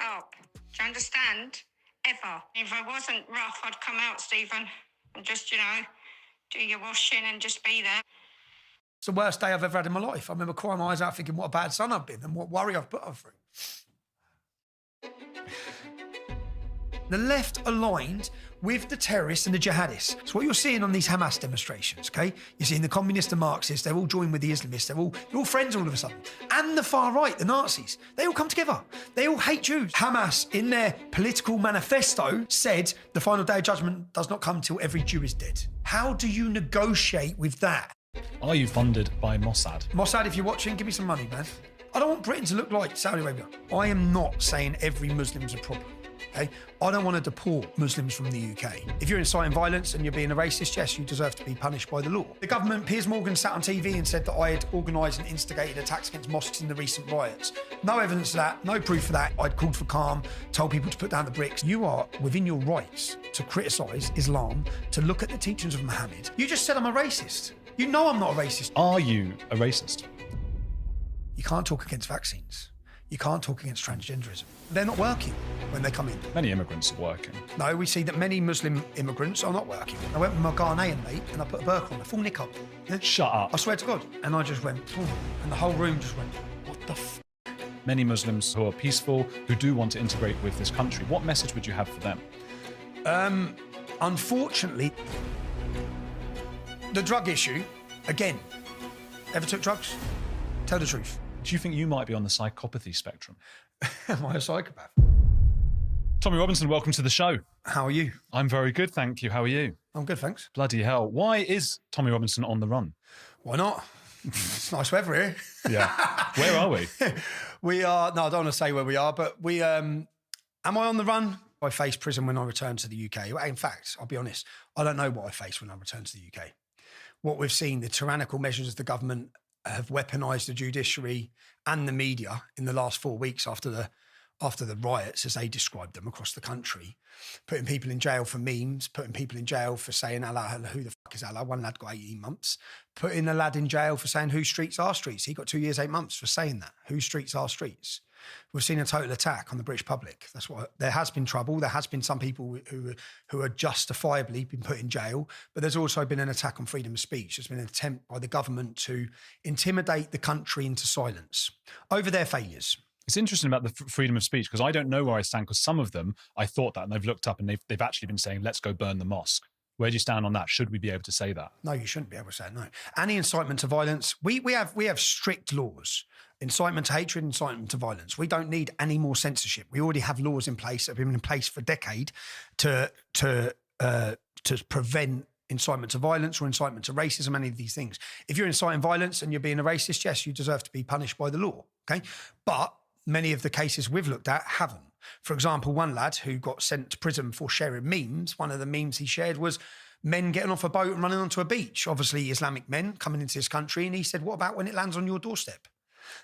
up. Do you understand? Ever. If I wasn't rough, I'd come out, Stephen, and just, do your washing and just be there. It's the worst day I've ever had in my life. I remember crying my eyes out thinking what a bad son I've been and what worry I've put her through. The left aligned with the terrorists and the jihadists. So what you're seeing on these Hamas demonstrations, okay? You're seeing the communists and Marxists, they're all joined with the Islamists, they're all friends all of a sudden. And the far right, the Nazis, they all come together. They all hate Jews. Hamas, in their political manifesto, said the final day of judgment does not come till every Jew is dead. How do you negotiate with that? Are you funded by Mossad? Mossad, if you're watching, give me some money, man. I don't want Britain to look like Saudi Arabia. I am not saying every Muslim's a problem. Okay? I don't want to deport Muslims from the UK. If you're inciting violence and you're being a racist, yes, you deserve to be punished by the law. The government, Piers Morgan sat on TV and said that I had organised and instigated attacks against mosques in the recent riots. No evidence of that, no proof of that. I'd called for calm, told people to put down the bricks. You are within your rights to criticise Islam, to look at the teachings of Muhammad. You just said I'm a racist. You know I'm not a racist. Are you a racist? You can't talk against vaccines. You can't talk against transgenderism. They're not working when they come in. Many immigrants are working. No, we see that many Muslim immigrants are not working. I went with my Ghanaian mate and I put a burqa on, a full niqab. Yeah? Shut up. I swear to God. And I just went, poof, and the whole room just went, what the f***? Many Muslims who are peaceful, who do want to integrate with this country. What message would you have for them? Unfortunately, the drug issue, again, ever took drugs? Tell the truth. Do you think you might be on the psychopathy spectrum? Am I a psychopath? Tommy Robinson, welcome to the show. How are you? I'm very good, thank you. How are you? I'm good, thanks. Bloody hell. Why is Tommy Robinson on the run? Why not? It's nice weather here. Yeah. Where are we? We are, no, I don't want to say where we are, but we, am I on the run? I face prison when I return to the UK. In fact, I'll be honest, I don't know what I face when I return to the UK. What we've seen, the tyrannical measures of the government have weaponised the judiciary and the media in the last 4 weeks after the riots, as they described them across the country, putting people in jail for memes, putting people in jail for saying Allah, who the fuck is Allah? One lad got 18 months. Putting a lad in jail for saying whose streets are streets. He got 2 years, 8 months for saying that. Whose streets are streets. We've seen a total attack on the British public. That's what, there has been trouble. There has been some people who are justifiably been put in jail, but there's also been an attack on freedom of speech. There's been an attempt by the government to intimidate the country into silence over their failures. It's interesting about the freedom of speech, because I don't know where I stand, because some of them, I thought that, and they've looked up and they've actually been saying, let's go burn the mosque. Where do you stand on that? Should we be able to say that? No, you shouldn't be able to say it, no. Any incitement to violence, we have strict laws. Incitement to hatred, incitement to violence. We don't need any more censorship. We already have laws in place that have been in place for a decade to prevent incitement to violence or incitement to racism, any of these things. If you're inciting violence and you're being a racist, yes, you deserve to be punished by the law, okay? But many of the cases we've looked at haven't. For example, one lad who got sent to prison for sharing memes, one of the memes he shared was men getting off a boat and running onto a beach, obviously Islamic men coming into this country, and he said, what about when it lands on your doorstep?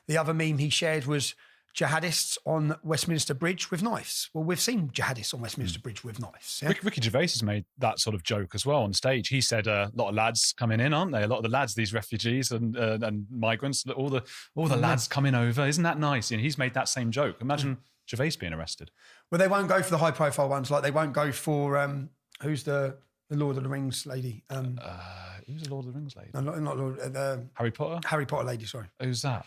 The other meme he shared was jihadists on Westminster Bridge with knives. Well, we've seen jihadists on Westminster Bridge with knives. Yeah? Ricky Gervais has made that sort of joke as well on stage. He said a lot of lads coming in, aren't they? A lot of the lads, these refugees and migrants, all the lads coming over. Isn't that nice? And he's made that same joke. Imagine Gervais being arrested. Well, they won't go for the high-profile ones. Like they won't go for who's the Lord of the Rings lady? Who's the Lord of the Rings lady? No, not Lord. Harry Potter. Harry Potter lady. Sorry. Who's that?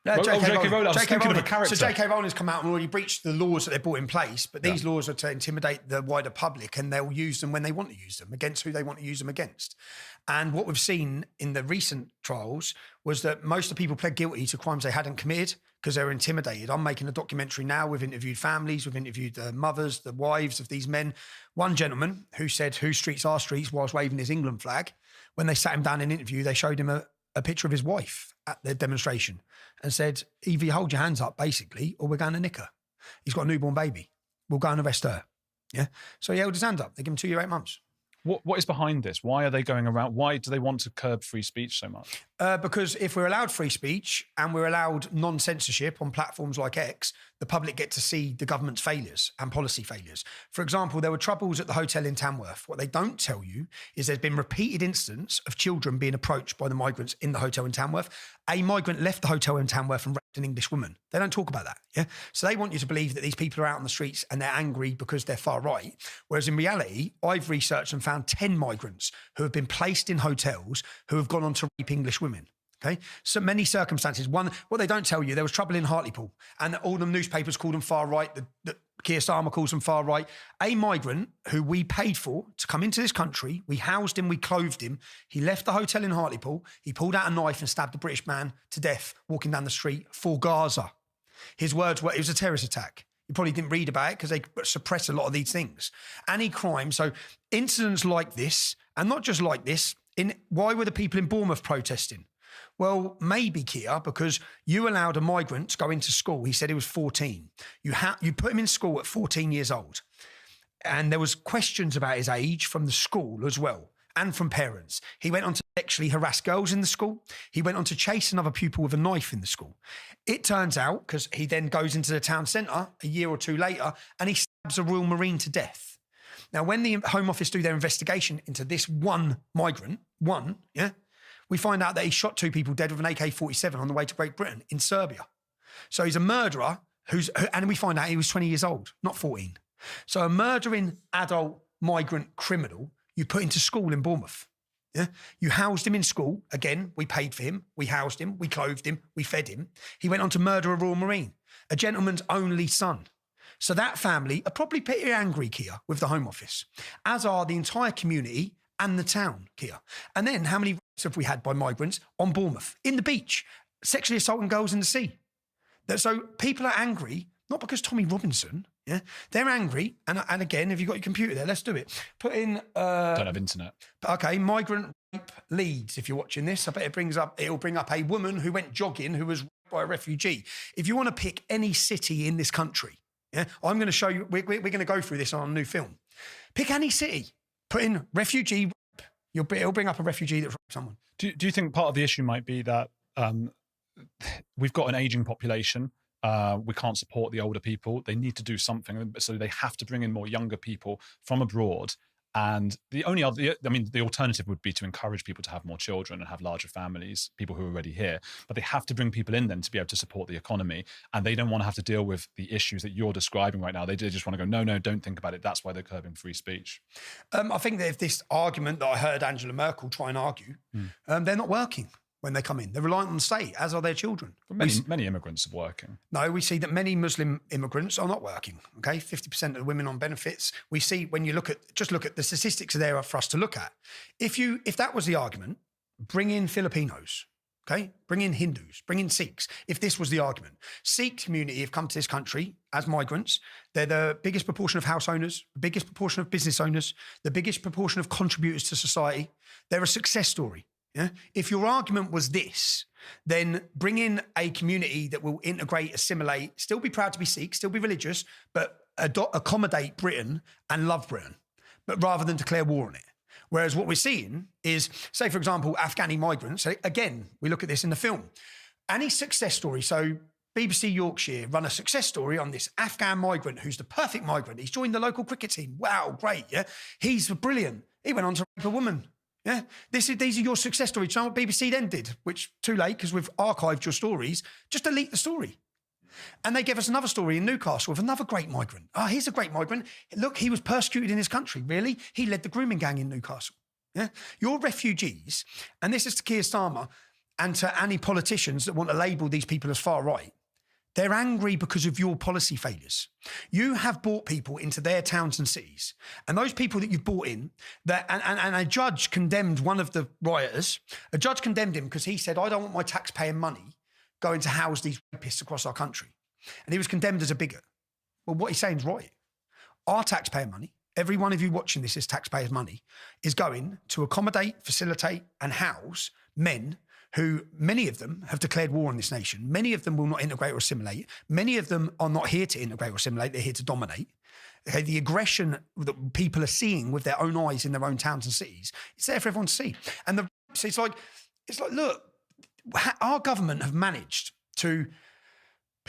No, J.K. Rowling. I was thinking of a character. So J.K. Rowling's come out and already breached the laws that they brought in place, but these laws are to intimidate the wider public, and they'll use them when they want to use them, against who they want to use them against. And what we've seen in the recent trials was that most of the people pled guilty to crimes they hadn't committed because they were intimidated. I'm making a documentary now. We've interviewed families, we've interviewed the mothers, the wives of these men. One gentleman who said, whose streets are streets, whilst waving his England flag. When they sat him down in an interview, they showed him a picture of his wife at the demonstration and said, either you hold your hands up, basically, or we're going to nick her. He's got a newborn baby. We'll go and arrest her. Yeah. So he held his hand up. They give him 2 years, 8 months. What is behind this? Why are they going around? Why do they want to curb free speech so much? Because if we're allowed free speech and we're allowed non-censorship on platforms like X, the public get to see the government's failures and policy failures. For example, there were troubles at the hotel in Tamworth. What they don't tell you is there's been repeated incidents of children being approached by the migrants in the hotel in Tamworth. A migrant left the hotel in Tamworth and raped an English woman. They don't talk about that. Yeah. So they want you to believe that these people are out on the streets and they're angry because they're far right. Whereas in reality, I've researched and found 10 migrants who have been placed in hotels who have gone on to rape English women. Okay, so many circumstances. One, what they don't tell you, there was trouble in Hartlepool, and all the newspapers called them far right. The Keir Starmer calls them far right. A migrant who we paid for to come into this country, we housed him, we clothed him. He left the hotel in Hartlepool. He pulled out a knife and stabbed a British man to death walking down the street for Gaza. His words were, it was a terrorist attack. You probably didn't read about it because they suppress a lot of these things. Any crime. So incidents like this, and not just like this, why were the people in Bournemouth protesting? Well, maybe, Keir, because you allowed a migrant to go into school. He said he was 14. You put him in school at 14 years old. And there was questions about his age from the school as well, and from parents. He went on to sexually harass girls in the school. He went on to chase another pupil with a knife in the school. It turns out, because he then goes into the town centre a year or two later, and he stabs a Royal Marine to death. Now, when the Home Office do their investigation into this one migrant, we find out that he shot 2 people dead with an AK-47 on the way to Great Britain in Serbia. So he's a murderer and we find out he was 20 years old, not 14. So a murdering adult migrant criminal you put into school in Bournemouth. Yeah? You housed him in school. Again, we paid for him. We housed him. We clothed him. We fed him. He went on to murder a Royal Marine, a gentleman's only son. So that family are probably pretty angry, Keir, with the Home Office, as are the entire community and the town, Keir. And then how many rapes have we had by migrants on Bournemouth, in the beach, sexually assaulting girls in the sea? So people are angry, not because Tommy Robinson, yeah, they're angry. And again, if you've got your computer there, let's do it. Put in... Don't have internet. Okay, migrant rape Leeds, if you're watching this. I bet it'll bring up a woman who went jogging who was raped by a refugee. If you want to pick any city in this country, yeah, I'm going to show you, we're going to go through this on a new film. Pick any city. Put in refugee rape. It'll bring up a refugee that raped someone. Do you think part of the issue might be that we've got an aging population? We can't support the older people. They need to do something. So they have to bring in more younger people from abroad. And the alternative would be to encourage people to have more children and have larger families, people who are already here. But they have to bring people in then to be able to support the economy. And they don't want to have to deal with the issues that you're describing right now. They just want to go, no, don't think about it. That's why they're curbing free speech. I think that if this argument that I heard Angela Merkel try and argue, they're not working when they come in. They're reliant on the state, as are their children. Many immigrants are working. No, we see that many Muslim immigrants are not working. Okay, 50% of the women on benefits. We see when you look at the statistics are there for us to look at. If that was the argument, bring in Filipinos. Okay, bring in Hindus, bring in Sikhs. If this was the argument, Sikh community have come to this country as migrants. They're the biggest proportion of house owners, the biggest proportion of business owners, the biggest proportion of contributors to society. They're a success story. Yeah. If your argument was this, then bring in a community that will integrate, assimilate, still be proud to be Sikh, still be religious, but accommodate Britain and love Britain, but rather than declare war on it. Whereas what we're seeing is, say, for example, Afghani migrants. Again, we look at this in the film. Any success story. So BBC Yorkshire run a success story on this Afghan migrant who's the perfect migrant. He's joined the local cricket team. Wow, great. Yeah. He's brilliant. He went on to rape a woman. Yeah, these are your success stories. You know what BBC then did? Which, too late, because we've archived your stories, just delete the story. And they gave us another story in Newcastle with another great migrant. Oh, he's a great migrant. Look, he was persecuted in his country. Really? He led the grooming gang in Newcastle. Yeah, your refugees, and this is to Keir Starmer and to any politicians that want to label these people as far right. They're angry because of your policy failures. You have brought people into their towns and cities. And those people that you've brought in, and a judge condemned one of the rioters. A judge condemned him because he said, I don't want my taxpayer money going to house these rapists across our country. And he was condemned as a bigot. Well, what he's saying is right. Our taxpayer money, every one of you watching this is taxpayers' money, is going to accommodate, facilitate and house men who, many of them have declared war on this nation. Many of them will not integrate or assimilate. Many of them are not here to integrate or assimilate. They're here to dominate. Okay, the aggression that people are seeing with their own eyes in their own towns and cities, it's there for everyone to see. And it's like, look, our government have managed to,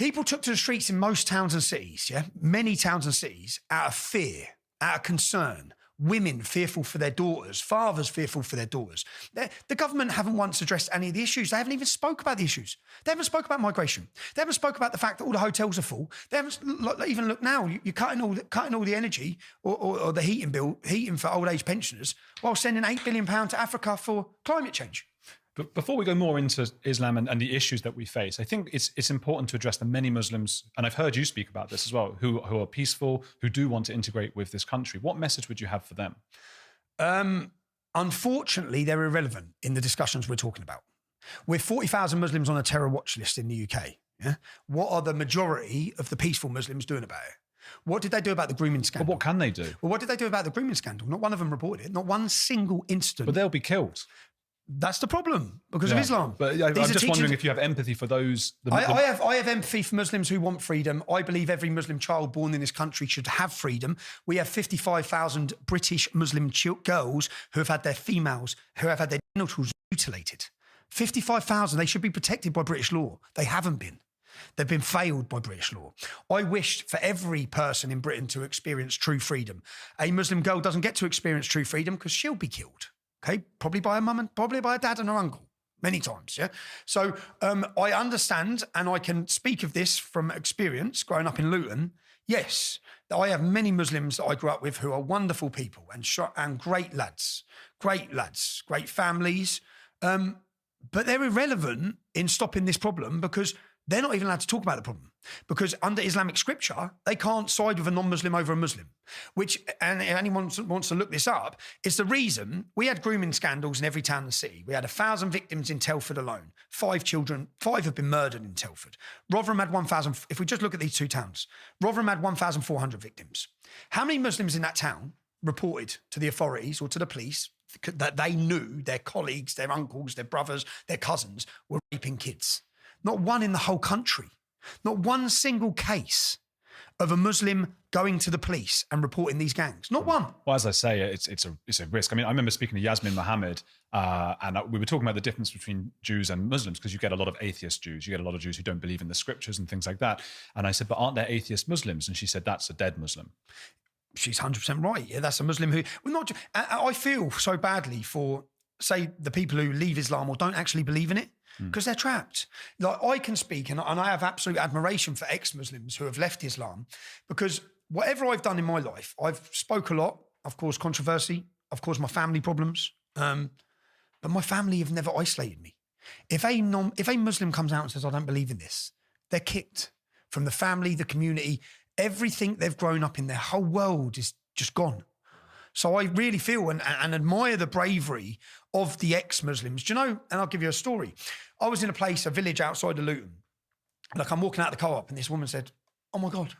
People took to the streets in most towns and cities, many towns and cities, out of fear, out of concern. Women fearful for their daughters, fathers fearful for their daughters. The government haven't once addressed any of the issues. They haven't even spoke about the issues. They haven't spoke about migration. They haven't spoke about the fact that all the hotels are full. They haven't even looked now. You're cutting all the energy or the heating for old age pensioners while sending £8 billion to Africa for climate change. But before we go more into Islam and the issues that we face, I think it's important to address the many Muslims, and I've heard you speak about this as well, who are peaceful, who do want to integrate with this country. What message would you have for them? Unfortunately, they're irrelevant in the discussions we're talking about. We're 40,000 Muslims on a terror watch list in the UK. Yeah? What are the majority of the peaceful Muslims doing about it? What did they do about the grooming scandal? But what can they do? Well, what did they do about the grooming scandal? Not one of them reported it. Not one single incident. But they'll be killed. That's the problem because of Islam. But I'm just wondering if you have empathy for those. I have empathy for Muslims who want freedom. I believe every Muslim child born in this country should have freedom. We have 55,000 British Muslim girls who have had their genitals mutilated. 55,000. They should be protected by British law. They haven't been. They've been failed by British law. I wished for every person in Britain to experience true freedom. A Muslim girl doesn't get to experience true freedom because she'll be killed. Okay, probably by a mum and probably by a dad and her uncle, many times. Yeah. So I understand, and I can speak of this from experience growing up in Luton. Yes, I have many Muslims that I grew up with who are wonderful people and great lads, great families. But they're irrelevant in stopping this problem because they're not even allowed to talk about the problem because under Islamic scripture, they can't side with a non-Muslim over a Muslim, which, and if anyone wants to look this up, is the reason we had grooming scandals in every town and city. We had 1,000 victims in Telford alone. 5 have been murdered in Telford. Rotherham had 1,000. If we just look at these two towns, Rotherham had 1,400 victims. How many Muslims in that town reported to the authorities or to the police that they knew their colleagues, their uncles, their brothers, their cousins were raping kids? Not one in the whole country. Not one single case of a Muslim going to the police and reporting these gangs. Not one. Well, as I say, it's a risk. I mean, I remember speaking to Yasmin Mohammed, and we were talking about the difference between Jews and Muslims because you get a lot of atheist Jews. You get a lot of Jews who don't believe in the scriptures and things like that. And I said, but aren't there atheist Muslims? And she said, that's a dead Muslim. She's 100% right. Yeah, that's a Muslim who... Well, not. I feel so badly for, say, the people who leave Islam or don't actually believe in it. Because they're trapped. Like I can speak, and I have absolute admiration for ex-Muslims who have left Islam, because whatever I've done in my life, I've spoke a lot, I've caused controversy, I've caused my family problems, but my family have never isolated me. If a Muslim comes out and says, I don't believe in this, they're kicked from the family, the community, everything they've grown up in, their whole world is just gone. So I really feel and admire the bravery of the ex-Muslims. Do you know, and I'll give you a story. I was in a village outside of Luton. Like I'm walking out the co-op and this woman said, oh my God,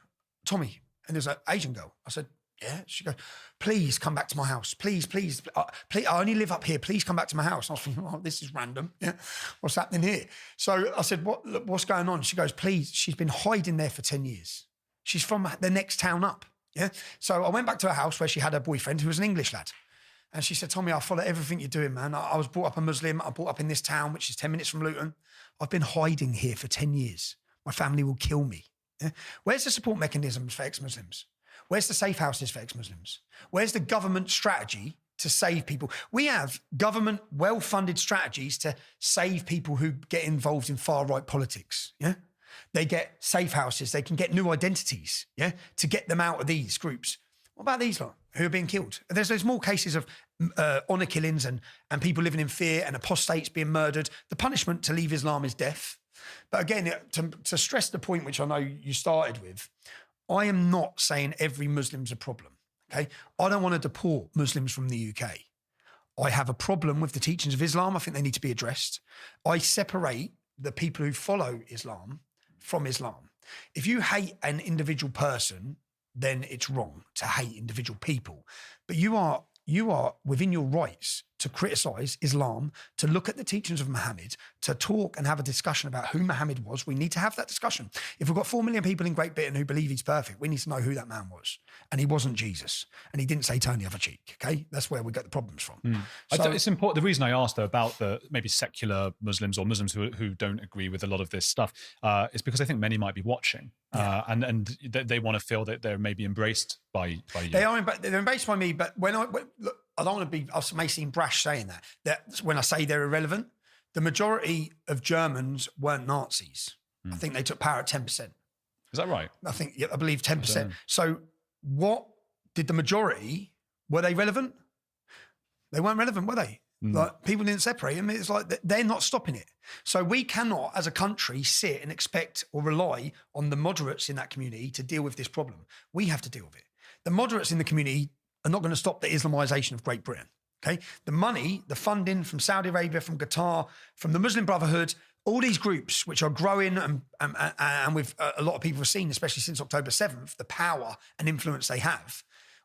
Tommy. And there's an Asian girl. I said, yeah. She goes, please come back to my house. Please. I only live up here. Please come back to my house. And I was thinking, oh, this is random. Yeah. What's happening here? So I said, what's going on? She goes, please. She's been hiding there for 10 years. She's from the next town up. Yeah. So I went back to her house where she had her boyfriend who was an English lad. And she said, Tommy, I follow everything you're doing, man. I was brought up a Muslim. I brought up in this town, which is 10 minutes from Luton. I've been hiding here for 10 years. My family will kill me. Yeah? Where's the support mechanisms for ex-Muslims? Where's the safe houses for ex-Muslims? Where's the government strategy to save people? We have government well-funded strategies to save people who get involved in far-right politics. Yeah. They get safe houses. They can get new identities, yeah, to get them out of these groups. What about these lot who are being killed? There's more cases of honour killings and people living in fear and apostates being murdered. The punishment to leave Islam is death. But again, to stress the point which I know you started with, I am not saying every Muslim's a problem, okay? I don't want to deport Muslims from the UK. I have a problem with the teachings of Islam. I think they need to be addressed. I separate the people who follow Islam from Islam. If you hate an individual person, then it's wrong to hate individual people. But you are within your rights to criticise Islam, to look at the teachings of Muhammad, to talk and have a discussion about who Muhammad was. We need to have that discussion. If we've got 4 million people in Great Britain who believe he's perfect, we need to know who that man was. And he wasn't Jesus. And he didn't say turn the other cheek, okay? That's where we get the problems from. So it's important. The reason I asked though about the maybe secular Muslims or Muslims who don't agree with a lot of this stuff is because I think many might be watching and they want to feel that they're maybe embraced by you. They're embraced by me, but look, I don't want to be, I may seem brash saying that when I say they're irrelevant, the majority of Germans weren't Nazis. I think they took power at 10%. Is that right? I believe 10%. So what did the majority, were they relevant? They weren't relevant, were they? Like people didn't separate them. It's like they're not stopping it. So we cannot, as a country, sit and expect or rely on the moderates in that community to deal with this problem. We have to deal with it. The moderates in the community are not going to stop the Islamization of Great Britain. Okay, the money, the funding from Saudi Arabia, from Qatar, from the Muslim Brotherhood, all these groups which are growing and with a lot of people have seen, especially since October 7th, the power and influence they have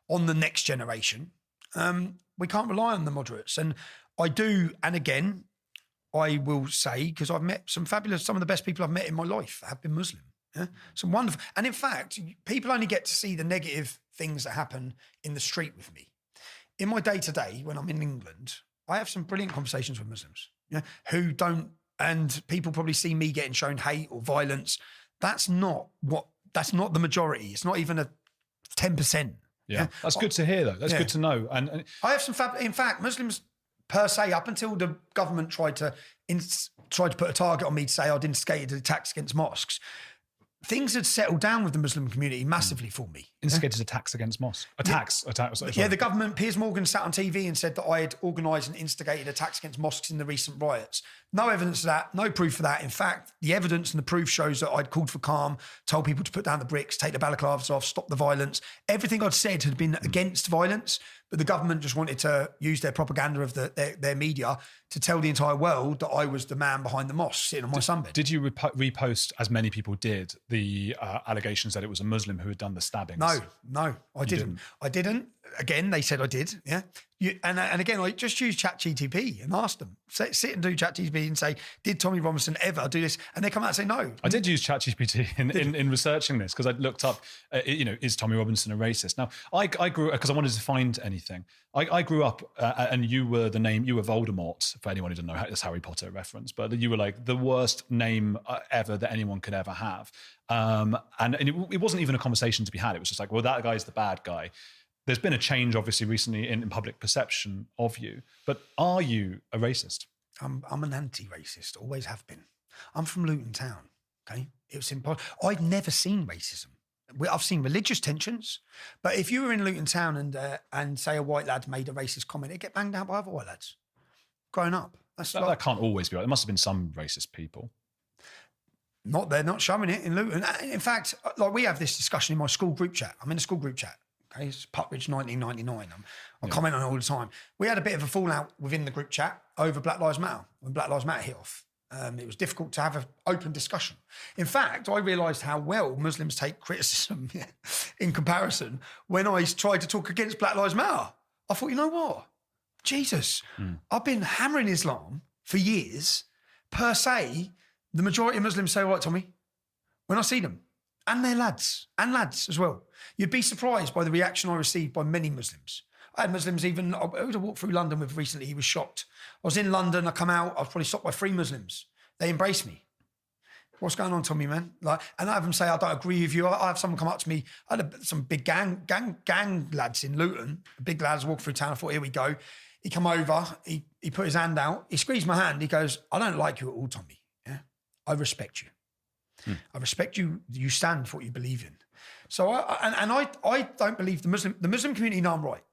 on the next generation. We can't rely on the moderates. And I do, and again, I will say, because I've met some of the best people I've met in my life have been Muslim. Yeah? Some wonderful, and in fact, people only get to see the negative things that happen in the street with me. In my day-to-day, when I'm in England, I have some brilliant conversations with Muslims, who don't, and people probably see me getting shown hate or violence. That's not the majority. It's not even a 10%. Yeah, that's good to hear, though. That's good to know. And I have some in fact, Muslims per se, up until the government tried to put a target on me to say I'd instigated attacks against mosques, things had settled down with the Muslim community massively for me. Instigated attacks against mosques? Attacks? Yeah, the government, Piers Morgan sat on TV and said that I had organised and instigated attacks against mosques in the recent riots. No evidence of that, no proof of that. In fact, the evidence and the proof shows that I'd called for calm, told people to put down the bricks, take the balaclavas off, stop the violence. Everything I'd said had been against violence, but the government just wanted to use their propaganda of their media to tell the entire world that I was the man behind the mosque sitting on my sunbed. Did you repost, as many people did, the allegations that it was a Muslim who had done the stabbings? No, I didn't. Again, they said I did. Yeah. And again, I just use ChatGPT and ask them, sit and do ChatGPT and say, did Tommy Robinson ever do this? And they come out and say no. I did use ChatGPT in researching this because I looked up, is Tommy Robinson a racist? Now, I grew up, because I wanted to find anything. I grew up, and you were Voldemort, for anyone who doesn't know, that's Harry Potter reference, but you were like the worst name ever that anyone could ever have. And it wasn't even a conversation to be had. It was just like, well, that guy's the bad guy. There's been a change, obviously, recently in public perception of you. But are you a racist? I'm an anti-racist, always have been. I'm from Luton Town, okay? It was impossible. I'd never seen racism. I've seen religious tensions, but if you were in Luton Town and say a white lad made a racist comment, it'd get banged out by other white lads. Growing up. That can't always be right. There must have been some racist people. They're not showing it in Luton. In fact, like we have this discussion in my school group chat. I'm in a school group chat. Okay, it's Putridge 1999. I comment on it all the time. We had a bit of a fallout within the group chat over Black Lives Matter when Black Lives Matter hit off. It was difficult to have an open discussion. In fact, I realised how well Muslims take criticism in comparison when I tried to talk against Black Lives Matter. I thought, you know what? Jesus, I've been hammering Islam for years. Per se, the majority of Muslims say, all right, Tommy, when I see them, and their lads as well. You'd be surprised by the reaction I received by many Muslims. I had Muslims even, I walked through London with recently, he was shocked. I was in London, I come out, I was probably stopped by 3 Muslims. They embraced me. What's going on, Tommy, man? And I have them say, I don't agree with you. I have someone come up to me, I had some big gang lads in Luton, big lads walk through town, I thought, here we go. He come over, he put his hand out, he squeezed my hand, he goes, I don't like you at all, Tommy. Yeah, I respect you. I respect you. You stand for what you believe in. So I don't believe the Muslim community know I'm right.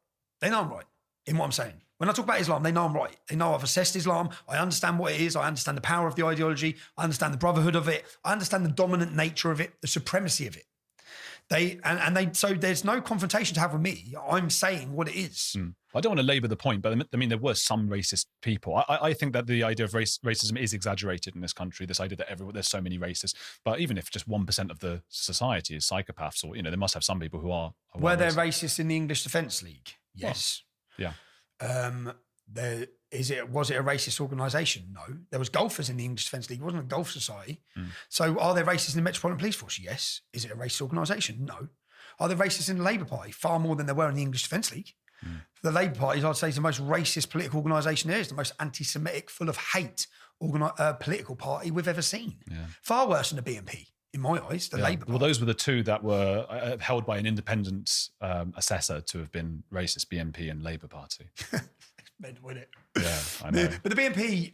They know I'm right in what I'm saying. When I talk about Islam, they know I'm right. They know I've assessed Islam. I understand what it is. I understand the power of the ideology. I understand the brotherhood of it. I understand the dominant nature of it, the supremacy of it. So there's no confrontation to have with me. I'm saying what it is. I don't want to labour the point, but I mean, there were some racist people. I think that the idea of racism is exaggerated in this country, this idea that there's so many racists. But even if just 1% of the society is psychopaths, or, they must have some people who are Were there racists in the English Defence League? Yes. Well, yeah. Was it a racist organisation? No. There was golfers in the English Defence League. It wasn't a golf society. So are there racists in the Metropolitan Police Force? Yes. Is it a racist organisation? No. Are there racists in the Labour Party? Far more than there were in the English Defence League. The Labour Party, I'd say, is the most racist political organisation there is, the most anti-Semitic, full of hate political party we've ever seen. Yeah. Far worse than the BNP, in my eyes, the Labour Party. Well, those were the two that were held by an independent assessor to have been racist, BNP and Labour Party. Meant, wouldn't it? Yeah, I know. But the BNP,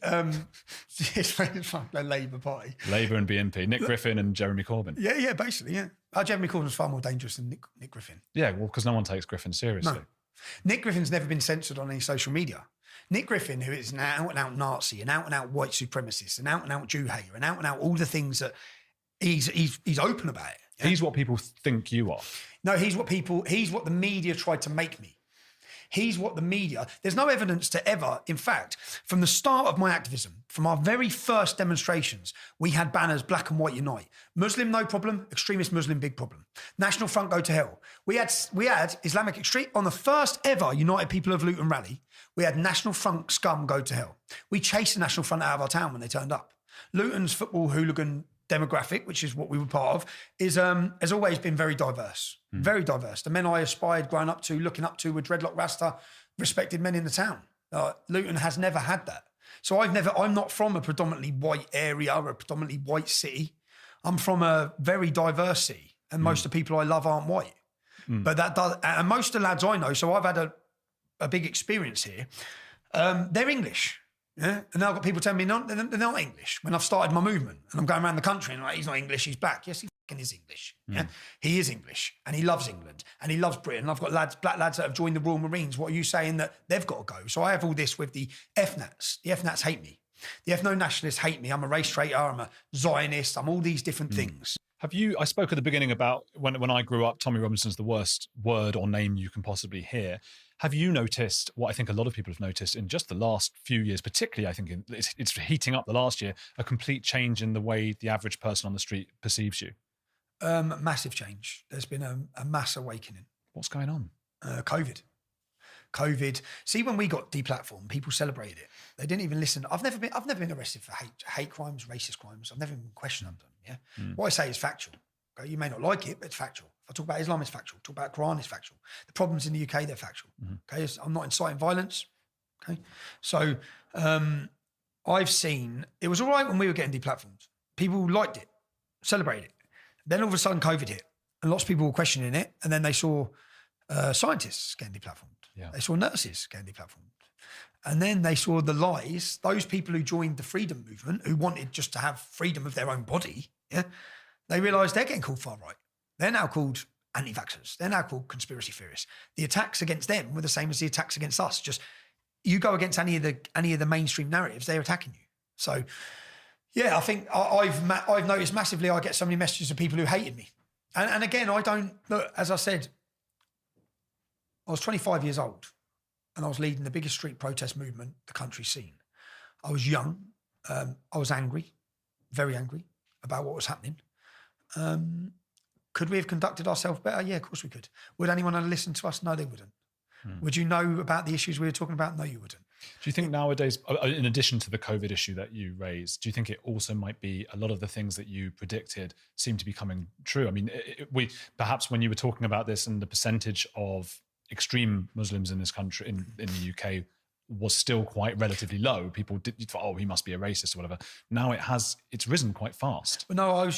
it's the Labour Party. Labour and BNP, Nick Griffin and Jeremy Corbyn. Yeah, basically, yeah. Jeremy Corbyn's far more dangerous than Nick Griffin. Yeah, well, because no one takes Griffin seriously. No. Nick Griffin's never been censored on any social media. Nick Griffin, who is an out-and-out Nazi, an out-and-out white supremacist, an out-and-out Jew hater, an out-and-out all the things that he's open about it. Yeah? He's what people think you are. No, he's what the media tried to make me. He's what the media, there's no evidence to ever, in fact, from the start of my activism, from our very first demonstrations, we had banners, black and white unite. Muslim, no problem. Extremist Muslim, big problem. National Front, go to hell. We had Islamic Extreme, on the first ever United People of Luton rally, we had National Front scum go to hell. We chased the National Front out of our town when they turned up. Luton's football hooligan demographic, which is what we were part of, has always been very diverse. Very diverse. The men I aspired growing up to, looking up to, were dreadlock Rasta, respected men in the town. Luton has never had that. So I'm not from a predominantly white area or a predominantly white city. I'm from a very diverse city, and most of the people I love aren't white. But that does, and most of the lads I know, so I've had a big experience here, they're English. Yeah, and now I've got people telling me they're not English when I've started my movement, and I'm going around the country and like, he's not English, he's black. Yes, he fucking is English. Yeah, he is English, and he loves England, and he loves Britain. And I've got black lads that have joined the Royal Marines. What are you saying that they've got to go? So I have all this with the FNATs. The FNATs hate me. The ethno-nationalists hate me. I'm a race traitor. I'm a Zionist. I'm all these different things. I spoke at the beginning about when I grew up, Tommy Robinson's the worst word or name you can possibly hear. Have you noticed what I think a lot of people have noticed in just the last few years, particularly I think it's heating up the last year, a complete change in the way the average person on the street perceives you? Massive change. There's been a mass awakening. What's going on? COVID. See, when we got deplatformed, people celebrated it. They didn't even listen. I've never been arrested for hate crimes, racist crimes. I've never been questioned on them. Yeah. What I say is factual. Okay? You may not like it, but it's factual. If I talk about Islam, it's factual. Talk about Quran, it's factual. The problems in the UK, they're factual. Okay. I'm not inciting violence. Okay. So I've seen it was all right when we were getting deplatformed. People liked it, celebrated it. Then all of a sudden COVID hit, and lots of people were questioning it. And then they saw scientists getting deplatformed. Yeah. They saw nurses getting deplatformed. And then they saw the lies, those people who joined the freedom movement, who wanted just to have freedom of their own body, yeah, they realised they're getting called far right. They're now called anti-vaxxers. They're now called conspiracy theorists. The attacks against them were the same as the attacks against us. Just you go against any of the mainstream narratives, they're attacking you. So, yeah, I think I've noticed massively. I get so many messages of people who hated me, and again, I don't look. As I said, I was 25 years old, and I was leading the biggest street protest movement the country's seen. I was young. I was angry, very angry about what was happening. Could we have conducted ourselves better? Yeah, of course we could. Would anyone have listened to us? No, they wouldn't. Would you know about the issues we were talking about? No, you wouldn't. Do you think nowadays, in addition to the COVID issue that you raised, do you think it also might be a lot of the things that you predicted seem to be coming true? I mean, perhaps when you were talking about this and the percentage of extreme Muslims in this country, in the UK, was still quite relatively low. People thought, oh, he must be a racist or whatever. Now it's risen quite fast. But no,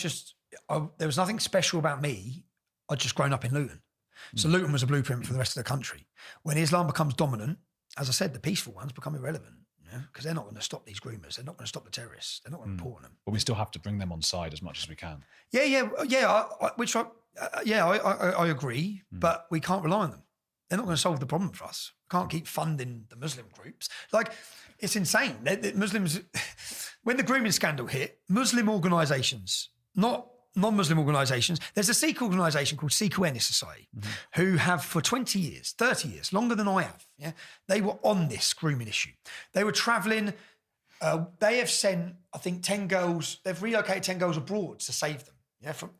there was nothing special about me. I'd just grown up in Luton. So Luton was a blueprint for the rest of the country. When Islam becomes dominant, as I said, the peaceful ones become irrelevant, because they're not going to stop these groomers. They're not going to stop the terrorists. They're not going to report them. But we still have to bring them on side as much as we can. Yeah. I agree, but we can't rely on them. They're not going to solve the problem for us. We can't keep funding the Muslim groups. Like, it's insane. Muslims, when the grooming scandal hit, Muslim organisations, not non-Muslim organisations, there's a Sikh organisation called Sikh Awareness Society, who have for 20 years, 30 years, longer than I have, they were on this grooming issue. They were travelling. They have sent, I think, 10 girls, they've relocated 10 girls abroad to save them.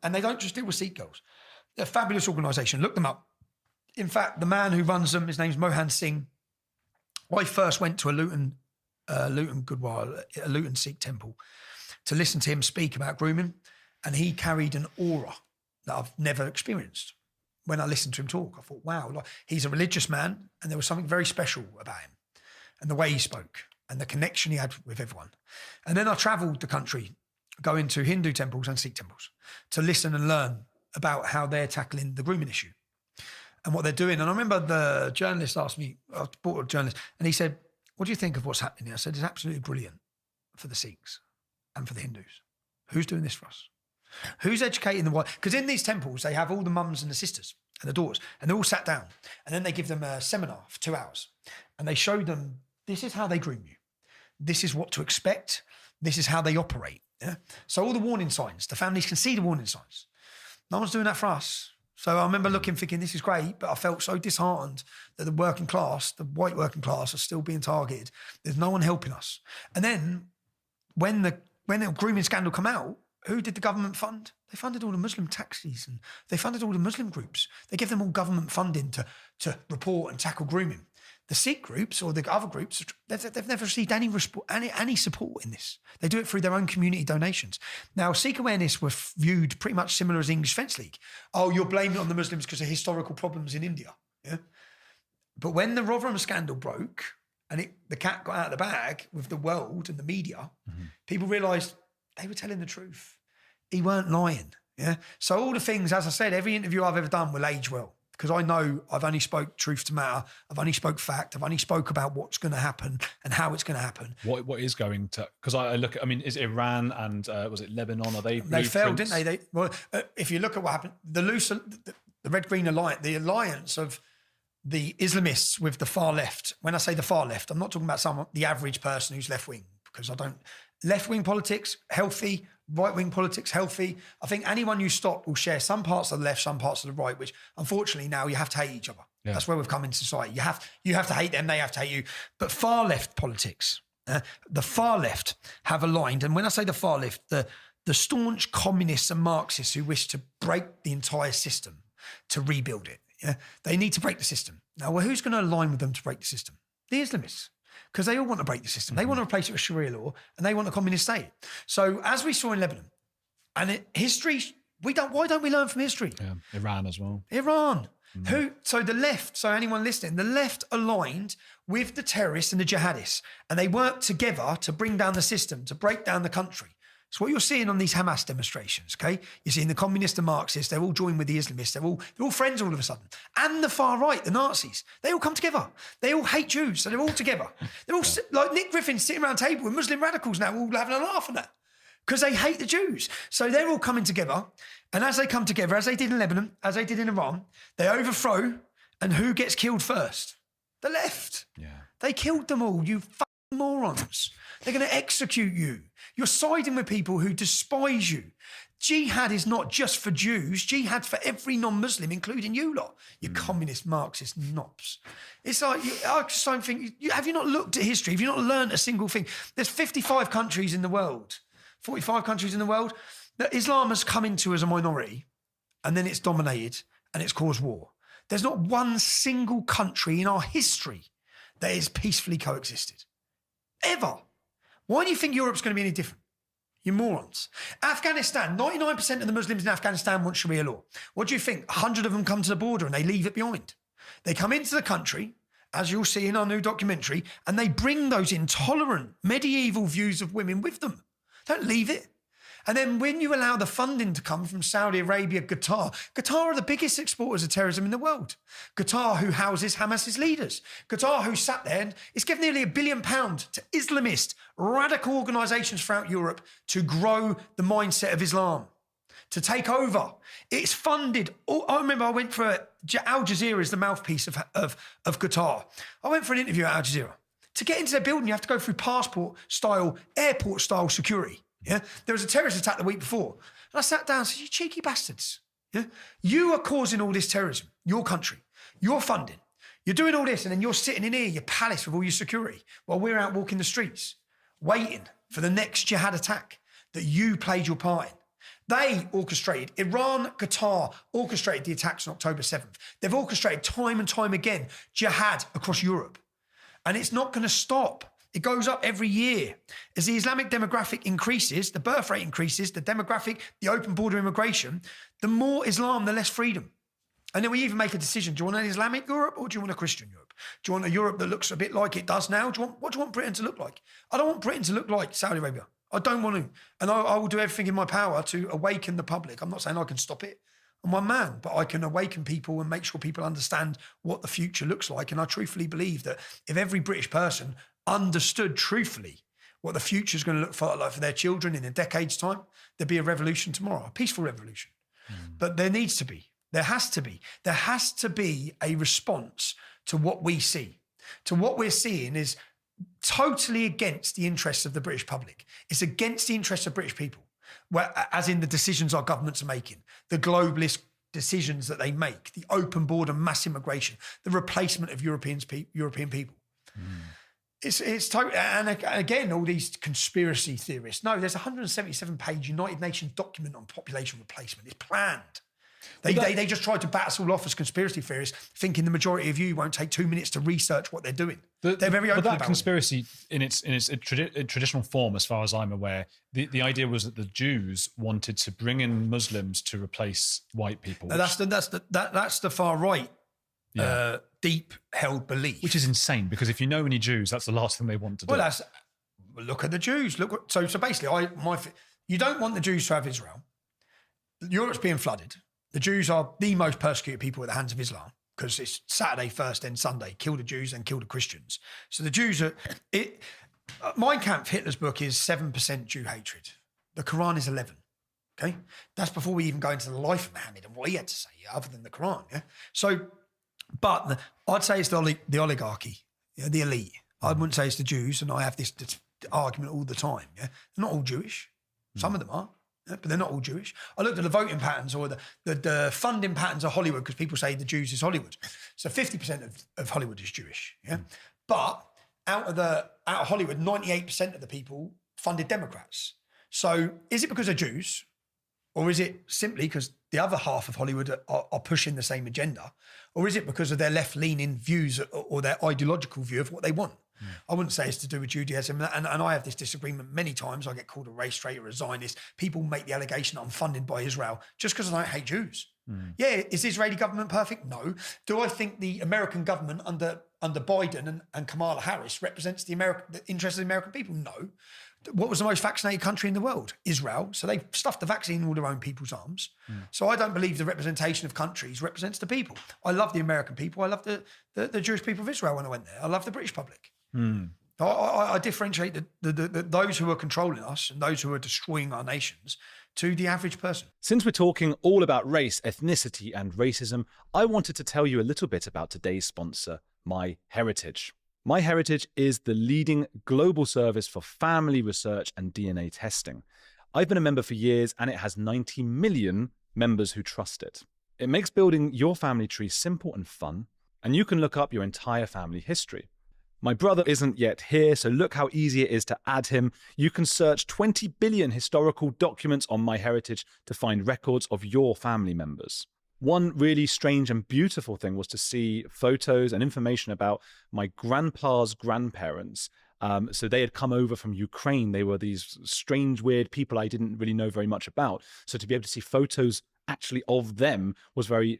And they don't just deal with Sikh girls. They're a fabulous organisation. Look them up. In fact, the man who runs them, his name's Mohan Singh, I first went to a Luton Sikh temple to listen to him speak about grooming, and he carried an aura that I've never experienced. When I listened to him talk, I thought, wow, like, he's a religious man, and there was something very special about him, and the way he spoke, and the connection he had with everyone. And then I travelled the country, going to Hindu temples and Sikh temples to listen and learn about how they're tackling the grooming issue and what they're doing. And I remember the journalist asked me, I brought a journalist, and he said, what do you think of what's happening here? I said, it's absolutely brilliant for the Sikhs and for the Hindus. Who's doing this for us? Who's educating the white? Because in these temples, they have all the mums and the sisters and the daughters, and they're all sat down. And then they give them a seminar for 2 hours. And they show them, this is how they groom you. This is what to expect. This is how they operate. Yeah? So all the warning signs, the families can see the warning signs. No one's doing that for us. So I remember looking, thinking, this is great, but I felt so disheartened that the working class, the white working class, are still being targeted. There's no one helping us. And then when the grooming scandal come out, who did the government fund? They funded all the Muslim taxis, and they funded all the Muslim groups. They give them all government funding to report and tackle grooming. The Sikh groups or the other groups, they've never received any support in this. They do it through their own community donations. Now, Sikh awareness were viewed pretty much similar as English Fence League. Oh, you're blaming it on the Muslims because of historical problems in India. Yeah. But when the Rotherham scandal broke and the cat got out of the bag with the world and the media, people realised they were telling the truth. He weren't lying. Yeah. So all the things, as I said, every interview I've ever done will age well. Because I know I've only spoke truth to matter. I've only spoke fact. I've only spoke about what's going to happen and how it's going to happen. What is going to? Because I look at. I mean, is it Iran and was it Lebanon? Are they? They failed, didn't they? If you look at what happened, the Red Green Alliance, the alliance of the Islamists with the far left. When I say the far left, I'm not talking about the average person who's left wing, because I don't. Left wing politics healthy. Right wing politics healthy. I think anyone you stop will share some parts of the left, some parts of the right, which unfortunately now you have to hate each other. Yeah. That's where we've come in society. You have to hate them, they have to hate you. But far left politics, the far left have aligned, and when I say the far left, the staunch communists and Marxists who wish to break the entire system to rebuild it. Yeah? They need to break the system. Now, well, who's going to align with them to break the system? The Islamists. Because they all want to break the system. They want to replace it with Sharia law, and they want a communist state. So as we saw in Lebanon, and history, why don't we learn from history? Yeah, Iran as well. Iran. So the left, so anyone listening, the left aligned with the terrorists and the jihadists, and they worked together to bring down the system, to break down the country. It's what you're seeing on these Hamas demonstrations, okay? You're seeing the communists and Marxists, they're all joined with the Islamists, they're all friends all of a sudden. And the far right, the Nazis, they all come together. They all hate Jews, so they're all together. They're all like Nick Griffin sitting around a table with Muslim radicals now, all having a laugh at that because they hate the Jews. So they're all coming together. And as they come together, as they did in Lebanon, as they did in Iran, they overthrow. And who gets killed first? The left. Yeah. They killed them all, you fucking morons. They're going to execute you. You're siding with people who despise you. Jihad is not just for Jews. Jihad's for every non-Muslim, including you lot. You communist, Marxist knobs. It's like, I just don't think, have you not looked at history? Have you not learned a single thing? There's 55 countries in the world, 45 countries in the world that Islam has come into as a minority, and then it's dominated and it's caused war. There's not one single country in our history that has peacefully coexisted. Ever. Why do you think Europe's going to be any different? You morons. Afghanistan, 99% of the Muslims in Afghanistan want Sharia law. What do you think? 100 of them come to the border and they leave it behind. They come into the country, as you'll see in our new documentary, and they bring those intolerant medieval views of women with them. Don't leave it. And then when you allow the funding to come from Saudi Arabia, Qatar are the biggest exporters of terrorism in the world. Qatar, who houses Hamas's leaders. Qatar, who sat there and it's given nearly £1 billion to Islamist radical organisations throughout Europe to grow the mindset of Islam, to take over. It's funded. I remember I went for Al Jazeera is the mouthpiece of Qatar. I went for an interview at Al Jazeera. To get into their building, you have to go through airport style security. Yeah, there was a terrorist attack the week before. And I sat down and said, you cheeky bastards. Yeah, you are causing all this terrorism, your country, your funding. You're doing all this and then you're sitting in here, your palace with all your security while we're out walking the streets, waiting for the next jihad attack that you played your part in. They orchestrated, Iran, Qatar orchestrated the attacks on October 7th. They've orchestrated time and time again jihad across Europe. And it's not going to stop. It goes up every year. As the Islamic demographic increases, the birth rate increases, the demographic, the open border immigration, the more Islam, the less freedom. And then we even make a decision. Do you want an Islamic Europe or do you want a Christian Europe? Do you want a Europe that looks a bit like it does now? What do you want Britain to look like? I don't want Britain to look like Saudi Arabia. I don't want to. And I will do everything in my power to awaken the public. I'm not saying I can stop it. I'm one man, but I can awaken people and make sure people understand what the future looks like. And I truthfully believe that if every British person understood truthfully what the future is going to look like for their children in a decade's time, there'd be a revolution tomorrow, a peaceful revolution. But there has to be a response to what we see. To what we're seeing is totally against the interests of the British public. It's against the interests of British people, as in the decisions our governments are making, the globalist decisions that they make, the open border mass immigration, the replacement of European people. It's totally, and again, all these conspiracy theorists. No, there's a 177-page United Nations document on population replacement. It's planned. They just tried to bat us all off as conspiracy theorists, thinking the majority of you won't take 2 minutes to research what they're doing. They're very open about it. Conspiracy in its traditional form, as far as I'm aware, the idea was that the Jews wanted to bring in Muslims to replace white people. That's the far right. Yeah. Deep held belief, which is insane, because if you know any Jews, that's the last thing they want to do. Well, look at the Jews. So basically, you don't want the Jews to have Israel. Europe's being flooded. The Jews are the most persecuted people at the hands of Islam, because it's Saturday first, then Sunday, kill the Jews, then kill the Christians. So the Jews are Mein Kampf, Hitler's book, is 7% Jew hatred. The Quran is 11. Okay, that's before we even go into the life of Muhammad and what he had to say, other than the Quran. Yeah, so. But I'd say it's the oligarchy, the elite. I wouldn't say it's the Jews, and I have this argument all the time. Yeah, they're not all Jewish. Some of them are, but they're not all Jewish. I looked at the voting patterns or the funding patterns of Hollywood, because people say the Jews is Hollywood. So 50% of Hollywood is Jewish. Yeah, but out of Hollywood, 98% of the people funded Democrats. So is it because they're Jews? Or is it simply because the other half of Hollywood are pushing the same agenda? Or is it because of their left-leaning views or their ideological view of what they want? I wouldn't say it's to do with Judaism. And I have this disagreement many times. I get called a race traitor, a Zionist. People make the allegation that I'm funded by Israel just because I don't hate Jews. Yeah, is the Israeli government perfect? No. Do I think the American government under Biden and Kamala Harris represents the interests of the American people? No. What was the most vaccinated country in the world? Israel. So they stuffed the vaccine in all their own people's arms. So I don't believe the representation of countries represents the people. I love the American people. I love the Jewish people of Israel when I went there. I love the British public. I differentiate those who are controlling us and those who are destroying our nations to the average person. Since we're talking all about race, ethnicity and racism, I wanted to tell you a little bit about today's sponsor, MyHeritage. MyHeritage is the leading global service for family research and DNA testing. I've been a member for years, and it has 90 million members who trust it. It makes building your family tree simple and fun, and you can look up your entire family history. My brother isn't yet here, so look how easy it is to add him. You can search 20 billion historical documents on MyHeritage to find records of your family members. One really strange and beautiful thing was to see photos and information about my grandpa's grandparents. So they had come over from Ukraine. They were these strange, weird people I didn't really know very much about. So to be able to see photos actually of them was very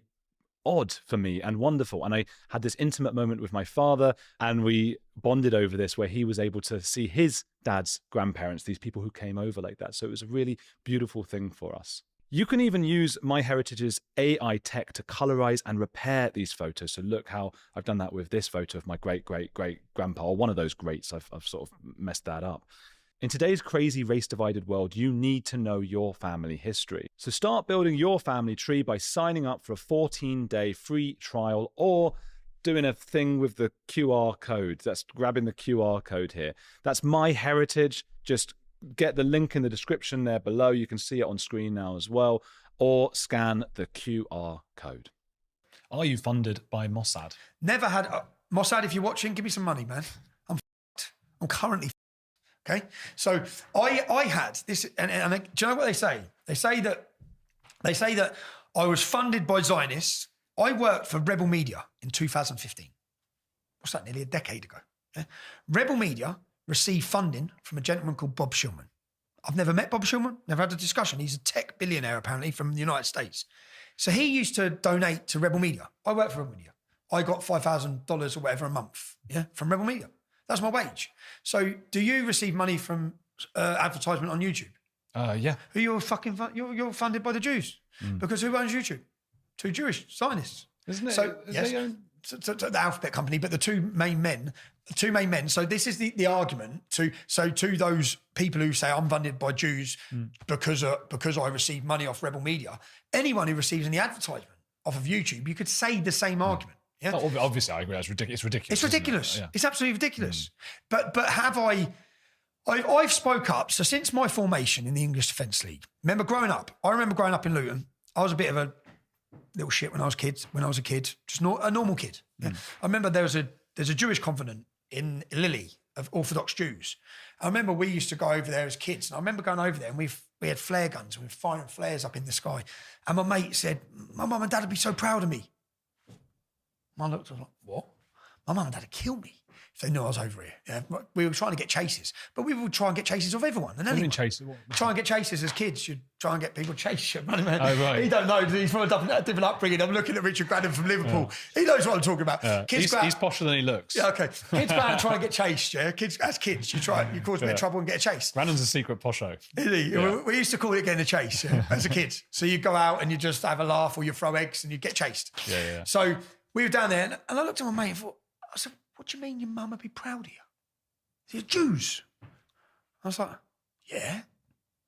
odd for me and wonderful. And I had this intimate moment with my father, and we bonded over this, where he was able to see his dad's grandparents, these people who came over like that. So it was a really beautiful thing for us. You can even use MyHeritage's AI tech to colorize and repair these photos. So look how I've done that with this photo of my great-great-great-grandpa, or one of those greats. I've sort of messed that up. In today's crazy race-divided world, you need to know your family history. So start building your family tree by signing up for a 14-day free trial, or doing a thing with the QR code. That's grabbing the QR code here. That's MyHeritage. Just get the link in the description there below. You can see it on screen now as well, or scan the QR code. Are you funded by Mossad? Never had. Mossad, if you're watching, give me some money, man. I'm currently okay. So I had this, and do you know what they say? They say that I was funded by Zionists. I worked for Rebel Media in 2015. What's that? Nearly a decade ago. Yeah? Rebel Media received funding from a gentleman called Bob Shulman. I've never met Bob Shulman, never had a discussion. He's a tech billionaire, apparently, from the United States. So he used to donate to Rebel Media. I work for Rebel Media. I got $5,000 or whatever a month, from Rebel Media. That's my wage. So do you receive money from advertisement on YouTube? Yeah. You're you're funded by the Jews. Because who owns YouTube? Two Jewish Zionists. Isn't it? So, yes. So the Alphabet Company, but the two main men. So this is the argument to those people who say I'm funded by Jews because I receive money off Rebel Media. Anyone who receives any advertisement off of YouTube, you could say the same argument. Yeah. Oh, obviously, I agree. It's ridiculous. It's ridiculous. Yeah. It's absolutely ridiculous. But have I've spoke up. So since my formation in the English Defence League, I remember growing up in Luton. I was a bit of a little shit when I was a kid, just a normal kid. Yeah. I remember there's a Jewish convent in Lily of Orthodox Jews. I remember we used to go over there as kids, and I remember going over there and we had flare guns and we were firing flares up in the sky. And my mate said, "My mum and dad would be so proud of me." I looked, I was like, "What?" My mum and dad would kill me if they knew I was over here. Yeah, we were trying to get chases, but we would try and get chases of everyone and anyone. Try and get chases as kids. You'd try and get people chase you. Oh, right. He don't know. He's from a different upbringing. I'm looking at Richard Grannon from Liverpool. Yeah. He knows what I'm talking about. Yeah. He's posher than he looks. Yeah, okay. Kids go out and try and get chased. Yeah, kids. As kids, you cause a bit of trouble and get a chase. Grannon's a secret posho. Is he? Yeah. We used to call it getting a chase as a kid. So you go out and you just have a laugh, or you throw eggs and you get chased. Yeah. So we were down there, and I looked at my mate and thought, I said, "What do you mean your mum would be proud of you?" He said, "Jews." I was like, "Yeah,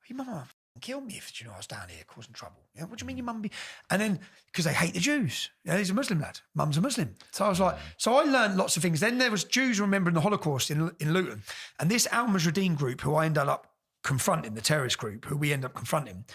your mum would kill me if I was down here causing trouble. Yeah, what do you mean your mum be?" And then because they hate the Jews. Yeah, he's a Muslim lad. Mum's a Muslim. So I was like, so I learned lots of things. Then there was Jews remembering the Holocaust in Luton, and this Al Mujahideen group, who I ended up confronting, the terrorist group, who we ended up confronting,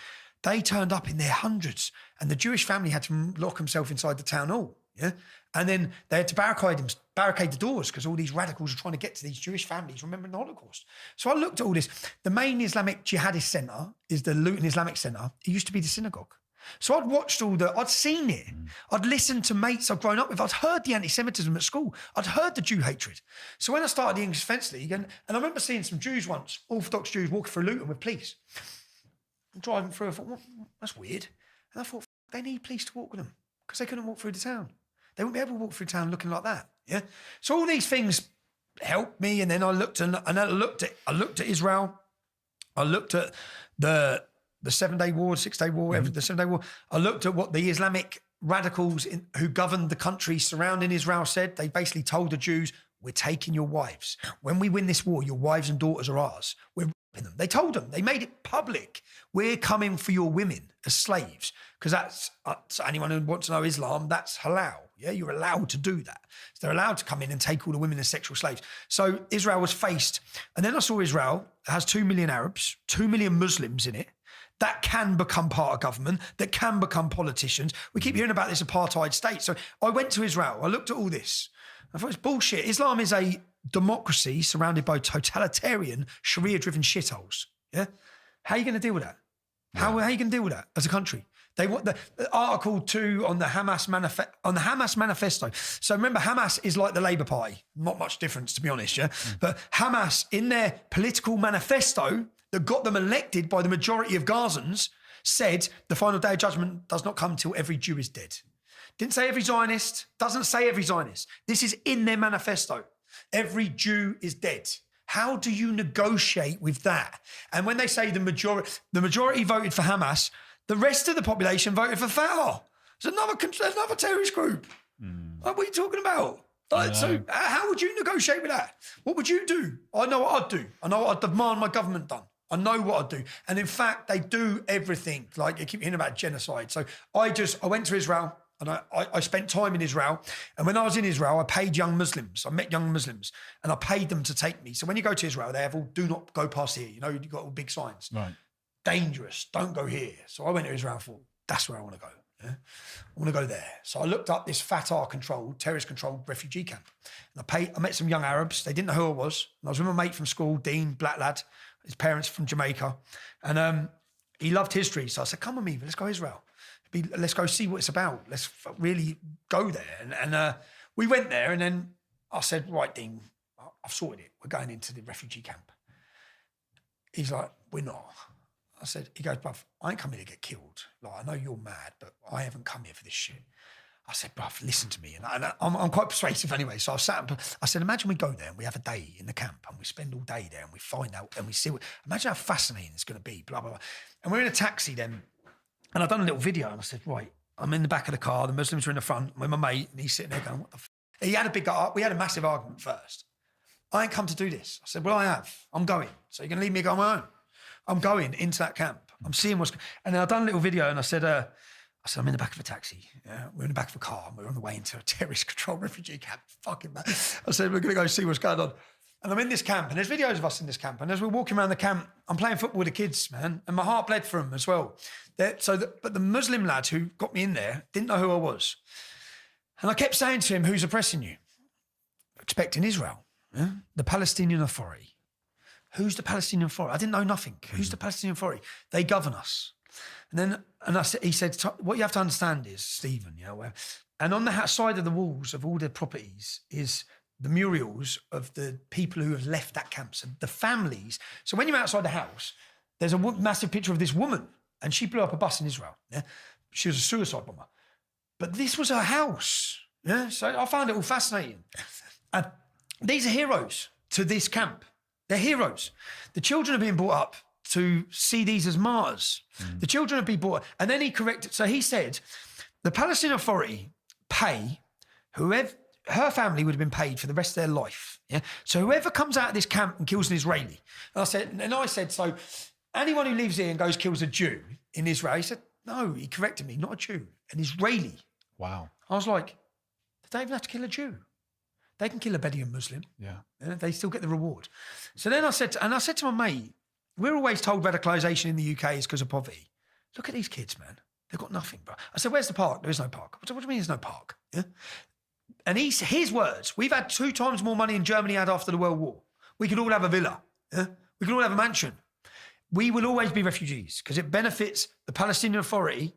they turned up in their hundreds, and the Jewish family had to lock himself inside the town hall. Yeah. And then they had to barricade the doors because all these radicals were trying to get to these Jewish families remembering the Holocaust. So I looked at all this. The main Islamic jihadist centre is the Luton Islamic Centre. It used to be the synagogue. So I'd watched I'd seen it. I'd listened to mates I'd grown up with. I'd heard the anti-Semitism at school. I'd heard the Jew hatred. So when I started the English Defence League, and I remember seeing some Jews once, Orthodox Jews, walking through Luton with police. I'm driving through, I thought, well, that's weird. And I thought, they need police to walk with them because they couldn't walk through the town. They wouldn't be able to walk through town looking like that. Yeah. So all these things helped me. And then I looked at Israel. I looked at the 7-day war, 6-day war, the 7-day war. I looked at what the Islamic radicals who governed the country surrounding Israel said. They basically told the Jews, "We're taking your wives. When we win this war, your wives and daughters are ours. We're raping them." They told them. They made it public. "We're coming for your women as slaves." Because that's, so anyone who wants to know Islam, that's halal. Yeah, you're allowed to do that. So they're allowed to come in and take all the women as sexual slaves. So Israel was faced. And then I saw Israel has 2 million Arabs, 2 million Muslims in it, that can become part of government, that can become politicians. We keep hearing about this apartheid state. So I went to Israel. I looked at all this. I thought it's bullshit. Islam is a democracy surrounded by totalitarian, Sharia-driven shitholes. Yeah? How are you going to deal with that? How are you going to deal with that as a country? They want the Article 2 on the Hamas manifesto. So remember, Hamas is like the Labour Party. Not much difference, to be honest, yeah? But Hamas, in their political manifesto that got them elected by the majority of Gazans, said the final day of judgment does not come till every Jew is dead. Didn't say every Zionist, doesn't say every Zionist. This is in their manifesto. Every Jew is dead. How do you negotiate with that? And when they say the majority voted for Hamas, the rest of the population voted for Fatah. There's another terrorist group. What are you talking about? So how would you negotiate with that? What would you do? I know what I'd do. I know what I'd demand my government done. I know what I'd do. And in fact, they do everything. Like, you keep hearing about genocide. So I went to Israel and I spent time in Israel. And when I was in Israel, I paid young Muslims. I met young Muslims and I paid them to take me. So when you go to Israel, they have all, "Do not go past here." You know, you've got all big signs. Right. Dangerous, don't go here. So I went to Israel and thought, that's where I want to go. Yeah? I want to go there. So I looked up this Fatah-controlled, terrorist-controlled refugee camp. And I met some young Arabs. They didn't know who I was. And I was with my mate from school, Dean, black lad, his parents from Jamaica. And he loved history. So I said, "Come with me, let's go to Israel. Let's go see what it's about. Let's really go there." And we went there, and then I said, "Right, Dean, I've sorted it. We're going into the refugee camp. He's like, we're not. I said, he goes, bruv, I ain't come here to get killed. Like, I know you're mad, but I haven't come here for this shit. I said, bruv, listen to me. And I'm quite persuasive anyway. So I said, imagine we go there and we have a day in the camp and we spend all day there and we find out and we see imagine how fascinating it's going to be, blah, blah, blah. And we're in a taxi then. And I've done a little video and I said, right, I'm in the back of the car. The Muslims are in the front with my mate and he's sitting there going, what the f-? We had a massive argument first. I ain't come to do this. I said, well, I have. I'm going. So you're going to leave me go on my own? I'm going into that camp. I'm seeing what's... And then I've done a little video and I said, I'm in the back of a taxi. Yeah, we're in the back of a car and we're on the way into a terrorist-controlled refugee camp. Fucking man. I said, we're going to go see what's going on. And I'm in this camp and there's videos of us in this camp. And as we're walking around the camp, I'm playing football with the kids, man. And my heart bled for them as well. But the Muslim lad who got me in there didn't know who I was. And I kept saying to him, who's oppressing you? Expecting Israel, yeah? The Palestinian Authority. Who's the Palestinian Authority? I didn't know nothing. Who's the Palestinian Authority? They govern us. And he said, what you have to understand is, Stephen, and on the side of the walls of all the properties is the murals of the people who have left that camp, so the families. So when you're outside the house, there's a massive picture of this woman, and she blew up a bus in Israel. Yeah? She was a suicide bomber. But this was her house. Yeah, so I found it all fascinating. And these are heroes to this camp. They're heroes. The children are being brought up to see these as martyrs. The children are being brought up. And then he corrected. So he said, the Palestinian Authority pay whoever, her family would have been paid for the rest of their life. Yeah. So whoever comes out of this camp and kills an Israeli. And I said, so anyone who lives here and goes kills a Jew in Israel, he said, no, he corrected me, not a Jew, an Israeli. Wow. I was like, they don't even have to kill a Jew. They can kill a Bedouin Muslim. Yeah. They still get the reward. So then I said to my mate, we're always told radicalisation in the UK is because of poverty. Look at these kids, man. They've got nothing, bro. I said, where's the park? There is no park. What do you mean there's no park? Yeah. And his words, we've had 2 times more money than Germany had after the World War. We could all have a villa. Yeah. We could all have a mansion. We will always be refugees because it benefits the Palestinian Authority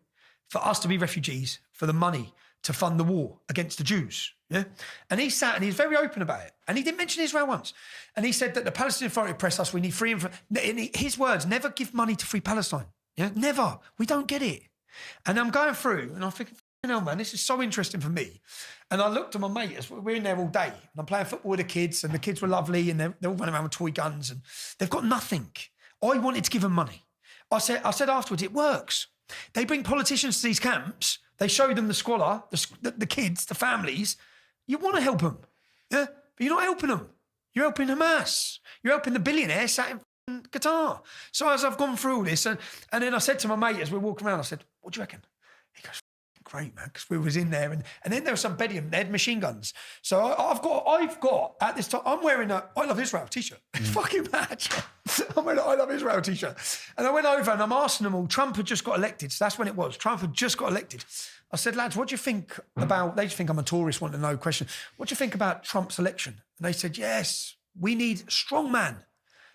for us to be refugees for the money to fund the war against the Jews. Yeah. And he sat and he was very open about it. And he didn't mention Israel once. And he said that the Palestinian Authority oppress us. We need free. His words, never give money to free Palestine. Yeah. Never. We don't get it. And I'm going through and I'm thinking, hell, man, this is so interesting for me. And I looked at my mate, as we're in there all day, and I'm playing football with the kids, and the kids were lovely, and they're all running around with toy guns, and they've got nothing. I wanted to give them money. I said afterwards, it works. They bring politicians to these camps. They show them the squalor, the kids, the families. You want to help them, yeah? But you're not helping them. You're helping Hamas. You're helping the billionaire sat in Qatar. So as I've gone through all this, and then I said to my mate as we're walking around, I said, what do you reckon? He goes, great, man, because we was in there. And then there was some Bedouin, they had machine guns. So I've got, at this time, I'm wearing a I Love Israel t-shirt. It's fucking mad. I'm wearing an I Love Israel t-shirt. And I went over and I'm asking them all, Trump had just got elected. So that's when it was. Trump had just got elected. I said, lads, what do you think about, they just think I'm a tourist, want to know question. What do you think about Trump's election? And they said, yes, we need strong man.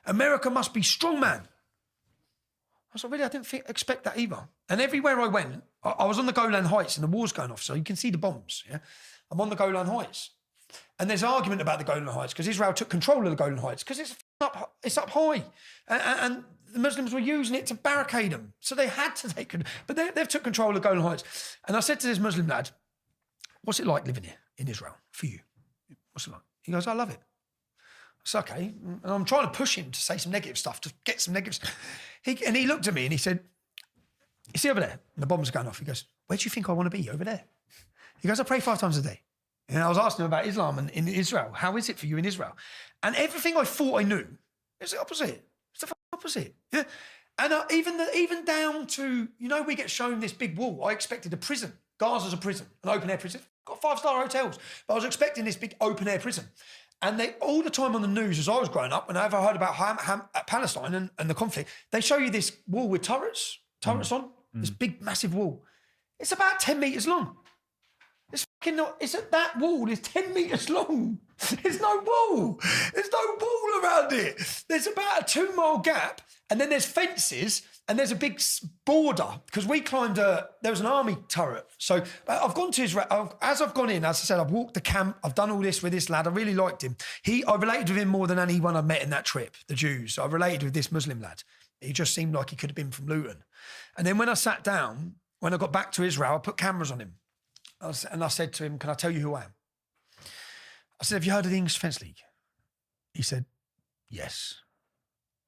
America must be strong man. I was like, really, I didn't expect that either. And everywhere I went, I was on the Golan Heights and the war's going off, so you can see the bombs. Yeah, I'm on the Golan Heights. And there's argument about the Golan Heights because Israel took control of the Golan Heights because it's up high. And the Muslims were using it to barricade them. So they had to take control. But they've took control of the Golan Heights. And I said to this Muslim lad, what's it like living here in Israel for you? What's it like? He goes, I love it. It's okay. And I'm trying to push him to say some negative stuff, to get some negative stuff. And he looked at me and he said, you see over there? And the bombs are going off. He goes, where do you think I want to be? Over there. He goes, I pray 5 times a day. And I was asking him about Islam and in Israel. How is it for you in Israel? And everything I thought I knew, it's the opposite. It's the opposite. Yeah. And even down to, we get shown this big wall. I expected a prison. Gaza's a prison, an open-air prison. Got 5-star hotels. But I was expecting this big open-air prison. And they all the time on the news as I was growing up, whenever I heard about Palestine and the conflict, they show you this wall with turrets on, this big, massive wall. It's about 10 metres long. It's fucking not, that wall is 10 metres long. There's no wall. There's no wall around it. There's about a 2-mile gap And then there's fences and there's a big border because we climbed there was an army turret. So I've gone to Israel. As I've gone in, as I said, I've walked the camp. I've done all this with this lad. I really liked him. I related with him more than anyone I met in that trip, the Jews. I related with this Muslim lad. He just seemed like he could have been from Luton. And then when I sat down, when I got back to Israel, I put cameras on him. And I said to him, can I tell you who I am? I said, have you heard of the English Defence League? He said, yes.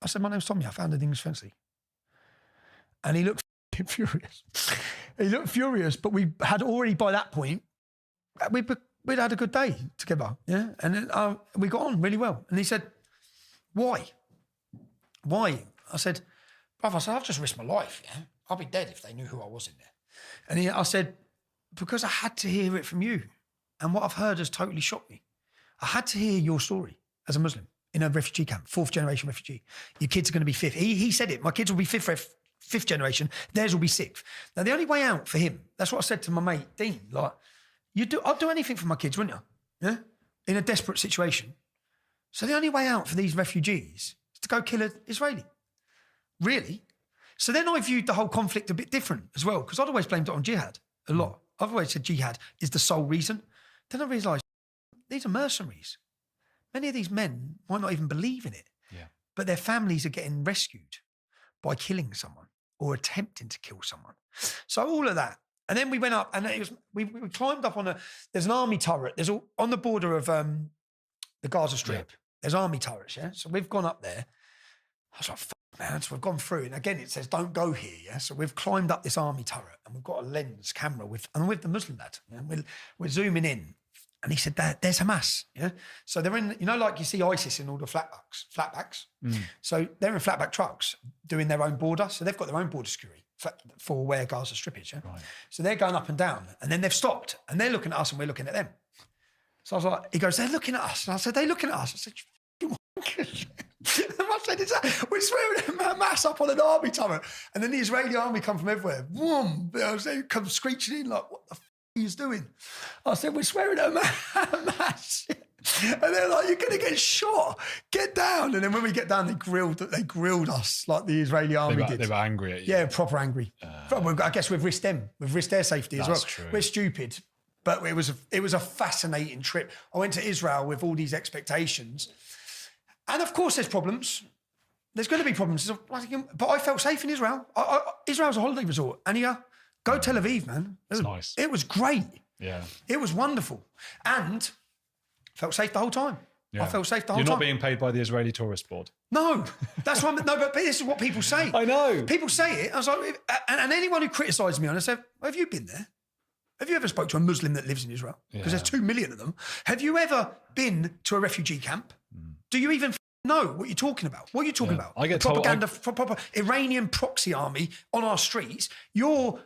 I said, my name's Tommy. I founded the English Defence League. And he looked furious. He looked furious, but we had already, by that point, we'd had a good day together. Yeah. And then, we got on really well. And he said, why? Why? I said, brother, I've just risked my life. Yeah. I'll be dead if they knew who I was in there. And I said, because I had to hear it from you. And what I've heard has totally shocked me. I had to hear your story as a Muslim in a refugee camp, 4th generation refugee. Your kids are going to be 5th. He said it. My kids will be 5th generation. Theirs will be 6th. Now, the only way out for him, that's what I said to my mate, Dean, like, I'd do anything for my kids, wouldn't you? Yeah? In a desperate situation. So the only way out for these refugees is to go kill an Israeli. Really? So then I viewed the whole conflict a bit different as well, because I'd always blamed it on jihad a lot. I've always said jihad is the sole reason. Then I realised these are mercenaries. Many of these men might not even believe in it, but their families are getting rescued by killing someone or attempting to kill someone. So all of that. And then we went up and we climbed up there's an army turret. There's on the border of the Gaza Strip. There's army turrets, yeah? So we've gone up there. I was like, fuck, man. So we've gone through. And again, it says, don't go here, yeah? So we've climbed up this army turret and we've got a lens camera with the Muslim lad. Yeah? We're zooming in. And he said, there's Hamas, yeah? So they're in, like you see ISIS in all the flatbacks. So they're in flatback trucks doing their own border. So they've got their own border security for where Gaza Strip is, yeah? Right. So they're going up and down and then they've stopped and they're looking at us and we're looking at them. So I was like, he goes, they're looking at us. And I said, they're looking at us. I said, you wankers. And I said, we're swearing Hamas up on an army turret. And then the Israeli army come from everywhere. Boom. They come screeching in like, what the he's doing. I said, we're swearing at Hamas. And they're like, you're going to get shot. Get down. And then when we get down, they grilled us like the Israeli army did. They were angry at you. Yeah, proper angry. I guess we've risked them. We've risked their safety as well. True. We're stupid. But it was a fascinating trip. I went to Israel with all these expectations. And of course there's problems. There's going to be problems. But I felt safe in Israel. Israel's a holiday resort. And go Tel Aviv, man. It's nice. It was great. Yeah. It was wonderful. And felt safe the whole time. Yeah. I felt safe the whole time. You're not being paid by the Israeli Tourist Board. No. That's what but this is what people say. I know. People say it. I was like, and anyone who criticised me on it said, have you been there? Have you ever spoke to a Muslim that lives in Israel? Because there's 2 million of them. Have you ever been to a refugee camp? Do you even know what you're talking about? What are you talking about? I get propaganda, proper Iranian proxy army on our streets. You're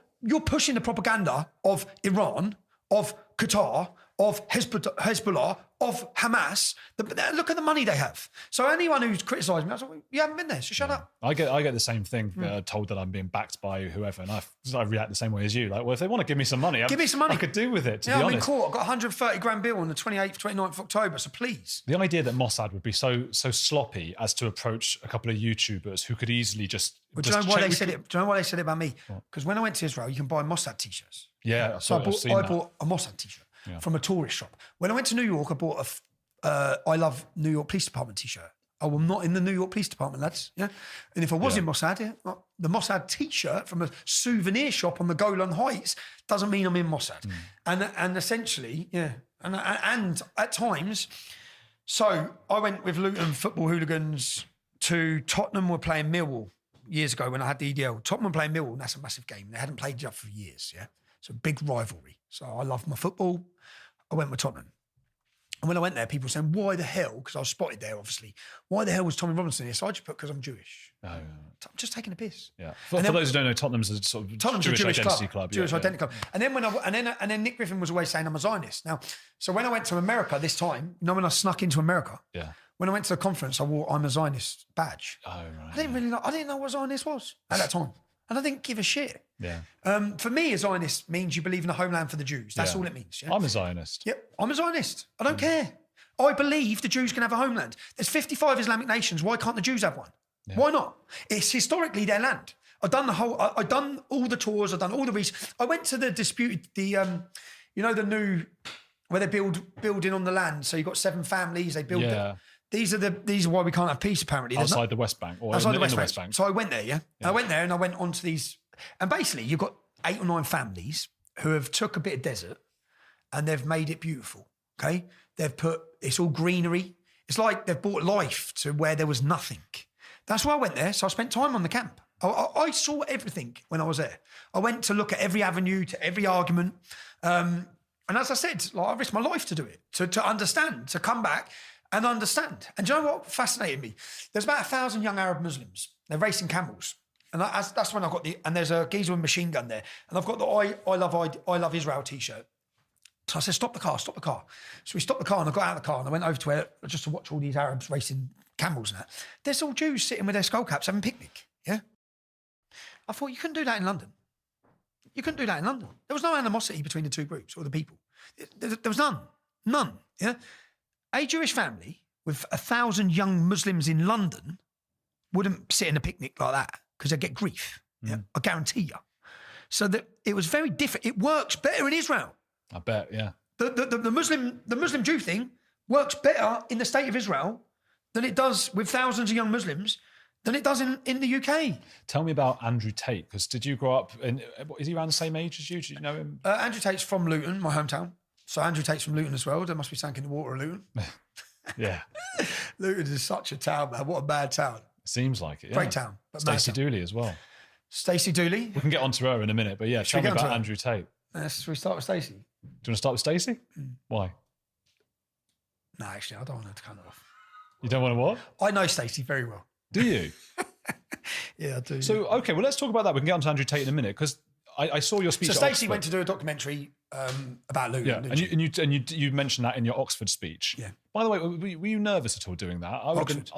pushing the propaganda of Iran, of Qatar, of Hezbollah, of Hamas. Look at the money they have. So anyone who's criticised me, I was like, you haven't been there, so shut up. I get the same thing, told that I'm being backed by whoever, and I react the same way as you. Like, well, if they want to give me some money, give me some money. I could do with it, to be I'm honest. in court. I've got a 130 grand bill on the 28th, 29th of October, so please. The idea that Mossad would be so sloppy as to approach a couple of YouTubers who could easily just... Do you know why they said it? Do you know why they said it about me? Because when I went to Israel, you can buy Mossad t-shirts. Yeah, so I bought a Mossad t-shirt from a tourist shop. When I went to New York, I bought I love New York Police Department t-shirt. Oh, I'm not in the New York Police Department, lads. Yeah, and if I was in Mossad, the Mossad t-shirt from a souvenir shop on the Golan Heights doesn't mean I'm in Mossad. And essentially, and at times, so I went with Luton football hooligans to Tottenham. Were playing Millwall years ago when I had the EDL. Tottenham playing Millwall, and that's a massive game. They hadn't played each other for years. Yeah, so big rivalry. So I love my football. I went with Tottenham. And when I went there, people were saying, why the hell, because I was spotted there, obviously, why the hell was Tommy Robinson here? So I just put, because I'm Jewish. I'm just taking a piss. Yeah. For those who don't know, Tottenham's a sort of Jewish identity club. Jewish identity club. And then and then Nick Griffin was always saying I'm a Zionist. Now, so when I went to America this time, when I snuck into America, when I went to the conference, I wore I'm a Zionist badge. Oh, right. I didn't know what Zionist was at that time. And I didn't give a shit. Yeah. For me, a Zionist means you believe in a homeland for the Jews. That's all it means. Yeah? I'm a Zionist. Yep, I'm a Zionist. I don't care. I believe the Jews can have a homeland. There's 55 Islamic nations. Why can't the Jews have one? Yeah. Why not? It's historically their land. I've done I've done all the tours. I've done all the research. I went to the disputed, the the new, where they building on the land. So you've got 7 families. They build. Yeah. These are why we can't have peace. Apparently, Outside the West Bank or outside in the the West Bank. So I went there. Yeah. I went there and I went onto these, and basically you've got 8 or 9 families who have took a bit of desert and they've made it beautiful. Okay, they've put, it's all greenery. It's like they've brought life to where there was nothing. That's why I went there. So I spent time on the camp. I saw everything when I was there. I went to look at every avenue, to every argument. And as I said, like, I risked my life to do it, to understand, to come back and understand. And do you know what fascinated me? There's about 1,000 young Arab Muslims. They're racing camels. And that's when I got and there's a geezer with a machine gun there. And I've got the I love Israel t-shirt. So I said, stop the car. So we stopped the car and I got out of the car and I went over to where, just to watch all these Arabs racing camels and that. There's all Jews sitting with their skull caps having a picnic. Yeah. I thought, you couldn't do that in London. You couldn't do that in London. There was no animosity between the two groups or the people. There was none. Yeah. A Jewish family with 1,000 young Muslims in London wouldn't sit in a picnic like that because they'd get grief. Yeah. I guarantee you. So that it was very different. It works better in Israel. I bet, yeah. The Muslim Jew thing works better in the state of Israel than it does with thousands of young Muslims than it does in the UK. Tell me about Andrew Tate, because did you grow up in, is he around the same age as you? Did you know him? Andrew Tate's from Luton, my hometown. So Andrew Tate's from Luton as well. There must be something in the water of Luton. Yeah. Luton is such a town, man. What a bad town. Seems like it, yeah. Great town. Stacey Dooley as well. Stacey Dooley. We can get onto her in a minute, but yeah, tell me about Andrew Tate. Should we start with Stacey? Do you want to start with Stacey? Why? No, actually, I don't want her to come off. You don't want to what? I know Stacey very well. Do you? Yeah, I do. So, okay, well, let's talk about that. We can get on to Andrew Tate in a minute, because I saw your speech. So Stacey went to do a documentary about Luton. Yeah, and you mentioned that in your Oxford speech. Yeah. By the way, were you nervous at all doing that? I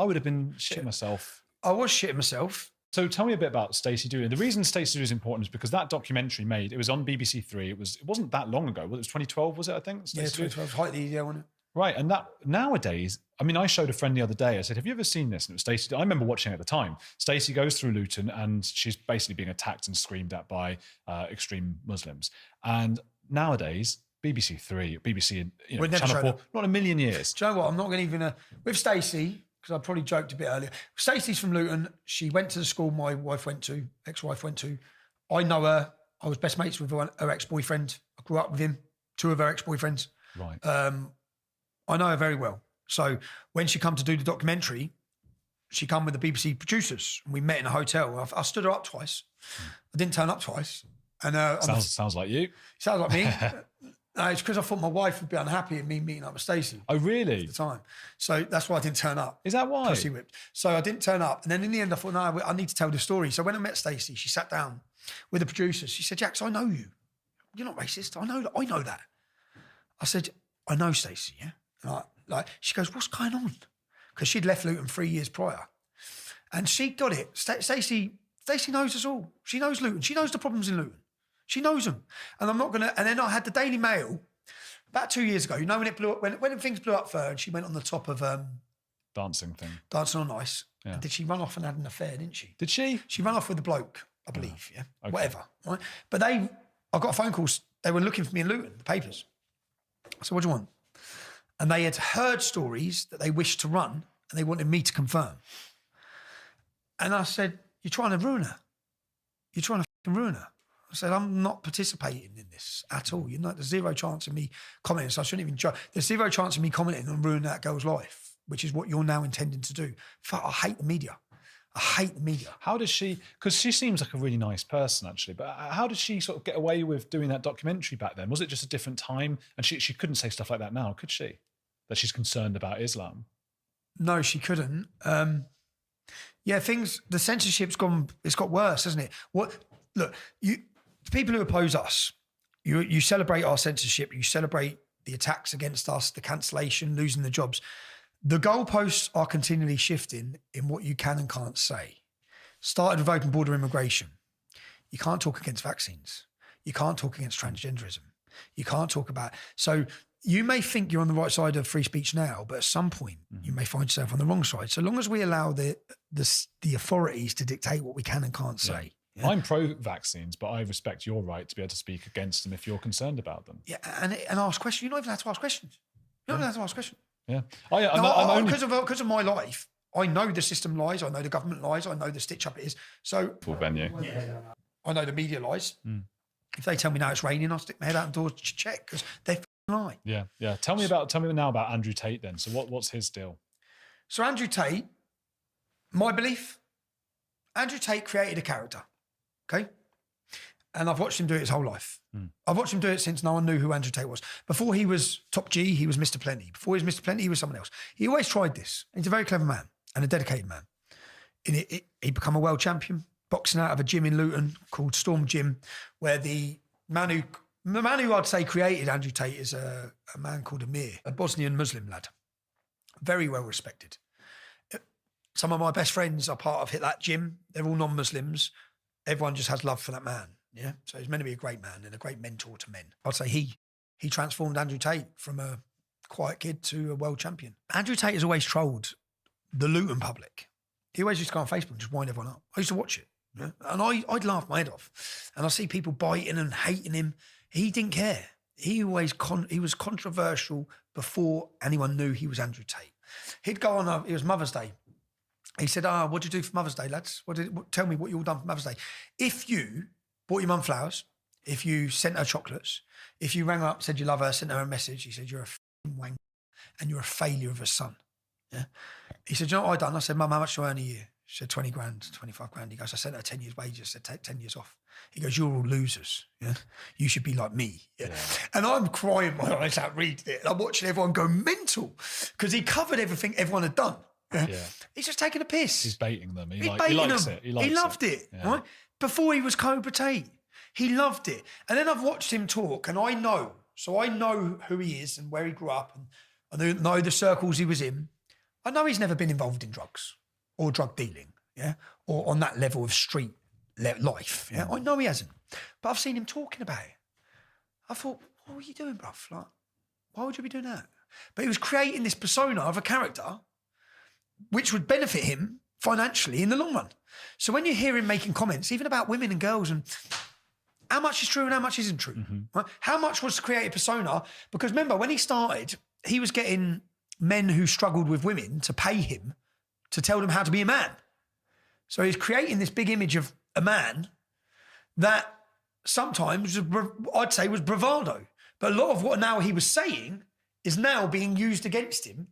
would have been shitting myself. I was shitting myself. So tell me a bit about Stacey Dooley. The reason Stacey Dooley is important is because that documentary it was on BBC Three. It wasn't that long ago. It was 2012, was it? I think. Yeah, 2012. Height of the year, wasn't it? Right, and that nowadays, I mean, I showed a friend the other day. I said, "Have you ever seen this?" And it was Stacey. I remember watching it at the time. Stacey goes through Luton, and she's basically being attacked and screamed at by extreme Muslims. And nowadays, BBC Three, BBC, Channel 4, not a million years. Do you know what? I'm not going to even with Stacey, because I probably joked a bit earlier. Stacey's from Luton. She went to the school my ex-wife went to. I know her. I was best mates with her ex-boyfriend. I grew up with him. 2 of her ex-boyfriends. Right. I know her very well. So when she come to do the documentary, she come with the BBC producers. And we met in a hotel. I stood her up twice. I didn't turn up twice. And sounds like you. Sounds like me. It's because I thought my wife would be unhappy at me meeting up with Stacey. Oh, really? At the time. So that's why I didn't turn up. Is that why? Pussy whipped. So I didn't turn up. And then in the end, I thought, no, I need to tell the story. So when I met Stacey, she sat down with the producers. She said, "Jax, I know you. You're not racist. I know that. I said, "I know Stacey, yeah?" And she goes, "What's going on?" Because she'd left Luton 3 years prior. And she got it. Stacey knows us all. She knows Luton. She knows the problems in Luton. She knows them. And I'm not going to... And then I had the Daily Mail about 2 years ago. You know when it blew up, when things blew up for her and she went on the top of... Dancing thing. Dancing on Ice. Yeah. And did she run off and had an affair, didn't she? Did she? She ran off with the bloke, I believe, yeah? Okay. Whatever, right? But I got a phone call. They were looking for me in Luton, the papers. I said, "What do you want?" And they had heard stories that they wished to run and they wanted me to confirm. And I said, "You're trying to ruin her. You're trying to fucking ruin her." I said, "I'm not participating in this at all. There's zero chance of me commenting, so I shouldn't even try. There's zero chance of me commenting on ruining that girl's life, which is what you're now intending to do." Fuck, I hate the media. I hate the media. How does she, because she seems like a really nice person actually, but how did she sort of get away with doing that documentary back then? Was it just a different time? And she couldn't say stuff like that now, could she? That she's concerned about Islam? No, she couldn't. The censorship's got worse, hasn't it? Look, people who oppose us, you celebrate our censorship, you celebrate the attacks against us, the cancellation, losing the jobs. The goalposts are continually shifting in what you can and can't say. Started with open border immigration. You can't talk against vaccines. You can't talk against transgenderism. You can't talk about... So you may think you're on the right side of free speech now, but at some point you may find yourself on the wrong side. So long as we allow the authorities to dictate what we can and can't say. Yeah. I'm pro-vaccines, but I respect your right to be able to speak against them if you're concerned about them. Yeah, and ask questions. You don't even have to ask questions. You don't even have to ask questions. Yeah. Because of my life, I know the system lies. I know the government lies. I know the stitch up it is. So full venue. I know the media lies. If they tell me now it's raining, I'll stick my head out the door to check because they lie. Yeah. Tell me now about Andrew Tate then. So what's his deal? So Andrew Tate, my belief, Andrew Tate created a character. Okay. And I've watched him do it his whole life. I've watched him do it since no one knew who Andrew Tate was. Before he was Top G, he was Mr. Plenty. Before he was Mr. Plenty, he was someone else. He always tried this. He's a very clever man and a dedicated man. He become a world champion, boxing out of a gym in Luton called Storm Gym, where the man who I'd say created Andrew Tate is a man called Amir, a Bosnian Muslim lad. Very well respected. Some of my best friends are part of that gym. They're all non-Muslims. Everyone just has love for that man. Yeah. So he's meant to be a great man and a great mentor to men. I'd say he transformed Andrew Tate from a quiet kid to a world champion. Andrew Tate has always trolled the Luton public. He always used to go on Facebook and just wind everyone up. I used to watch it. Yeah? And I'd laugh my head off. And I see people biting and hating him. He didn't care. He was controversial before anyone knew he was Andrew Tate. He'd go on, it was Mother's Day. He said, what did you do for Mother's Day, lads? Tell me what you all done for Mother's Day. If you bought your mum flowers, if you sent her chocolates, if you rang her up, said you love her, sent her a message, he said, you're a f***ing wank and you're a failure of a son. Yeah. He said, you know what I done? I said, Mum, how much do I earn a year? She said, 20 grand, 25 grand. He goes, I sent her 10 years wages. I said, take 10 years off. He goes, you're all losers. Yeah. You should be like me. Yeah. And I'm crying my eyes out reading it. And I'm watching everyone go mental because he covered everything everyone had done. Yeah. He's just taking a piss. He's baiting them. He baiting likes them. it. He loved it. Yeah. Right? Before he was Cobra Tate, he loved it. And then I've watched him talk and I know who he is and where he grew up and I know the circles he was in. I know he's never been involved in drugs or drug dealing, yeah, or on that level of street life. Yeah, I know he hasn't. But I've seen him talking about it. I thought, what are you doing, bruv? Like, why would you be doing that? But he was creating this persona of a character which would benefit him financially in the long run. So when you hear him making comments, even about women and girls and how much is true and how much isn't true, right? How much was to create a persona? Because remember, when he started, he was getting men who struggled with women to pay him to tell them how to be a man. So he's creating this big image of a man that sometimes, I'd say, was bravado. But a lot of what now he was saying is now being used against him.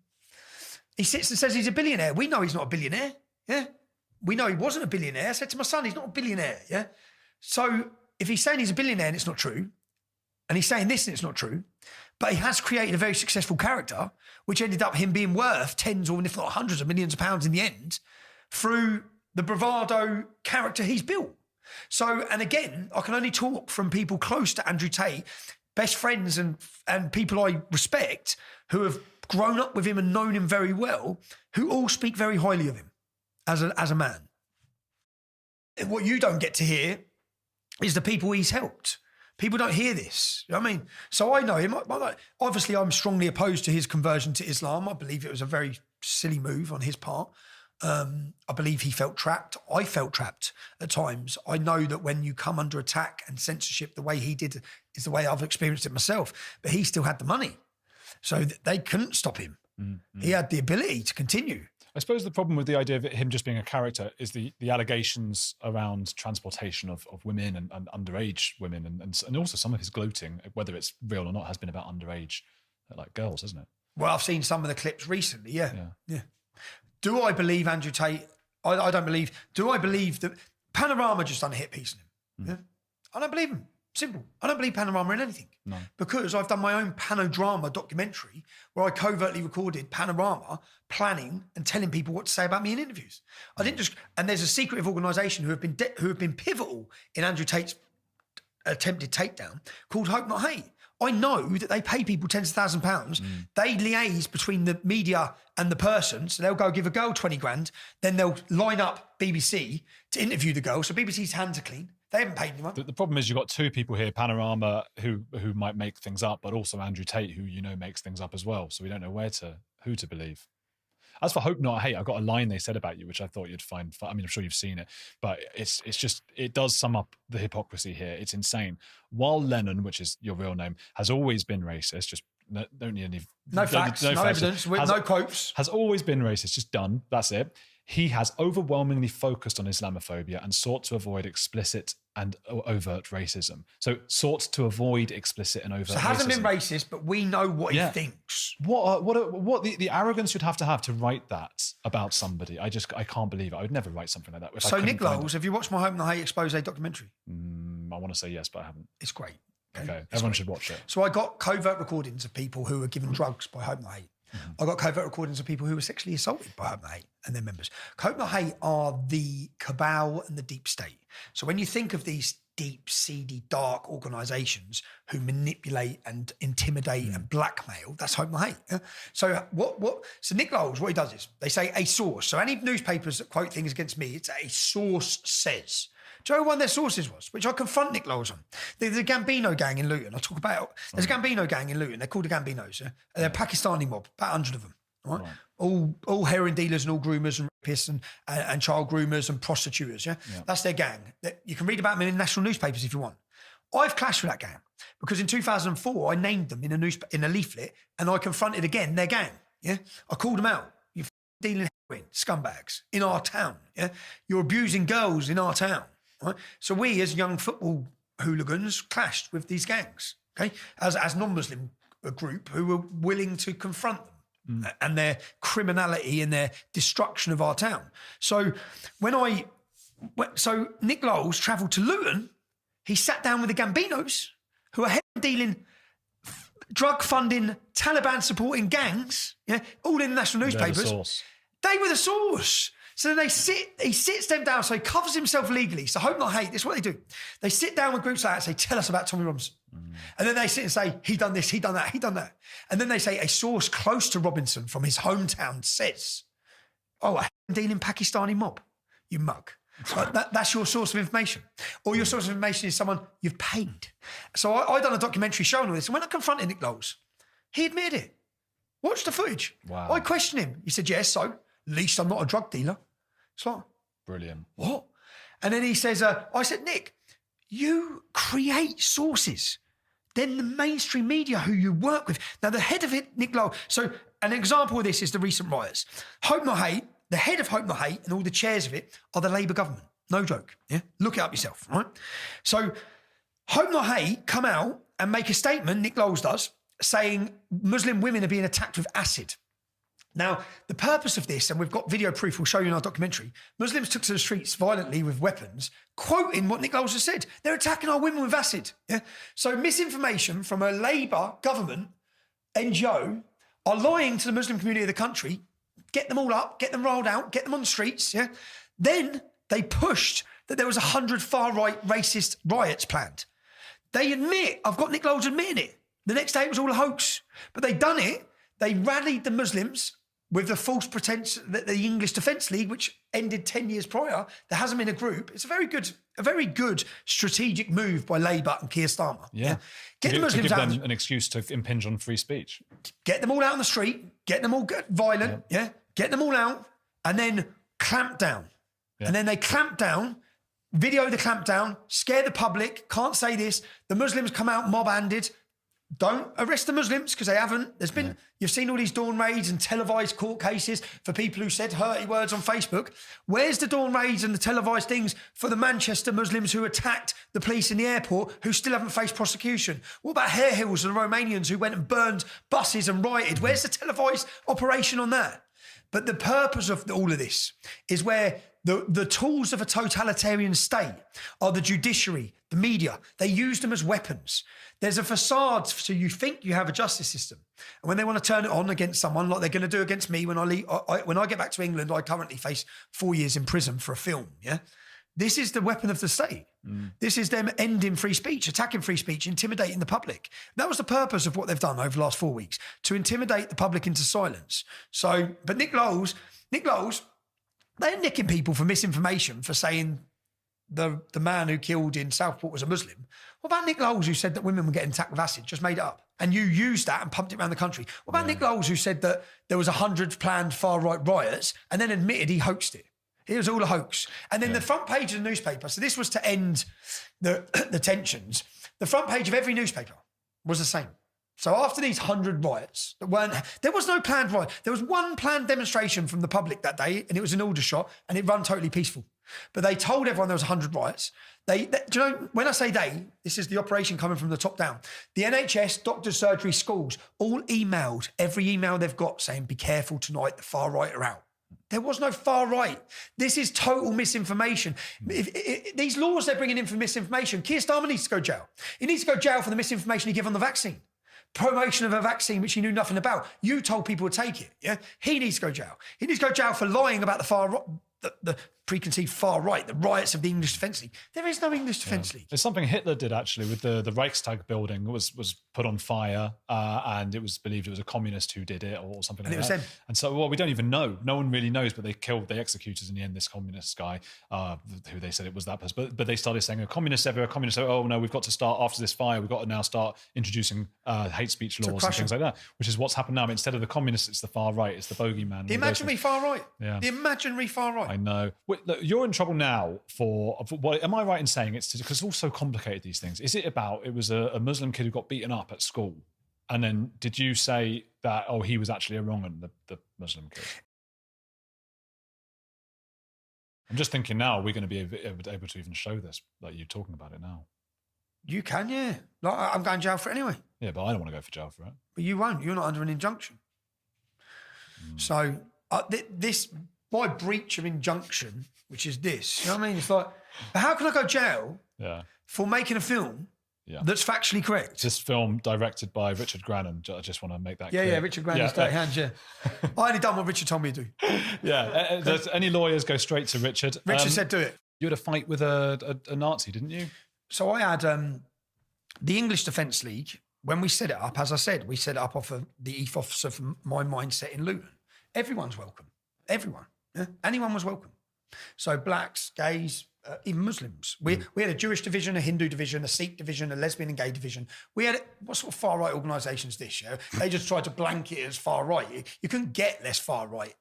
He sits and says he's a billionaire. We know he's not a billionaire. Yeah. We know he wasn't a billionaire. I said to my son, he's not a billionaire. Yeah. So if he's saying he's a billionaire and it's not true, and he's saying this and it's not true, but he has created a very successful character, which ended up him being worth tens or if not hundreds of millions of pounds in the end through the bravado character he's built. So, and again, I can only talk from people close to Andrew Tate, best friends and people I respect who have grown up with him and known him very well, who all speak very highly of him as a man. What you don't get to hear is the people he's helped. People don't hear this. You know what I mean? So I know him. Obviously, I'm strongly opposed to his conversion to Islam. I believe it was a very silly move on his part. I believe he felt trapped. I felt trapped at times. I know that when you come under attack and censorship the way he did is the way I've experienced it myself. But he still had the money. So they couldn't stop him. Mm-hmm. He had the ability to continue. I suppose the problem with the idea of him just being a character is the allegations around transportation of women and underage women and also some of his gloating, whether it's real or not, has been about underage like girls, hasn't it? Well, I've seen some of the clips recently, yeah. Do I believe Andrew Tate? I don't believe. Do I believe that Panorama just done a hit piece on him? Yeah. I don't believe him. Simple. I don't believe Panorama in anything. No. Because I've done my own Panodrama documentary where I covertly recorded Panorama planning and telling people what to say about me in interviews. I didn't just, and there's a secretive organisation who have been pivotal in Andrew Tate's attempted takedown called Hope Not Hate. I know that they pay people tens of thousands of pounds. They liaise between the media and the person. So they'll go give a girl 20 grand. Then they'll line up BBC to interview the girl. So BBC's hands are clean. They haven't paid anyone. The problem is you've got two people here, Panorama, who might make things up, but also Andrew Tate, who makes things up as well. So we don't know who to believe. As for Hope Not Hate, I've got a line they said about you, which I thought you'd find fun. I mean, I'm sure you've seen it, but it's just, it does sum up the hypocrisy here. It's insane. While Lennon, which is your real name, has always been racist, just don't need any... No facts, no evidence, no quotes. Has always been racist, just done. That's it. He has overwhelmingly focused on Islamophobia and sought to avoid explicit and overt racism. So sought to avoid explicit and overt racism. So hasn't been racist, but we know what he thinks. What the arrogance you'd have to write that about somebody. I can't believe it. I would never write something like that. So Nick Lowles, have you watched my Hope Not Hate expose documentary? I want to say yes, but I haven't. It's great. Okay. Everyone should watch it. So I got covert recordings of people who were given drugs by Hope Not Hate. I got covert recordings of people who were sexually assaulted by Hope Not Hate and their members. Hope Not Hate are the cabal and the deep state. So when you think of these deep, seedy, dark organisations who manipulate and intimidate and blackmail, that's Hope Not Hate. Yeah? So So Nick Lowles, what he does is they say a source. So any newspapers that quote things against me, it's a source says. Do you know what one of their sources was? Which I confront Nick Lowles on. The Gambino gang in Luton. I talk about it. There's a Gambino gang in Luton. They're called the Gambinos. Yeah? They're a Pakistani mob, about 100 of them. Right? All heroin dealers and all groomers and rapists and child groomers and prostitutes. Yeah? That's their gang. You can read about them in national newspapers if you want. I've clashed with that gang because in 2004 I named them in a leaflet and I confronted again their gang. Yeah, I called them out. You're dealing heroin, scumbags in our town. Yeah, you're abusing girls in our town. Right? So we, as young football hooligans, clashed with these gangs, okay, as non-Muslim group who were willing to confront them and their criminality and their destruction of our town. So so Nick Lowles travelled to Luton. He sat down with the Gambinos, who are heroin-dealing, drug-funding, Taliban-supporting gangs, yeah, all in the national newspapers. They were the source. So then he sits them down, so he covers himself legally. So Hope Not Hate, this is what they do. They sit down with groups like that and say, tell us about Tommy Robinson. And then they sit and say, he done this, he done that, he done that. And then they say, a source close to Robinson from his hometown says, oh, a dealing Pakistani mob, you mug. That's your source of information. Or your source of information is someone you've paid. So I done a documentary showing all this. And when I confronted Nick Lowles, he admitted it. Watch the footage. Wow. I questioned him. He said, yes, so at least I'm not a drug dealer. It's like, brilliant. What? And then he says, I said, Nick, you create sources. Then the mainstream media who you work with. Now, the head of it, Nick Lowles. So an example of this is the recent riots. Hope Not Hate, the head of Hope Not Hate and all the chairs of it are the Labour government. No joke. Yeah, look it up yourself, right? So Hope Not Hate come out and make a statement, Nick Lowles does, saying Muslim women are being attacked with acid. Now, the purpose of this, and we've got video proof we'll show you in our documentary, Muslims took to the streets violently with weapons, quoting what Nick Lowles has said. They're attacking our women with acid. Yeah. So misinformation from a Labour government NGO are lying to the Muslim community of the country, get them all up, get them rolled out, get them on the streets. Yeah. Then they pushed that there was 100 far-right racist riots planned. They admit, I've got Nick Lowles admitting it. The next day it was all a hoax. But they done it. They rallied the Muslims with the false pretense that the English Defence League, which ended 10 years prior, there hasn't been a group. It's a very good strategic move by Labour and Keir Starmer. Yeah. Get the Muslims to give out. them an excuse to impinge on free speech. Get them all out on the street, get them all violent, yeah. Get them all out, and then clamp down. Yeah. And then they clamp down, video the clamp down, scare the public, can't say this. The Muslims come out mob-handed. Don't arrest the Muslims because they haven't. There's been, you've seen all these dawn raids and televised court cases for people who said hurty words on Facebook. Where's the dawn raids and the televised things for the Manchester Muslims who attacked the police in the airport who still haven't faced prosecution? What about Hare Hills and the Romanians who went and burned buses and rioted? Where's the televised operation on that? But the purpose of all of this is where the tools of a totalitarian state are the judiciary, the media. They use them as weapons. There's a facade, so you think you have a justice system. And when they want to turn it on against someone, like they're going to do against me when I leave, when I get back to England, I currently face 4 years in prison for a film, yeah? This is the weapon of the state. This is them ending free speech, attacking free speech, intimidating the public. That was the purpose of what they've done over the last 4 weeks, to intimidate the public into silence. So, but Nick Lowles, they're nicking people for misinformation, for saying the man who killed in Southport was a Muslim? What about Nick Lowles, who said that women were getting attacked with acid? Just made it up. And you used that and pumped it around the country. What about Nick Lowles, who said that there was 100 planned far-right riots and then admitted he hoaxed it? It was all a hoax. And then the front page of the newspaper, so this was to end the tensions, the front page of every newspaper was the same. So after these 100 riots, there was no planned riot. There was one planned demonstration from the public that day, and it was in Aldershot, and it ran totally peaceful. But they told everyone there was 100 riots. Do you know, when I say they, this is the operation coming from the top down. The NHS, doctors, surgery, schools, all emailed every email they've got saying, be careful tonight, the far right are out. There was no far right. This is total misinformation. These laws they're bringing in for misinformation, Keir Starmer needs to go jail. He needs to go jail for the misinformation he gave on the vaccine. Promotion of a vaccine which he knew nothing about. You told people to take it, yeah? He needs to go jail. He needs to go jail for lying about the far right, the preconceived far right, the riots of the English Defence League. There is no English Defence League. It's something Hitler did actually with the Reichstag building was put on fire and it was believed it was a communist who did it or something like that. And so, well, we don't even know. No one really knows, but they executed in the end this communist guy who they said it was that person. But they started saying, a communist ever, a communist, oh no, we've got to start after this fire, we've got to now start introducing hate speech laws and things like that, which is what's happened now. Instead of the communists, it's the far right, it's the bogeyman. The imaginary far right. Yeah. The imaginary far right. I know. Wait, look, you're in trouble now for what? Am I right in saying it's because it's all so complicated, these things? Is it about, it was a Muslim kid who got beaten up at school, and then did you say that, oh, he was actually a wrong one, the Muslim kid? I'm just thinking now, we're going to be able to even show this, like you talking about it now. You can, yeah. Like, I'm going to jail for it anyway. Yeah, but I don't want to go for jail for it. But you won't. You're not under an injunction. So my breach of injunction, which is this, you know what I mean? It's like, but how can I go jail for making a film that's factually correct? This film directed by Richard Grannon. I just want to make that clear. Yeah, Richard Grannon's dirty hands, I only done what Richard told me to do. Does any lawyers go straight to Richard? Richard said do it. You had a fight with a Nazi, didn't you? So I had the English Defence League, when we set it up, as I said, we set it up off of the ethos of my mindset in Luton. Everyone's welcome. Everyone. Yeah? Anyone was welcome. So blacks, gays, even Muslims. We had a Jewish division, a Hindu division, a Sikh division, a lesbian and gay division. We had, what sort of far right organisation is this? Yeah? They just tried to blanket it as far right. You couldn't get less far right.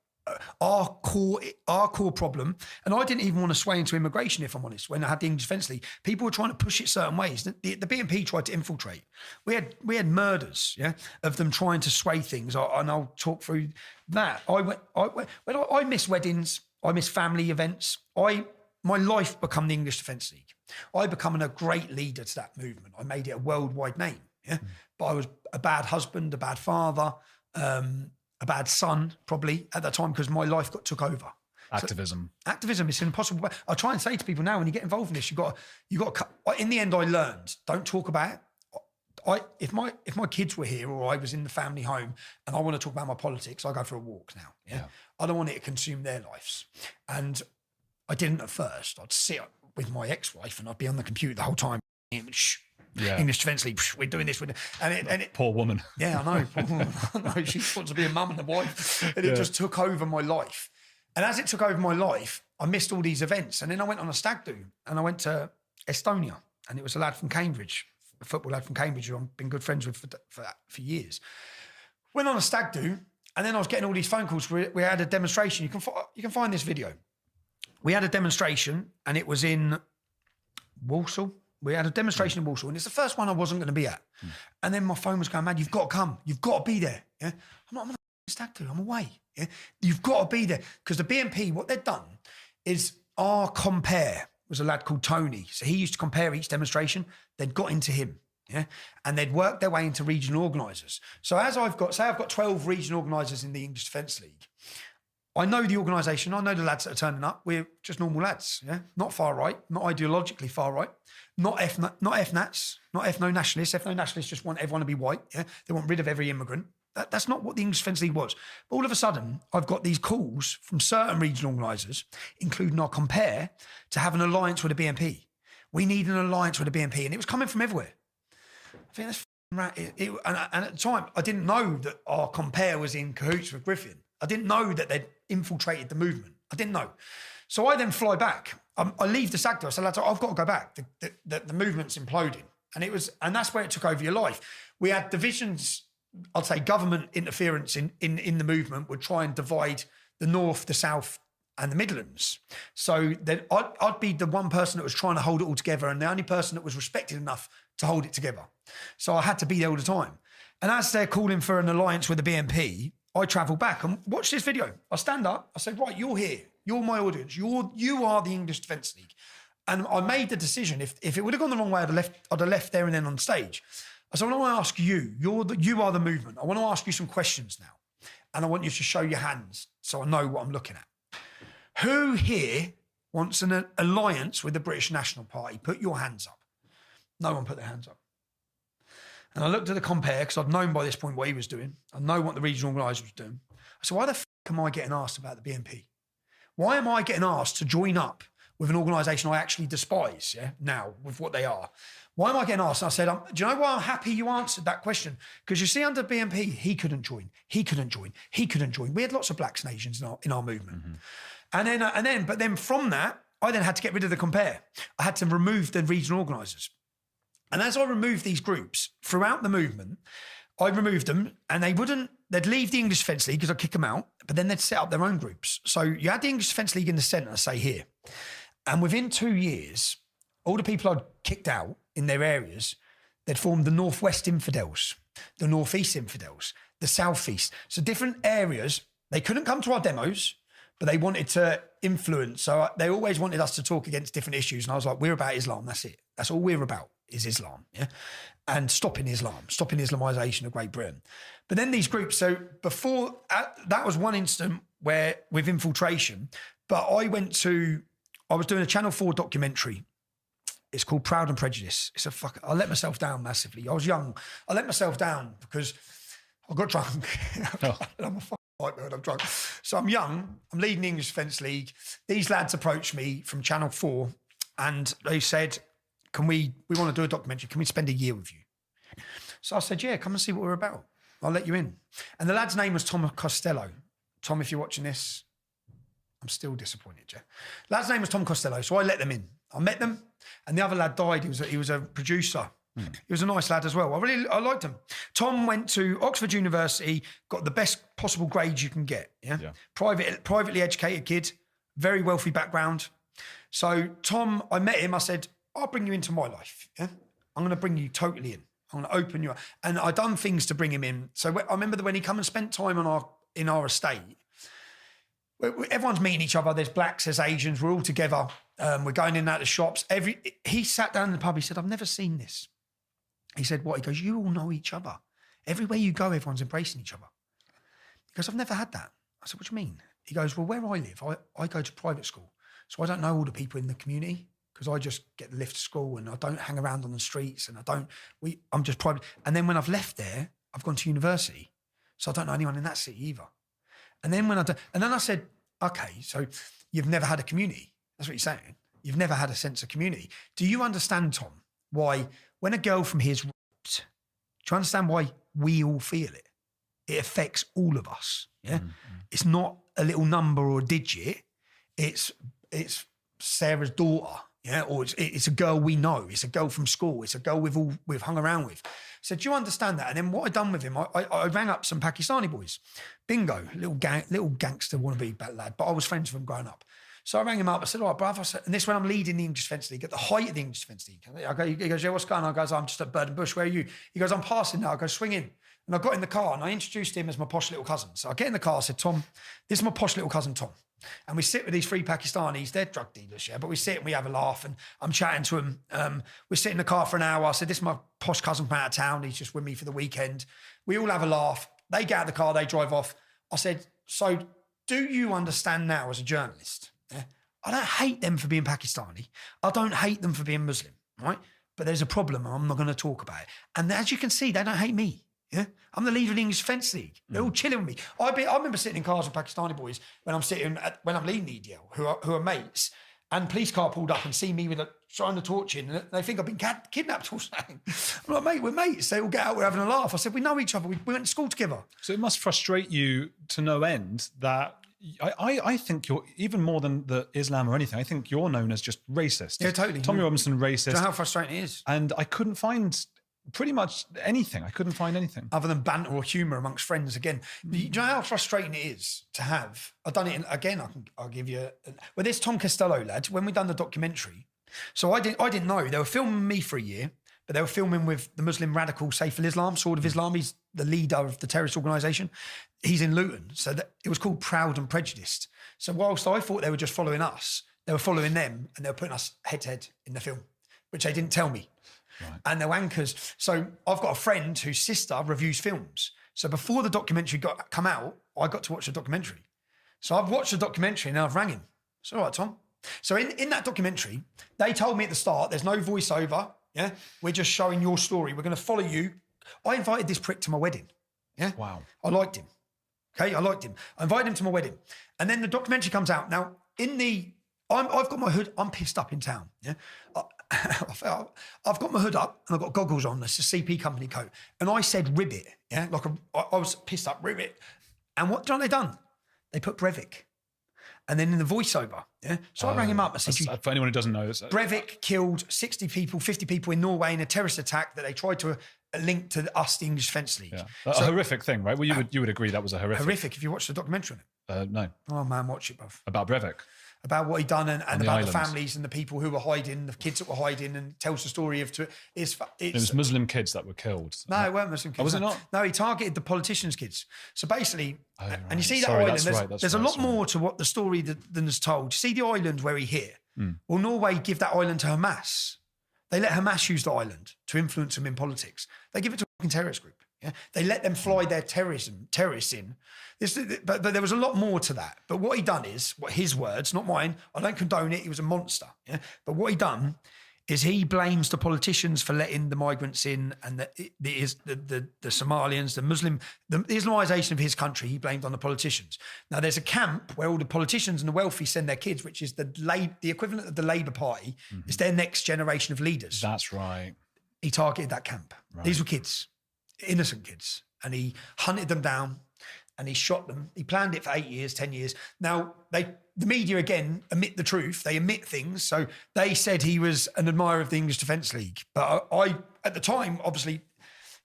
Our core problem, and I didn't even want to sway into immigration, if I'm honest, when I had the English Defence League. People were trying to push it certain ways. The BNP tried to infiltrate. We had murders, of them trying to sway things, and I'll talk through that. I miss weddings, I miss family events. My life become the English Defence League. I becoming a great leader to that movement. I made it a worldwide name, But I was a bad husband, a bad father, a bad son, probably, at that time, because my life took over. Activism. So, activism is impossible. I try and say to people now, when you get involved in this, you got to. In the end, I learned, don't talk about it. If my kids were here or I was in the family home and I want to talk about my politics, I go for a walk now. Yeah? I don't want it to consume their lives. And I didn't at first. I'd sit with my ex-wife and I'd be on the computer the whole time. Shh. English Defence League, we're doing this. Poor woman. Yeah, I know. She wants to be a mum and a wife. And it just took over my life. And as it took over my life, I missed all these events. And then I went on a stag do and I went to Estonia. And it was a lad from Cambridge, a football lad from Cambridge who I've been good friends with for years. Went on a stag do and then I was getting all these phone calls. We had a demonstration. You can find this video. We had a demonstration and it was in Walsall. We had a demonstration in Walsall, and it's the first one I wasn't going to be at. And then my phone was going, man, you've got to come. You've got to be there. Yeah? I'm on a stag do. I'm away. Yeah? You've got to be there. Because the BNP, what they'd done is our compare was a lad called Tony. So he used to compare each demonstration. They'd got into him. Yeah? And they'd worked their way into regional organisers. So as I've got 12 regional organisers in the English Defence League. I know the organisation. I know the lads that are turning up. We're just normal lads, Not far right, not ideologically far right, not FNATs, not ethno-nationalists. Ethno-nationalists just want everyone to be white, They want rid of every immigrant. That's not what the English Defence League was. But all of a sudden, I've got these calls from certain regional organisers, including our compare, to have an alliance with the BNP. We need an alliance with the BNP, and it was coming from everywhere. I think that's right. And at the time, I didn't know that our compare was in cahoots with Griffin. I didn't know that they'd infiltrated the movement. I didn't know. So I then fly back I leave the SAG do. I said, lads, I've got to go back. The movement's imploding. And that's where it took over your life. We had divisions, I'd say government interference in the movement would try and divide the North, the South, and the Midlands. So then I'd be the one person that was trying to hold it all together and the only person that was respected enough to hold it together. So I had to be there all the time. And as they're calling for an alliance with the BNP, I travel back and watch this video. I stand up, I said, right, you're here. You're my audience. You are the English Defence League. And I made the decision, if it would have gone the wrong way, I'd have left there and then on stage. I said, I want to ask you, you are the movement. I want to ask you some questions now. And I want you to show your hands so I know what I'm looking at. Who here wants an alliance with the British National Party? Put your hands up. No one put their hands up. And I looked at the compare because I'd known by this point what he was doing. I know what the regional organiser was doing. I said, why the f*** am I getting asked about the BNP? Why am I getting asked to join up with an organisation I actually despise, now, with what they are? Why am I getting asked? And I said, do you know why I'm happy you answered that question? Because you see, under BNP, he couldn't join. He couldn't join. He couldn't join. We had lots of blacks and Asians in our movement. Mm-hmm. But then from that, I then had to get rid of the compare. I had to remove the regional organisers. And as I removed these groups throughout the movement, I removed them and they'd leave the English Defence League because I'd kick them out, but then they'd set up their own groups. So you had the English Defence League in the centre, say here. And within 2 years, all the people I'd kicked out in their areas, they'd formed the Northwest Infidels, the Northeast Infidels, the Southeast. So different areas, they couldn't come to our demos, but they wanted to influence. So they always wanted us to talk against different issues. And I was like, we're about Islam, that's it. That's all we're about. Is Islam, and stopping Islamisation of Great Britain. But then these groups, so before, that was one instant where, with infiltration, but I was doing a Channel 4 documentary. It's called Proud and Prejudice. I let myself down massively. I was young. I let myself down because I got drunk. I'm a fucking nightmare when I'm drunk. So I'm young, I'm leading the English Defence League. These lads approached me from Channel 4 and they said, we want to do a documentary. Can we spend a year with you? So I said, yeah, come and see what we're about. I'll let you in. And the lad's name was Tom Costello. Tom, if you're watching this, I'm still disappointed, yeah. Lad's name was Tom Costello. So I let them in. I met them and the other lad died. He was a producer. He was a nice lad as well. I liked him. Tom went to Oxford University, got the best possible grades you can get. Yeah. Privately educated kid, very wealthy background. So Tom, I met him. I said, I'll bring you into my life. Yeah, I'm going to bring you totally in. I'm going to open you up. And I done things to bring him in. So I remember that when he come and spent time in our estate, everyone's meeting each other. There's blacks, there's Asians. We're all together. We're going in and out of shops. He sat down in the pub. He said, I've never seen this. He said, what? He goes, you all know each other. Everywhere you go, everyone's embracing each other. He goes, I've never had that. I said, what do you mean? He goes, well, where I live, I go to private school. So I don't know all the people in the community because I just get the lift to school and I don't hang around on the streets and I'm just private. And then when I've left there, I've gone to university. So I don't know anyone in that city either. And then I said, okay, so you've never had a community. That's what you're saying. You've never had a sense of community. Do you understand, Tom, why when a girl from here's raped, do you understand why we all feel it? It affects all of us. Yeah. Mm-hmm. It's not a little number or a digit. It's Sarah's daughter. Yeah. Or it's a girl we know. It's a girl from school. It's a girl we've hung around with. So do you understand that? And then what I done with him, I rang up some Pakistani boys. Bingo, little gangster wannabe lad. But I was friends with him growing up. So I rang him up. I said, all right, bruv. And this when I'm leading the English Defence League, at the height of the English Defence League. He goes, yeah, what's going on? I goes, I'm just at Burden Bush. Where are you? He goes, I'm passing now. I go, swing in. And I got in the car and I introduced him as my posh little cousin. So I get in the car, I said, Tom, this is my posh little cousin, Tom. And we sit with these three Pakistanis, they're drug dealers, yeah, but we sit and we have a laugh and I'm chatting to them. We sit in the car for an hour. I said, this is my posh cousin from out of town. He's just with me for the weekend. We all have a laugh. They get out of the car, they drive off. I said, so do you understand now as a journalist? Yeah? I don't hate them for being Pakistani. I don't hate them for being Muslim, right? But there's a problem and I'm not going to talk about it. And as you can see, they don't hate me. Yeah, I'm the leader of the English Defence League. They're all chilling with me. I remember sitting in cars with Pakistani boys when I'm leading the EDL, who are mates, and police car pulled up and see me with shine the torch in, and they think I've been kidnapped or something. I'm like, mate, we're mates. They all get out, we're having a laugh. I said, we know each other. We went to school together. So it must frustrate you to no end that I think you're even more than the Islam or anything. I think you're known as just racist. Yeah, totally. Tommy Robinson, Do you racist. know how frustrating it is? And I couldn't find pretty much anything. I couldn't find anything. Other than banter or humour amongst friends again. Do you know how frustrating it is to have? I've done it again. I'll give you. Well, this Tom Costello lad. When we done the documentary, so I didn't know they were filming me for a year, but they were filming with the Muslim radical Saif al-Islam, Sword of Islam. He's the leader of the terrorist organisation. He's in Luton, so it was called Proud and Prejudiced. So whilst I thought they were just following us, they were following them, and they were putting us head to head in the film, which they didn't tell me. Right. And they're wankers. So I've got a friend whose sister reviews films. So before the documentary come out, I got to watch the documentary. So I've watched the documentary and I've rang him. It's all right, Tom. So in that documentary, they told me at the start, there's no voiceover. Yeah. We're just showing your story. We're going to follow you. I invited this prick to my wedding. Yeah. Wow. I liked him. Okay. I liked him. I invited him to my wedding. And then the documentary comes out. Now I've got my hood. I'm pissed up in town. Yeah. I've got my hood up and I've got goggles on. It's a CP company coat. And I said, ribbit. Yeah. I was pissed up, ribbit. And what they done? They put Breivik. And then in the voiceover, yeah. So I rang him up. I said, for anyone who doesn't know, Breivik killed 60 people, 50 people in Norway in a terrorist attack that they tried to link to us, the English Defence League. Yeah. A horrific thing, right? Well, you would agree that was a horrific. Horrific if you watch the documentary on it. No. Oh man, watch it, bruv. About Breivik. About what he'd done and about islands. the families and the people who were hiding, the kids that were hiding, and tells the story of it was Muslim kids that were killed. No, it weren't Muslim kids. Oh, was it not? No, he targeted the politicians' kids. So basically, right. And you see that Sorry, island, there's a lot sorry. more to what the story than is told. You see the island where he hit? Well, Norway give that island to Hamas. They let Hamas use the island to influence them in politics. They give it to a fucking terrorist group. Yeah? They let them fly their terrorists in. But there was a lot more to that. But what he done is, his words, not mine, I don't condone it, he was a monster. Yeah? But what he done is he blames the politicians for letting the migrants in, and the Somalians, the Islamisation of his country, he blamed on the politicians. Now there's a camp where all the politicians and the wealthy send their kids, which is the equivalent of the Labour Party. It's their next generation of leaders. That's right. He targeted that camp. Right. These were kids, innocent kids, and he hunted them down and he shot them. He planned it for 8 years, 10 years. Now, the media, again, omit the truth. They omit things. So they said he was an admirer of the English Defence League. But I at the time, obviously,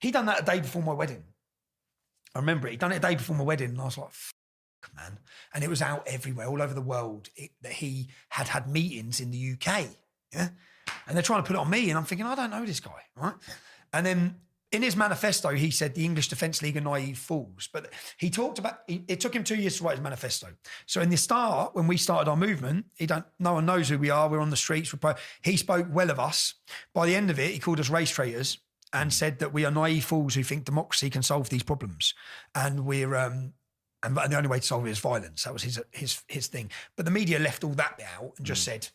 he done that a day before my wedding. I remember it. He'd done it a day before my wedding. And I was like, fuck, man. And it was out everywhere, all over the world, that he had meetings in the UK. Yeah. And they're trying to put it on me. And I'm thinking, I don't know this guy. Right. And then in his manifesto, he said the English Defence League are naive fools. But he talked about, it took him 2 years to write his manifesto. So in the start, when we started our movement, no one knows who we are. We're on the streets. He spoke well of us. By the end of it, he called us race traitors and said that we are naive fools who think democracy can solve these problems. And we're, and the only way to solve it is violence. That was his thing. But the media left all that bit out and just said,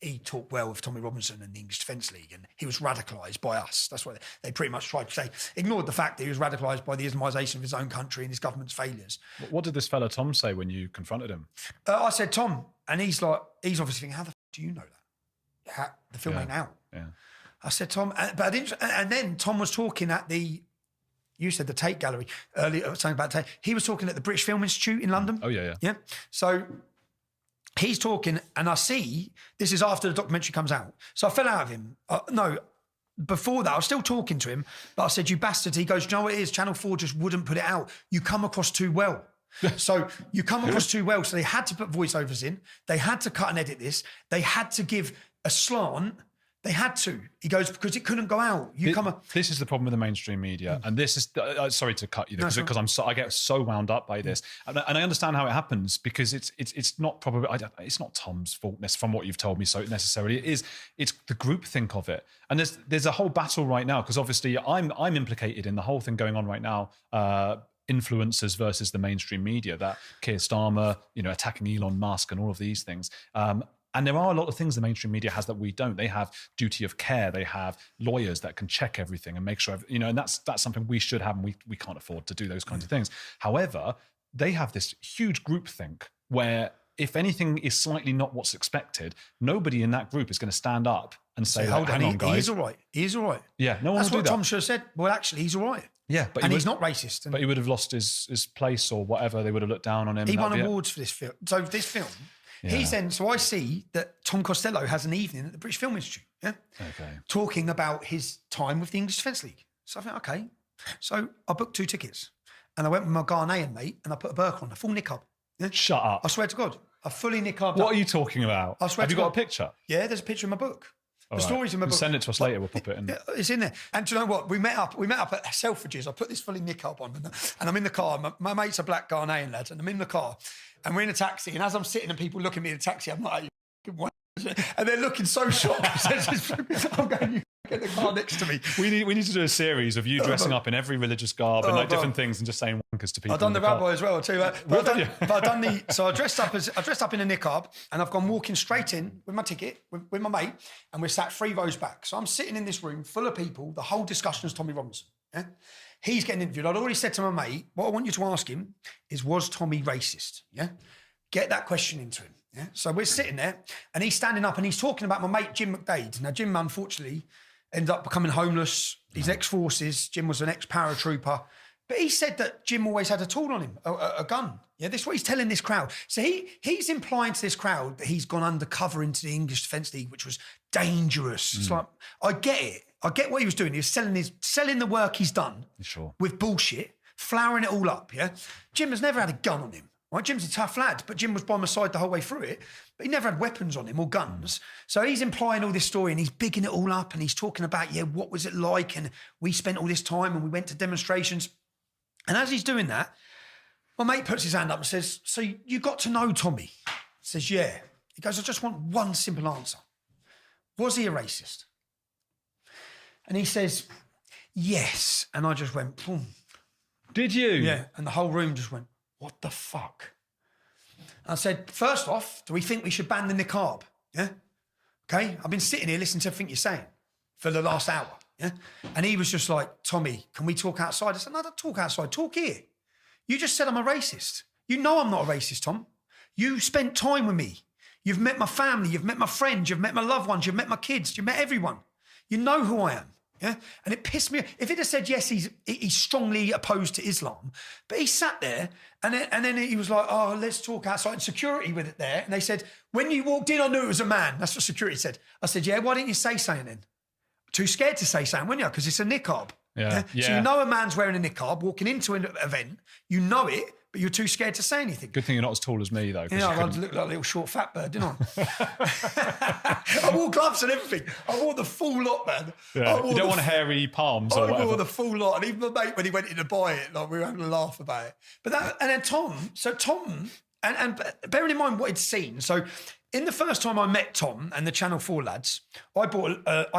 he talked well with Tommy Robinson and the English Defence League, and he was radicalised by us. That's what they pretty much tried to say. Ignored the fact that he was radicalised by the Islamisation of his own country and his government's failures. What did this fella Tom say when you confronted him? I said, Tom, and he's obviously thinking, how the f*** do you know that? The film ain't out. Yeah. I said, Tom, and then Tom was talking at you said the Tate Gallery earlier, something about Tate. He was talking at the British Film Institute in London. Oh, yeah. Yeah. So he's talking, and I see, this is after the documentary comes out. So I fell out of him. No, before that, I was still talking to him, but I said, you bastards. He goes, do you know what it is? Channel 4 just wouldn't put it out. You come across too well. So you come across too well. So they had to put voiceovers in. They had to cut and edit this. They had to give a slant. They had to. He goes, because it couldn't go out. This is the problem with the mainstream media. And this is, sorry to cut you there, because I get so wound up by this. And I understand how it happens, because it's not probably, it's not Tom's fault from what you've told me so necessarily. It's the groupthink of it. And there's a whole battle right now, because obviously I'm implicated in the whole thing going on right now, influencers versus the mainstream media, that Keir Starmer, attacking Elon Musk and all of these things. And there are a lot of things the mainstream media has that we don't. They have duty of care. They have lawyers that can check everything and make sure, and that's something we should have, and we can't afford to do those kinds of things. However, they have this huge groupthink where if anything is slightly not what's expected, nobody in that group is going to stand up and say, hold hang on, guys. He's all right. He's all right. Yeah, no one That's will what do that. Tom should have said. Well, actually, he's all right. Yeah, but and he's not racist. And But he would have lost his place or whatever. They would have looked down on him. he won awards for this film. So this film, he's then. So I see that Tom Costello has an evening at the British Film Institute. Yeah, talking about his time with the English Defence League. So I think, okay. So I booked 2 tickets, and I went with my Ghanaian mate, and I put a burqa on, a full niqab. Yeah? Shut up. I swear to God, I fully niqabbed. What are you talking about? I swear Have you got a picture? Yeah, there's a picture in my book. The story's in my book. Send it to us later. We'll pop it in. It's in there. And do you know what? We met up at Selfridges. I put this fully niqab on, and I'm in the car. My mate's a black Ghanaian lad, and I'm in the car, and we're in a taxi. And as I'm sitting and people look at me in the taxi, I'm like, and they're looking so shocked. I'm going, you get the car next to me. We need to do a series of you dressing up in every religious garb and like different things and just saying wankers to people. I've done the rabbi as well too. So I dressed up in a niqab, and I've gone walking straight in with my ticket with my mate, and we're sat 3 rows back. So I'm sitting in this room full of people. The whole discussion is Tommy Robinson. Yeah? He's getting interviewed. I'd already said to my mate, what I want you to ask him is, was Tommy racist? Yeah, get that question into him. Yeah. So we're sitting there, and he's standing up, and he's talking about my mate Jim McDade. Now Jim, unfortunately, ended up becoming homeless. He's ex-forces. Jim was an ex-paratrooper. But he said that Jim always had a tool on him, a gun. Yeah, this is what he's telling this crowd. So he's implying to this crowd that he's gone undercover into the English Defence League, which was dangerous. It's like, I get it. I get what he was doing. He was selling the work he's done with bullshit, flouring it all up, yeah? Jim has never had a gun on him. Right, Jim's a tough lad, but Jim was by my side the whole way through it. But he never had weapons on him or guns. So he's implying all this story, and he's bigging it all up, and he's talking about, what was it like? And we spent all this time, and we went to demonstrations. And as he's doing that, my mate puts his hand up and says, so you got to know Tommy? He says, yeah. He goes, I just want one simple answer. Was he a racist? And he says, yes. And I just went, boom. Did you? Yeah. And the whole room just went, what the fuck? I said, first off, do we think we should ban the niqab? Yeah? Okay? I've been sitting here listening to everything you're saying for the last hour. Yeah? And he was just like, Tommy, can we talk outside? I said, no, don't talk outside. Talk here. You just said I'm a racist. You know I'm not a racist, Tom. You spent time with me. You've met my family. You've met my friends. You've met my loved ones. You've met my kids. You've met everyone. You know who I am. Yeah, and it pissed me off. If it had said, yes, he's strongly opposed to Islam, but he sat there and then he was like, oh, let's talk outside. And security with it there. And they said, when you walked in, I knew it was a man. That's what security said. I said, yeah, why didn't you say something then? Too scared to say something, weren't you? Because it's a niqab. Yeah. So you know a man's wearing a niqab, walking into an event, you know it, but you're too scared to say anything. Good thing you're not as tall as me, though. Yeah, I looked like a little short fat bird, didn't I? I wore gloves and everything. I wore the full lot, man. Yeah. You don't want hairy palms or whatever. I wore the full lot. And even my mate, when he went in to buy it, like, we were having a laugh about it. But and then Tom, and bearing in mind what he'd seen, so in the first time I met Tom and the Channel 4 lads, I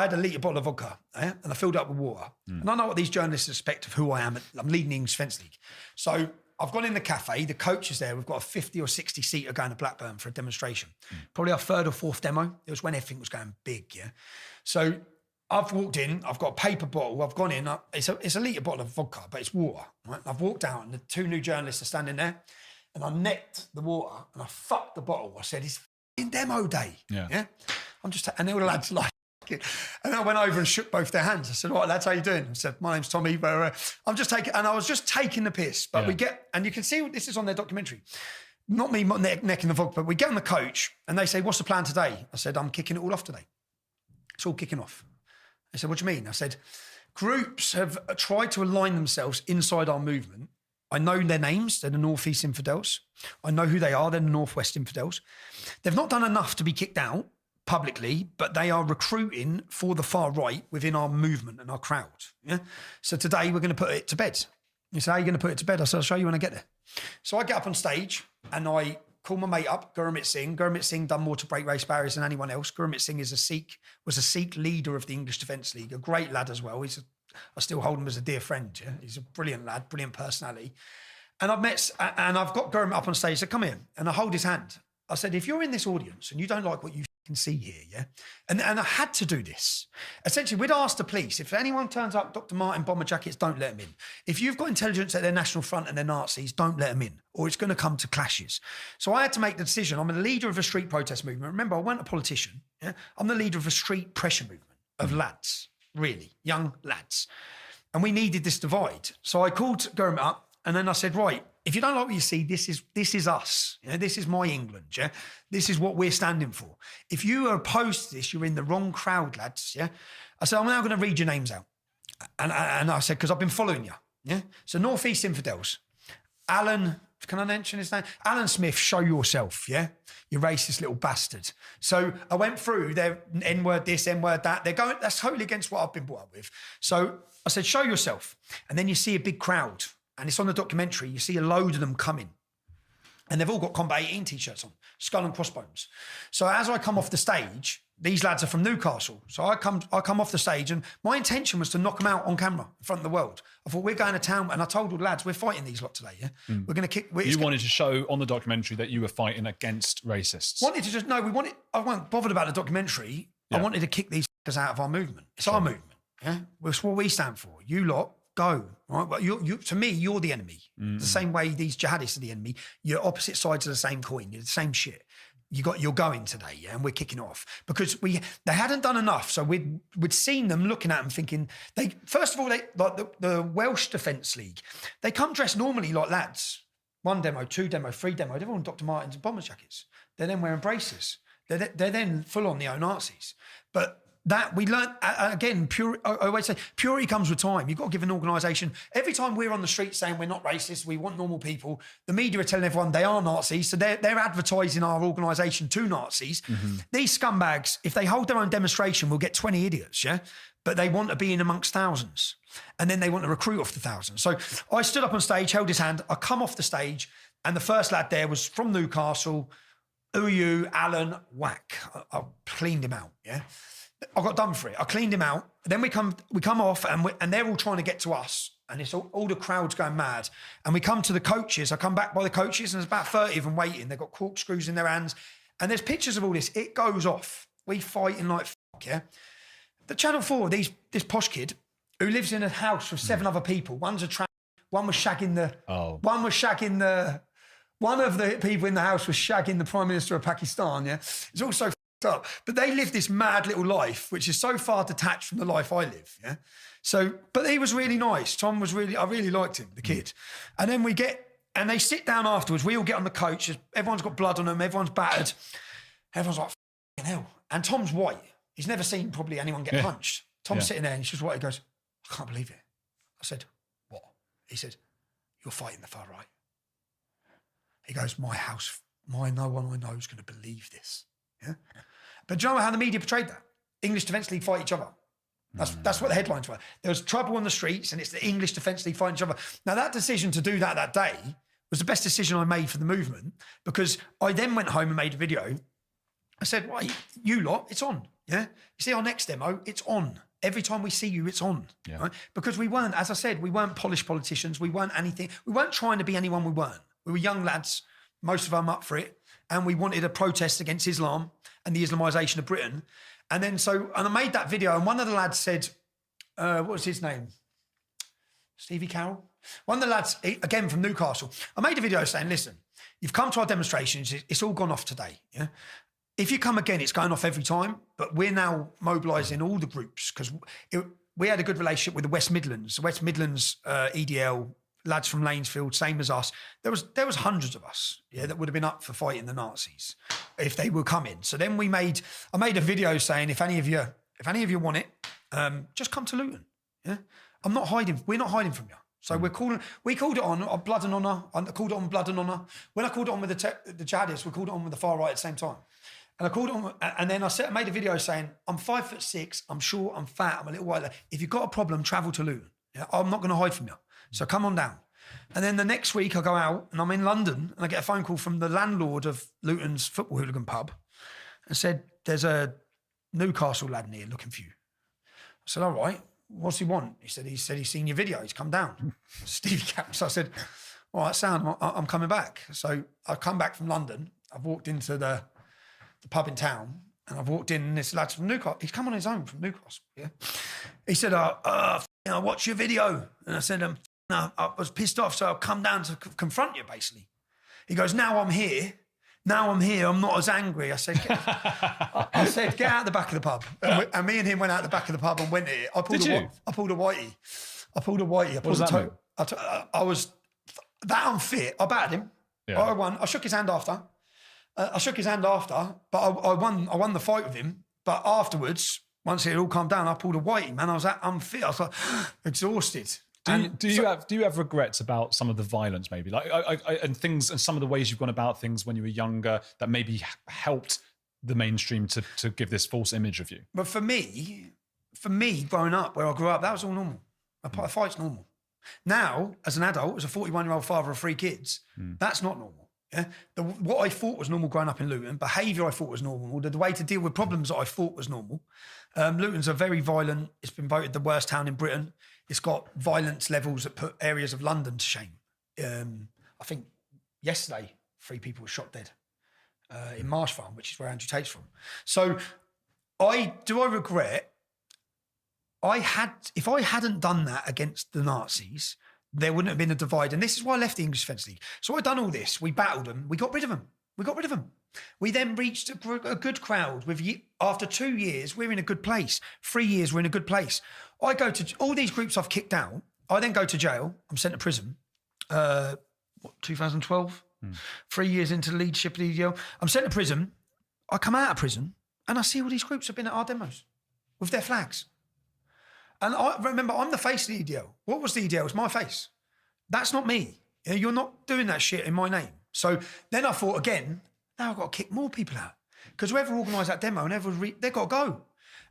had a litre bottle of vodka, and I filled it up with water. And I know what these journalists expect of who I am. I'm leading the English Defence League. So I've gone in the cafe, the coach is there. We've got a 50 or 60 seater going to Blackburn for a demonstration. Probably our 3rd or 4th demo. It was when everything was going big, yeah. So I've walked in, I've got a paper bottle, I've gone in, it's a litre bottle of vodka, but it's water, right? I've walked out and the 2 new journalists are standing there, and I necked the water and I fucked the bottle. I said, it's in demo day. Yeah. And all the lads like it. And I went over and shook both their hands. I said, right, lads, how you doing? I said, my name's Tommy, but I'm just taking, and I was just taking the piss. But we get, and you can see this is on their documentary. Not me necking the vodka, but we get on the coach and they say, what's the plan today? I said, I'm kicking it all off today. It's all kicking off. They said, what do you mean? I said, groups have tried to align themselves inside our movement. I know their names. They're the North East Infidels. I know who they are. They're the North West Infidels. They've not done enough to be kicked out publicly, but they are recruiting for the far right within our movement and our crowd. Yeah. So today we're going to put it to bed. You say, how are you going to put it to bed? I said, I'll show you when I get there. So I get up on stage and I call my mate up, Gurmit Singh. Gurmit Singh done more to break race barriers than anyone else. Gurmit Singh was a Sikh leader of the English Defence League, a great lad as well. I still hold him as a dear friend. Yeah? He's a brilliant lad, brilliant personality. And I've got Gurmit up on stage. I said, come here. And I hold his hand. I said, if you're in this audience and you don't like what you can see here, yeah? And I had to do this. Essentially, we'd ask the police, if anyone turns up, Dr. Martin bomber jackets, don't let them in. If you've got intelligence at their National Front and they're Nazis, don't let them in, or it's going to come to clashes. So I had to make the decision. I'm the leader of a street protest movement. Remember, I weren't a politician. Yeah? I'm the leader of a street pressure movement of lads, really, young lads. and we needed this divide. So I called Gurmit up, and then I said, right, if you don't like what you see, this is us. You know, this is my England, yeah? This is what we're standing for. If you are opposed to this, you're in the wrong crowd, lads, yeah? I said, I'm now going to read your names out. And I said, because I've been following you, yeah? So North East Infidels, Alan, can I mention his name? Alan Smith, show yourself, yeah? You racist little bastard. So I went through their N-word this, N-word that. They're going, that's totally against what I've been brought up with. So I said, show yourself. And then you see a big crowd. And it's on the documentary. You see a load of them coming. And they've all got Combat 18 t-shirts on, skull and crossbones. So as I come off the stage, these lads are from Newcastle. So I come off the stage, and my intention was to knock them out on camera in front of the world. I thought, we're going to town, and I told all the lads, we're fighting these lot today, yeah? We're going to kick... You wanted to show on the documentary that you were fighting against racists. Wanted to just... No, I wasn't bothered about the documentary. Yeah. I wanted to kick these f***ers out of our movement. It's our movement, yeah? It's what we stand for. You lot, go. Right? Well, to me, you're the enemy. The same way these jihadists are the enemy. You're opposite sides of the same coin. You're the same shit. You're going today, yeah, and we're kicking off because they hadn't done enough. So we'd seen them looking at them, thinking first of all like the Welsh Defence League, they come dressed normally like lads. 1 demo, 2 demo, 3 demo. They're all in Dr. Martens and bomber jackets. They're then wearing braces. They're then full on neo-Nazis. But that we learned again. I always say purity comes with time. You've got to give an organisation. Every time we're on the street saying we're not racist, we want normal people, the media are telling everyone they are Nazis, so they're advertising our organisation to Nazis. These scumbags, if they hold their own demonstration, will get 20 idiots, yeah. But they want to be in amongst thousands, and then they want to recruit off the thousands. So I stood up on stage, held his hand. I come off the stage, and the first lad there was from Newcastle. Who are you, Alan? Whack. I cleaned him out, yeah. I got done for it. I cleaned him out. Then we come off, and they're all trying to get to us, and it's all the crowd's going mad. And we come to the coaches. I come back by the coaches, and there's about 30 of them waiting. They've got corkscrews in their hands, and there's pictures of all this. It goes off. We fighting like fuck, yeah. The Channel 4, this posh kid who lives in a house with 7 other people. One was shagging one of the people in the house was shagging the Prime Minister of Pakistan, yeah. It's also up. But they live this mad little life, which is so far detached from the life I live. Yeah. So, but he was really nice. Tom was I really liked him, the kid. And then and they sit down afterwards. We all get on the coach. Everyone's got blood on them. Everyone's battered. Everyone's like, f***ing hell. And Tom's white. He's never seen probably anyone get punched. Tom's sitting there and he's just white. He goes, I can't believe it. I said, what? He said, you're fighting the far right. He goes, no one I know is going to believe this. Yeah. But do you know how the media portrayed that? English Defence League fight each other. That's what the headlines were. There was trouble on the streets, and it's the English Defence League fighting each other. Now, that decision to do that day was the best decision I made for the movement, because I then went home and made a video. I said, "Why, you lot, it's on. Yeah, you see our next demo, it's on. Every time we see you, it's on. Yeah. Right? Because we weren't, as I said, we weren't polished politicians. We weren't anything. We weren't trying to be anyone we weren't. We were young lads, most of them up for it, and we wanted a protest against Islam and the Islamisation of Britain. And I made that video, and one of the lads said, what was his name? Stevie Carroll? One of the lads, again from Newcastle, I made a video saying, listen, you've come to our demonstrations, it's all gone off today, yeah? If you come again, it's going off every time, but we're now mobilising all the groups, because we had a good relationship with the West Midlands. The West Midlands EDL, lads from Lanesfield, same as us. There was hundreds of us, yeah, that would have been up for fighting the Nazis if they were coming. So then I made a video saying, if any of you want it, just come to Luton. Yeah, I'm not hiding. We're not hiding from you. So we called it on Blood and Honour. I called it on Blood and Honour. When I called it on with the jihadists, we called it on with the far right at the same time. And I called it on, and then I made a video saying, I'm 5'6", I'm short, I'm fat, I'm a little white. If you've got a problem, travel to Luton. Yeah? I'm not going to hide from you. So come on down. And then the next week I go out and I'm in London and I get a phone call from the landlord of Luton's football hooligan pub and said, there's a Newcastle lad in here looking for you. I said, all right, what's he want? He said he's seen your video, he's come down. Stevie Cap. So I said, all right, sound, I'm coming back. So I come back from London. I've walked into the pub in town, and I've walked in, and this lad's from Newcastle. He's come on his own from Newcastle, yeah. He said, I watched your video. And I said, I was pissed off, so I'll come down to confront you, basically. He goes, now I'm here, I'm not as angry. I said, get out the back of the pub. And me and him went out the back of the pub and went here. I pulled a whitey. I pulled a whitey. What does that mean? I was that unfit. I battered him. Yeah. I won. I shook his hand after. But I won the fight with him. But afterwards, once it had all calmed down, I pulled a whitey, man. I was that unfit. I was like, exhausted. Do you have regrets about some of the violence, maybe, like and things, and some of the ways you've gone about things when you were younger that maybe helped the mainstream to give this false image of you? But for me, growing up where I grew up, that was all normal. A fight's normal. Now, as an adult, as a 41-year-old father of 3 kids, that's not normal. Yeah? What I thought was normal growing up in Luton, behaviour I thought was normal, the way to deal with problems that I thought was normal. Luton's a very violent, it's been voted the worst town in Britain. It's got violence levels that put areas of London to shame. I think yesterday, 3 people were shot dead in Marsh Farm, which is where Andrew Tate's from. So I regret, if I hadn't done that against the Nazis, there wouldn't have been a divide. And this is why I left the English Defence League. So I'd done all this. We battled them. We got rid of them. We then reached a good crowd. After 2 years, we're in a good place. 3 years, we're in a good place. I go to all these groups I've kicked out. I then go to jail. I'm sent to prison. 2012? 3 years into the leadership of the EDL. I'm sent to prison. I come out of prison and I see all these groups have been at our demos with their flags. And I remember, I'm the face of the EDL. What was the EDL? It's my face. That's not me. You're not doing that shit in my name. So then I thought again, now I've got to kick more people out. Because whoever organised that demo and they've got to go.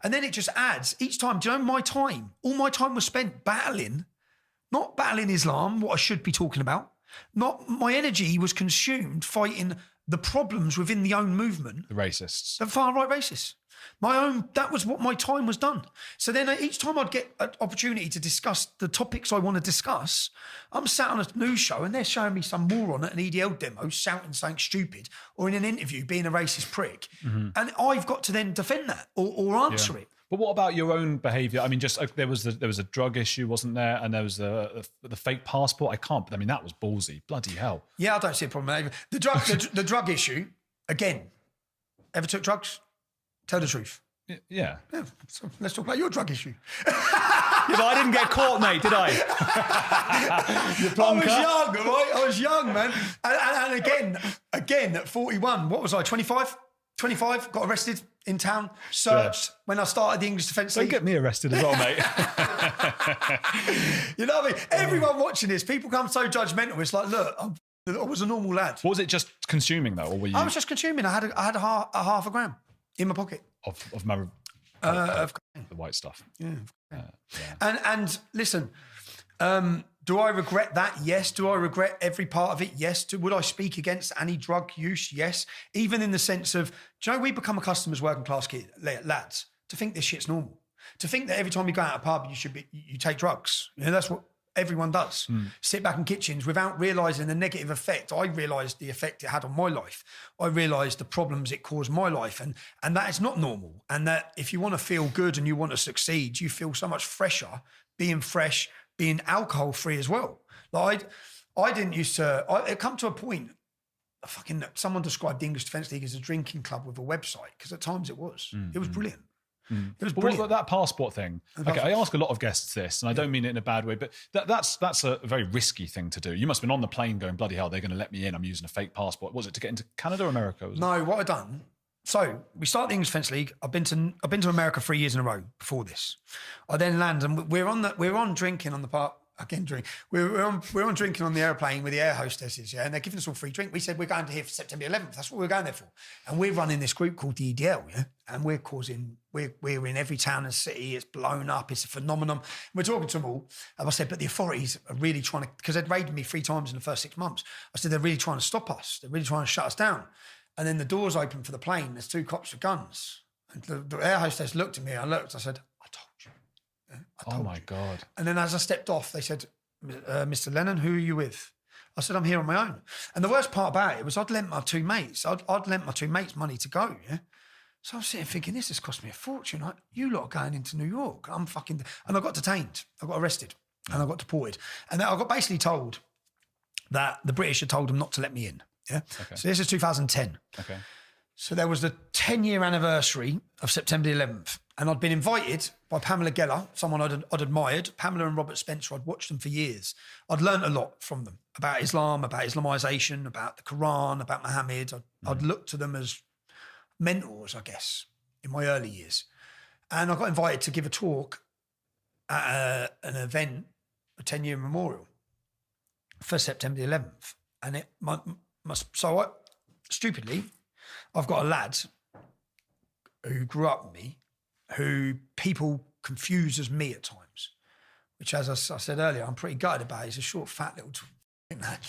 And then it just adds, each time, do you know my time? All my time was spent battling, not battling Islam, what I should be talking about. Not my energy was consumed fighting the problems within the own movement. The racists. The far-right racists. That was what my time was done. So then each time I'd get an opportunity to discuss the topics I want to discuss, I'm sat on a news show and they're showing me some moron at an EDL demo shouting something stupid, or in an interview being a racist prick. And I've got to then defend that or answer it. But what about your own behaviour? I mean, just there was a drug issue, wasn't there? And there was the fake passport. I mean, that was ballsy. Bloody hell. Yeah, I don't see a problem. The drug issue, again, ever took drugs? Tell the truth. Yeah. So let's talk about your drug issue. Yeah, but I didn't get caught, mate, did I? I was young, man. And again, at 41, what was I, 25? 25, got arrested in town, searched when I started the English Defence League. Don't get me arrested as well, mate. You know what I mean? Everyone watching this, people come so judgmental. It's like, look, I was a normal lad. Was it just consuming, though? Or were you... I was just consuming. I had a half a gram in my pocket. Of the white stuff. Yeah. And listen, do I regret that? Yes. Do I regret every part of it? Yes. Would I speak against any drug use? Yes. Even in the sense of, do you know, we become accustomed as working class lads to think this shit's normal. To think that every time you go out a pub, you take drugs. You know, that's what everyone does. Sit back in kitchens without realising the negative effect. I realised the effect it had on my life. I realised the problems it caused my life, and that is not normal. And that if you want to feel good and you want to succeed, you feel so much fresher being fresh, being alcohol free as well. Like I didn't used to. It come to a point. Someone described the English Defence League as a drinking club with a website, because at times it was. It was brilliant. It was brilliant. What about that passport thing? Okay, I ask a lot of guests this, and I don't mean it in a bad way, but that's a very risky thing to do. You must have been on the plane going, bloody hell, they're going to let me in. I'm using a fake passport. Was it to get into Canada or America? No, what I've done. So we start the English Defence League. I've been to America 3 years in a row before this. I then land, and we're on drinking on the part. Again, drink. We're on drinking on the airplane with the air hostesses, yeah, and they're giving us all free drink. We said we're going to here for September 11th. That's what we're going there for, and we're running this group called the EDL, yeah, and we're in every town and city. It's blown up. It's a phenomenon. We're talking to them all, and I said, but the authorities are really trying to, because they'd raided me 3 times in the first 6 months. I said they're really trying to stop us. They're really trying to shut us down. And then the doors open for the plane. There's 2 cops with guns, and the air hostess looked at me. I looked. I said, I told you. Oh my God. And then as I stepped off, they said, Mr. Lennon, who are you with? I said, I'm here on my own. And the worst part about it was I'd lent my 2 mates. I'd lent my 2 mates money to go, yeah? So I was sitting thinking, this has cost me a fortune. You lot are going into New York. And I got detained. I got arrested and I got deported. And then I got basically told that the British had told them not to let me in, yeah? Okay. So this is 2010. Okay. So there was the 10-year anniversary of September the 11th. And I'd been invited by Pamela Geller, someone I'd admired. Pamela and Robert Spencer, I'd watched them for years. I'd learned a lot from them about Islam, about Islamization, about the Quran, about Muhammad. I'd looked to them as mentors, I guess, in my early years. And I got invited to give a talk at an event, a 10-year memorial for September the 11th. And stupidly, I've got a lad who grew up with me, who people confuse as me at times, which, as I said earlier, I'm pretty gutted about. He's a short, fat little lad.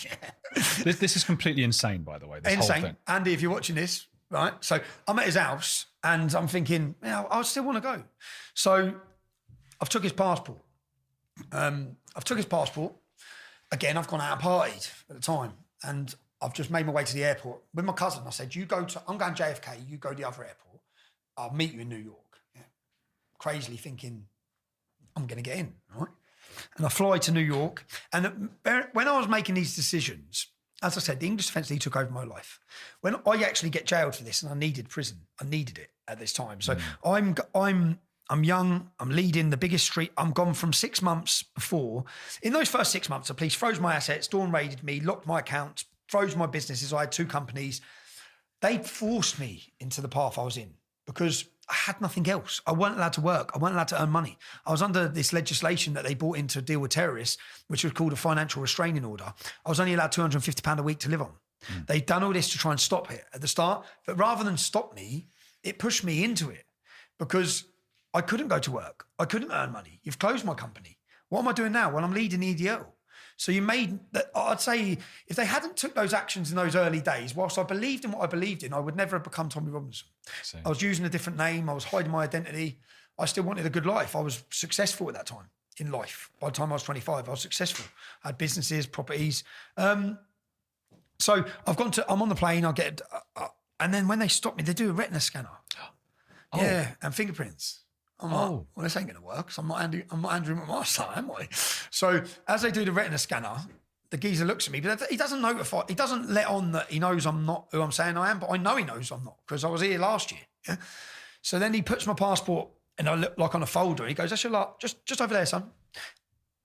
This is completely insane, by the way, this whole thing. Andy, if you're watching this, right? So I'm at his house and I'm thinking, I still want to go. So I've took his passport. Again, I've gone out and partied at the time, and I've just made my way to the airport with my cousin. I said, I'm going JFK, you go to the other airport. I'll meet you in New York. Yeah. Crazily thinking, I'm going to get in, right? And I fly to New York. And when I was making these decisions, as I said, the English Defence League took over my life. When I actually get jailed for this, and I needed prison, I needed it at this time. So I'm young, I'm leading the biggest street. I'm gone from 6 months before. In those first 6 months, the police froze my assets, dawn raided me, locked my accounts, froze my businesses. I had 2 companies. They forced me into the path I was in because I had nothing else. I weren't allowed to work. I weren't allowed to earn money. I was under this legislation that they brought in to deal with terrorists, which was called a financial restraining order. I was only allowed £250 a week to live on. They'd done all this to try and stop it at the start, but rather than stop me, it pushed me into it because I couldn't go to work. I couldn't earn money. You've closed my company. What am I doing now? Well, I'm leading EDL. So you made that. I'd say if they hadn't took those actions in those early days, whilst I believed in what I believed in, I would never have become Tommy Robinson. I was using a different name. I was hiding my identity. I still wanted a good life. I was successful at that time in life. By the time I was 25, I was successful. I had businesses, properties. So I'm on the plane. I get, and then when they stop me, they do a retina scanner. Oh. Yeah, and fingerprints. I'm like, well, this ain't going to work. So I'm not Andrew McMaster, am I? So as they do the retina scanner, the geezer looks at me, but he doesn't notify. He doesn't let on that he knows I'm not who I'm saying I am, but I know he knows I'm not because I was here last year. Yeah? So then he puts my passport and I look like on a folder. He goes, "That's your lot, just over there, son."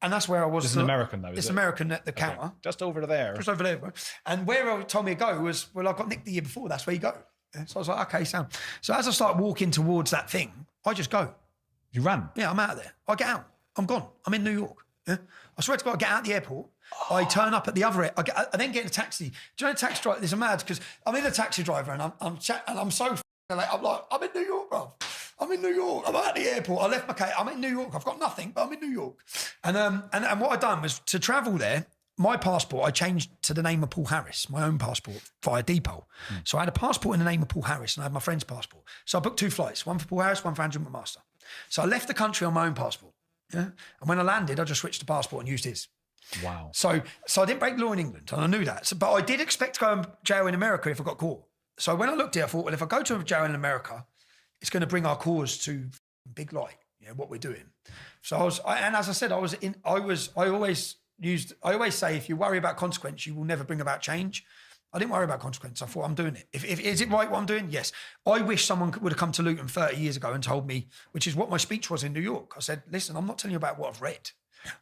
And that's where I was. It's an American though. It's American at the counter. Just over there. Just over there. And where he told me to go was, well, I got nicked the year before. That's where you go. Yeah? So I was like, okay, sound. So as I start walking towards that thing, I just go. You ran? Yeah, I'm out of there. I get out. I'm gone. I'm in New York. Yeah? I swear to God, I get out of the airport. I turn up at the other end. I then get in a taxi. Do you know the taxi driver? This is mad because I'm in a taxi driver and I'm so like, I'm in New York, bro. I'm in New York. I'm at the airport. I left my car. I'm in New York. I've got nothing, but I'm in New York. And what I'd done was to travel there. My passport, I changed to the name of Paul Harris, my own passport via Depot. So I had a passport in the name of Paul Harris and I had my friend's passport. So I booked 2 flights, one for Paul Harris, one for Andrew McMaster. So I left the country on my own passport. Yeah. And when I landed, I just switched the passport and used his. Wow. So I didn't break the law in England and I knew that. But I did expect to go in jail in America if I got caught. So when I looked at it, I thought, well, if I go to jail in America, it's going to bring our cause to big light, what we're doing. So and as I said, I always say, if you worry about consequence, you will never bring about change. I didn't worry about consequence. I thought, I'm doing it. Is it right what I'm doing? Yes. I wish someone would have come to Luton 30 years ago and told me, which is what my speech was in New York. I said, listen, I'm not telling you about what I've read.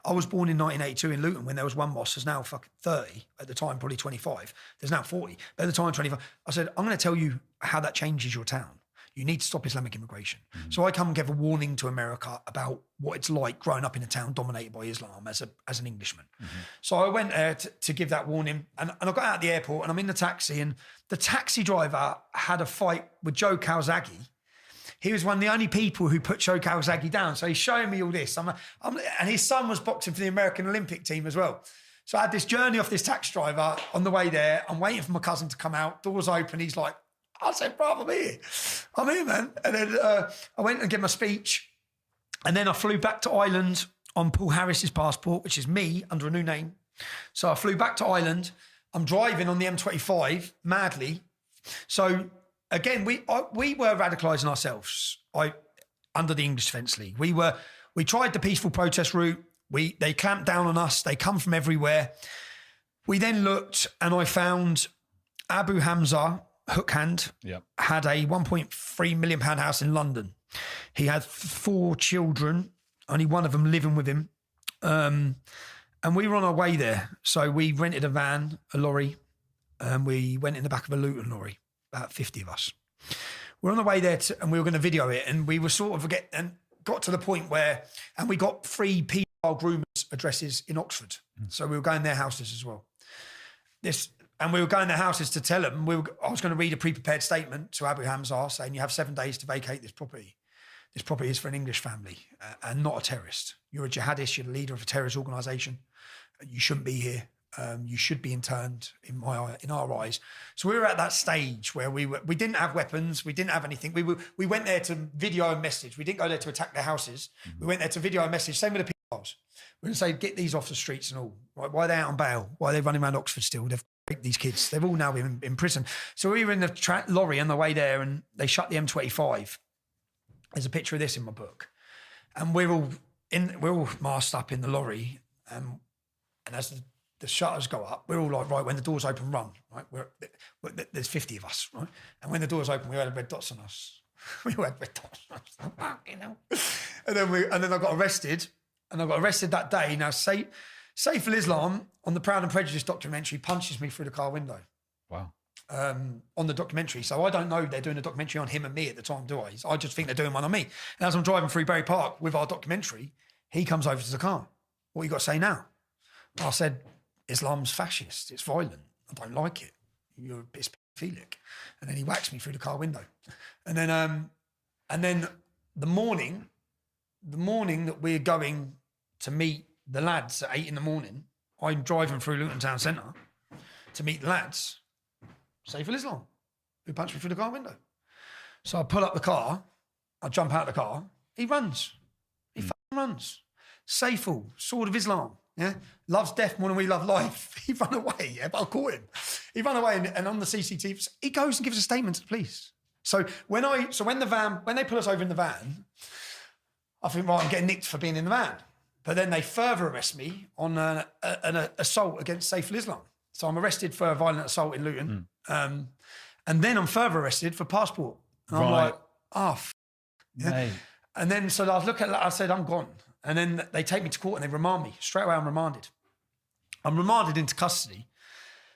I was born in 1982 in Luton when there was one boss. There's now fucking 30. At the time, probably 25. There's now 40. But at the time, 25. I said, I'm going to tell you how that changes your town. You need to stop Islamic immigration. Mm-hmm. So I come and give a warning to America about what it's like growing up in a town dominated by Islam as an Englishman. Mm-hmm. So I went there to give that warning and I got out of the airport and I'm in the taxi and the taxi driver had a fight with Joe Calzaghe. He was one of the only people who put Joe Calzaghe down. So he's showing me all this. And his son was boxing for the American Olympic team as well. So I had this journey off this taxi driver on the way there. I'm waiting for my cousin to come out. Doors open. He's like, I said, bro, I'm here. I'm here, man. And then I went and gave my speech. And then I flew back to Ireland on Paul Harris's passport, which is me under a new name. So I flew back to Ireland. I'm driving on the M25 madly. So again, we were radicalising ourselves under the English Defence League. We tried the peaceful protest route. They clamped down on us. They come from everywhere. We then looked and I found Abu Hamza, Hookhand, had a £1.3 million house in London. He had 4 children, only one of them living with him. And we were on our way there. So we rented a van, a lorry, and we went in the back of a Luton lorry, about 50 of us. We're on the way there and we were going to video it, and we were sort of got to the point where, and we got 3 paedophile groomers addresses in Oxford. So we were going their houses as well. And we were going their houses to tell them, I was going to read a pre-prepared statement to Abu Hamza saying, you have 7 days to vacate this property. This property is for an English family and not a terrorist. You're a jihadist, you're the leader of a terrorist organisation. You shouldn't be here. You should be interned in our eyes. So we were at that stage where we didn't have weapons, we didn't have anything. We went there to video and message. We didn't go there to attack their houses. We went there to video and message. Same with the paedophiles. We're going to say, get these off the streets and all. Right? Why are they out on bail? Why are they running around Oxford still? They've raped these kids. They've all now been in prison. So we were in the lorry on the way there, and they shut the M25. There's a picture of this in my book. And we're all masked up in the lorry. And as the shutters go up, we're all like, right, when the doors open, run, right? There's 50 of us, right? And when the doors open, we all had red dots on us. We all had red dots on us, you know? And then I got arrested, and I got arrested that day. Now, Saif al-Islam, on the Proud and Prejudice documentary, punches me through the car window. Wow. On the documentary. So I don't know they're doing a documentary on him and me at the time, do I? I just think they're doing one on me. And as I'm driving through Bury Park with our documentary, he comes over to the car. What you got to say now? I said, Islam's fascist. It's violent. I don't like it. It's paedophilic. And then he whacks me through the car window. And then the morning that we're going to meet the lads at 8 a.m, I'm driving through Luton Town Centre to meet the lads. Saif al-Islam, who punched me through the car window. So I pull up the car, I jump out of the car, he runs. He fucking runs. Saif, Sword of Islam, yeah? Loves death more than we love life. He ran away, yeah, but I caught him. He ran away and on the CCTV, he goes and gives a statement to the police. So when they pull us over in the van, I think, right, I'm getting nicked for being in the van. But then they further arrest me on an assault against Saif al-Islam. So I'm arrested for a violent assault in Luton. And then I'm further arrested for passport. And I'm like, yeah. And then, so I look at that, I said, I'm gone. And then they take me to court and they remand me. Straight away, I'm remanded. I'm remanded into custody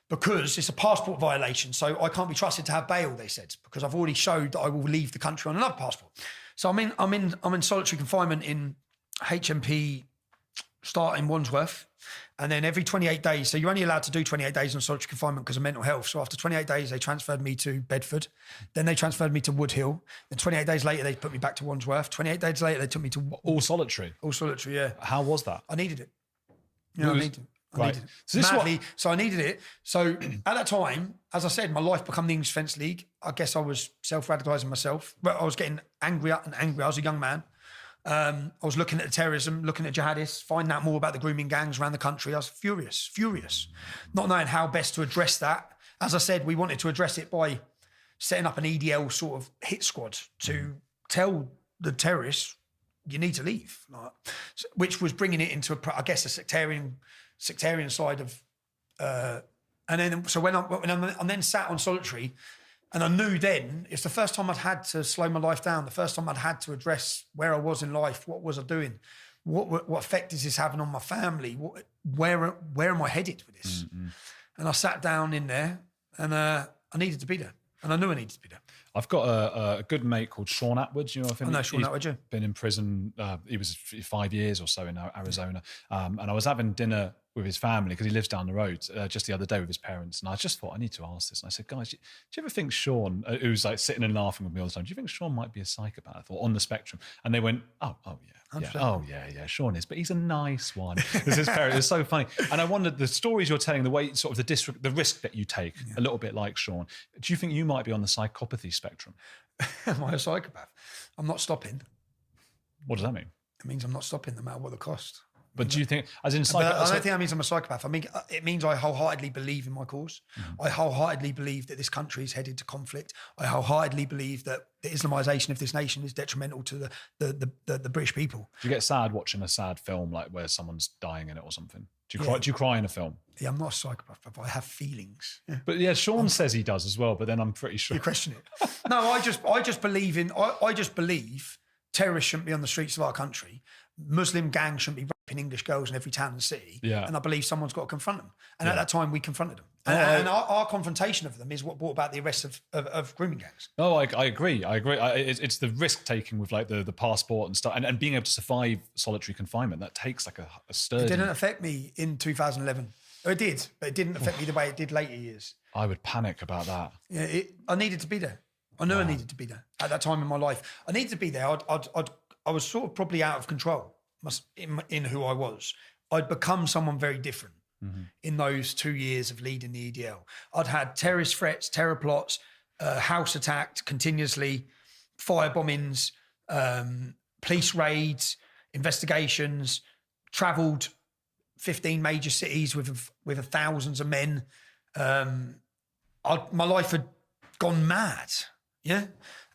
because it's a passport violation. So I can't be trusted to have bail, they said, because I've already showed that I will leave the country on another passport. So I'm in solitary confinement in HMP, start in Wandsworth, and then every 28 days, so you're only allowed to do 28 days in solitary confinement because of mental health. So after 28 days, they transferred me to Bedford. Then they transferred me to Wood Hill. Then 28 days later, they put me back to Wandsworth. 28 days later, they took me to... All solitary? All solitary, yeah. How was that? I needed it. Yeah, I needed it. Right. So I needed it. So at that time, as I said, my life became the English Defence League. I guess I was self-radicalising myself. But I was getting angrier and angrier. I was a young man. I was looking at the terrorism, looking at jihadists, finding out more about the grooming gangs around the country. I was furious, not knowing how best to address that. As I said, we wanted to address it by setting up an EDL sort of hit squad to tell the terrorists, you need to leave, which was bringing it into, a sectarian side of, and then, so when I'm then sat on solitary, and I knew then it's the first time I'd had to slow my life down, the first time I'd had to address where I was in life, what was I doing, what effect is this having on my family, where am I headed with this? And I sat down in there, and I needed to be there, and I knew I needed to be there. I've got a good mate called Sean Atwood. You know, I know Sean Atwood, yeah. Been in prison. He was 5 years or so in Arizona, and I was having dinner with his family because he lives down the road just the other day with his parents. And I just thought, I need to ask this. And I said, guys, do you ever think Sean, who's like sitting and laughing with me all the time, do you think Sean might be a psychopath or on the spectrum? And they went, oh yeah, Sean is, but he's a nice one. This is parent. It's so funny. And I wondered, the stories you're telling, the way sort of the risk that you take, a little bit like Sean, do you think you might be on the psychopathy spectrum? Am I a psychopath? I'm not stopping. What does that mean? It means I'm not stopping no matter what the cost. But do you think, as in I don't think that means I'm a psychopath. I mean, it means I wholeheartedly believe in my cause. I wholeheartedly believe that this country is headed to conflict. I wholeheartedly believe that the Islamisation of this nation is detrimental to the British people. Do you get sad watching a sad film like where someone's dying in it or something? Do you cry in a film? Yeah, I'm not a psychopath, but I have feelings. Yeah. But yeah, Sean says he does as well, but then I'm pretty sure. You question it. No, I just believe terrorists shouldn't be on the streets of our country. Muslim gangs shouldn't be raping English girls in every town and city. Yeah. And I believe someone's got to confront them. And at that time, we confronted them. Oh, And our confrontation of them is what brought about the arrests of grooming gangs. No, I agree. It's the risk taking with like the passport and stuff, and being able to survive solitary confinement. That takes like a sturdy. It didn't affect me in 2011. It did, but it didn't affect me the way it did later years. I would panic about that. Yeah, I needed to be there. I knew I needed to be there at that time in my life. I needed to be there. I was sort of probably out of control in who I was. I'd become someone very different in those 2 years of leading the EDL. I'd had terrorist threats, terror plots, house attacked continuously, fire bombings, police raids, investigations, travelled 15 major cities with thousands of men. My life had gone mad, yeah?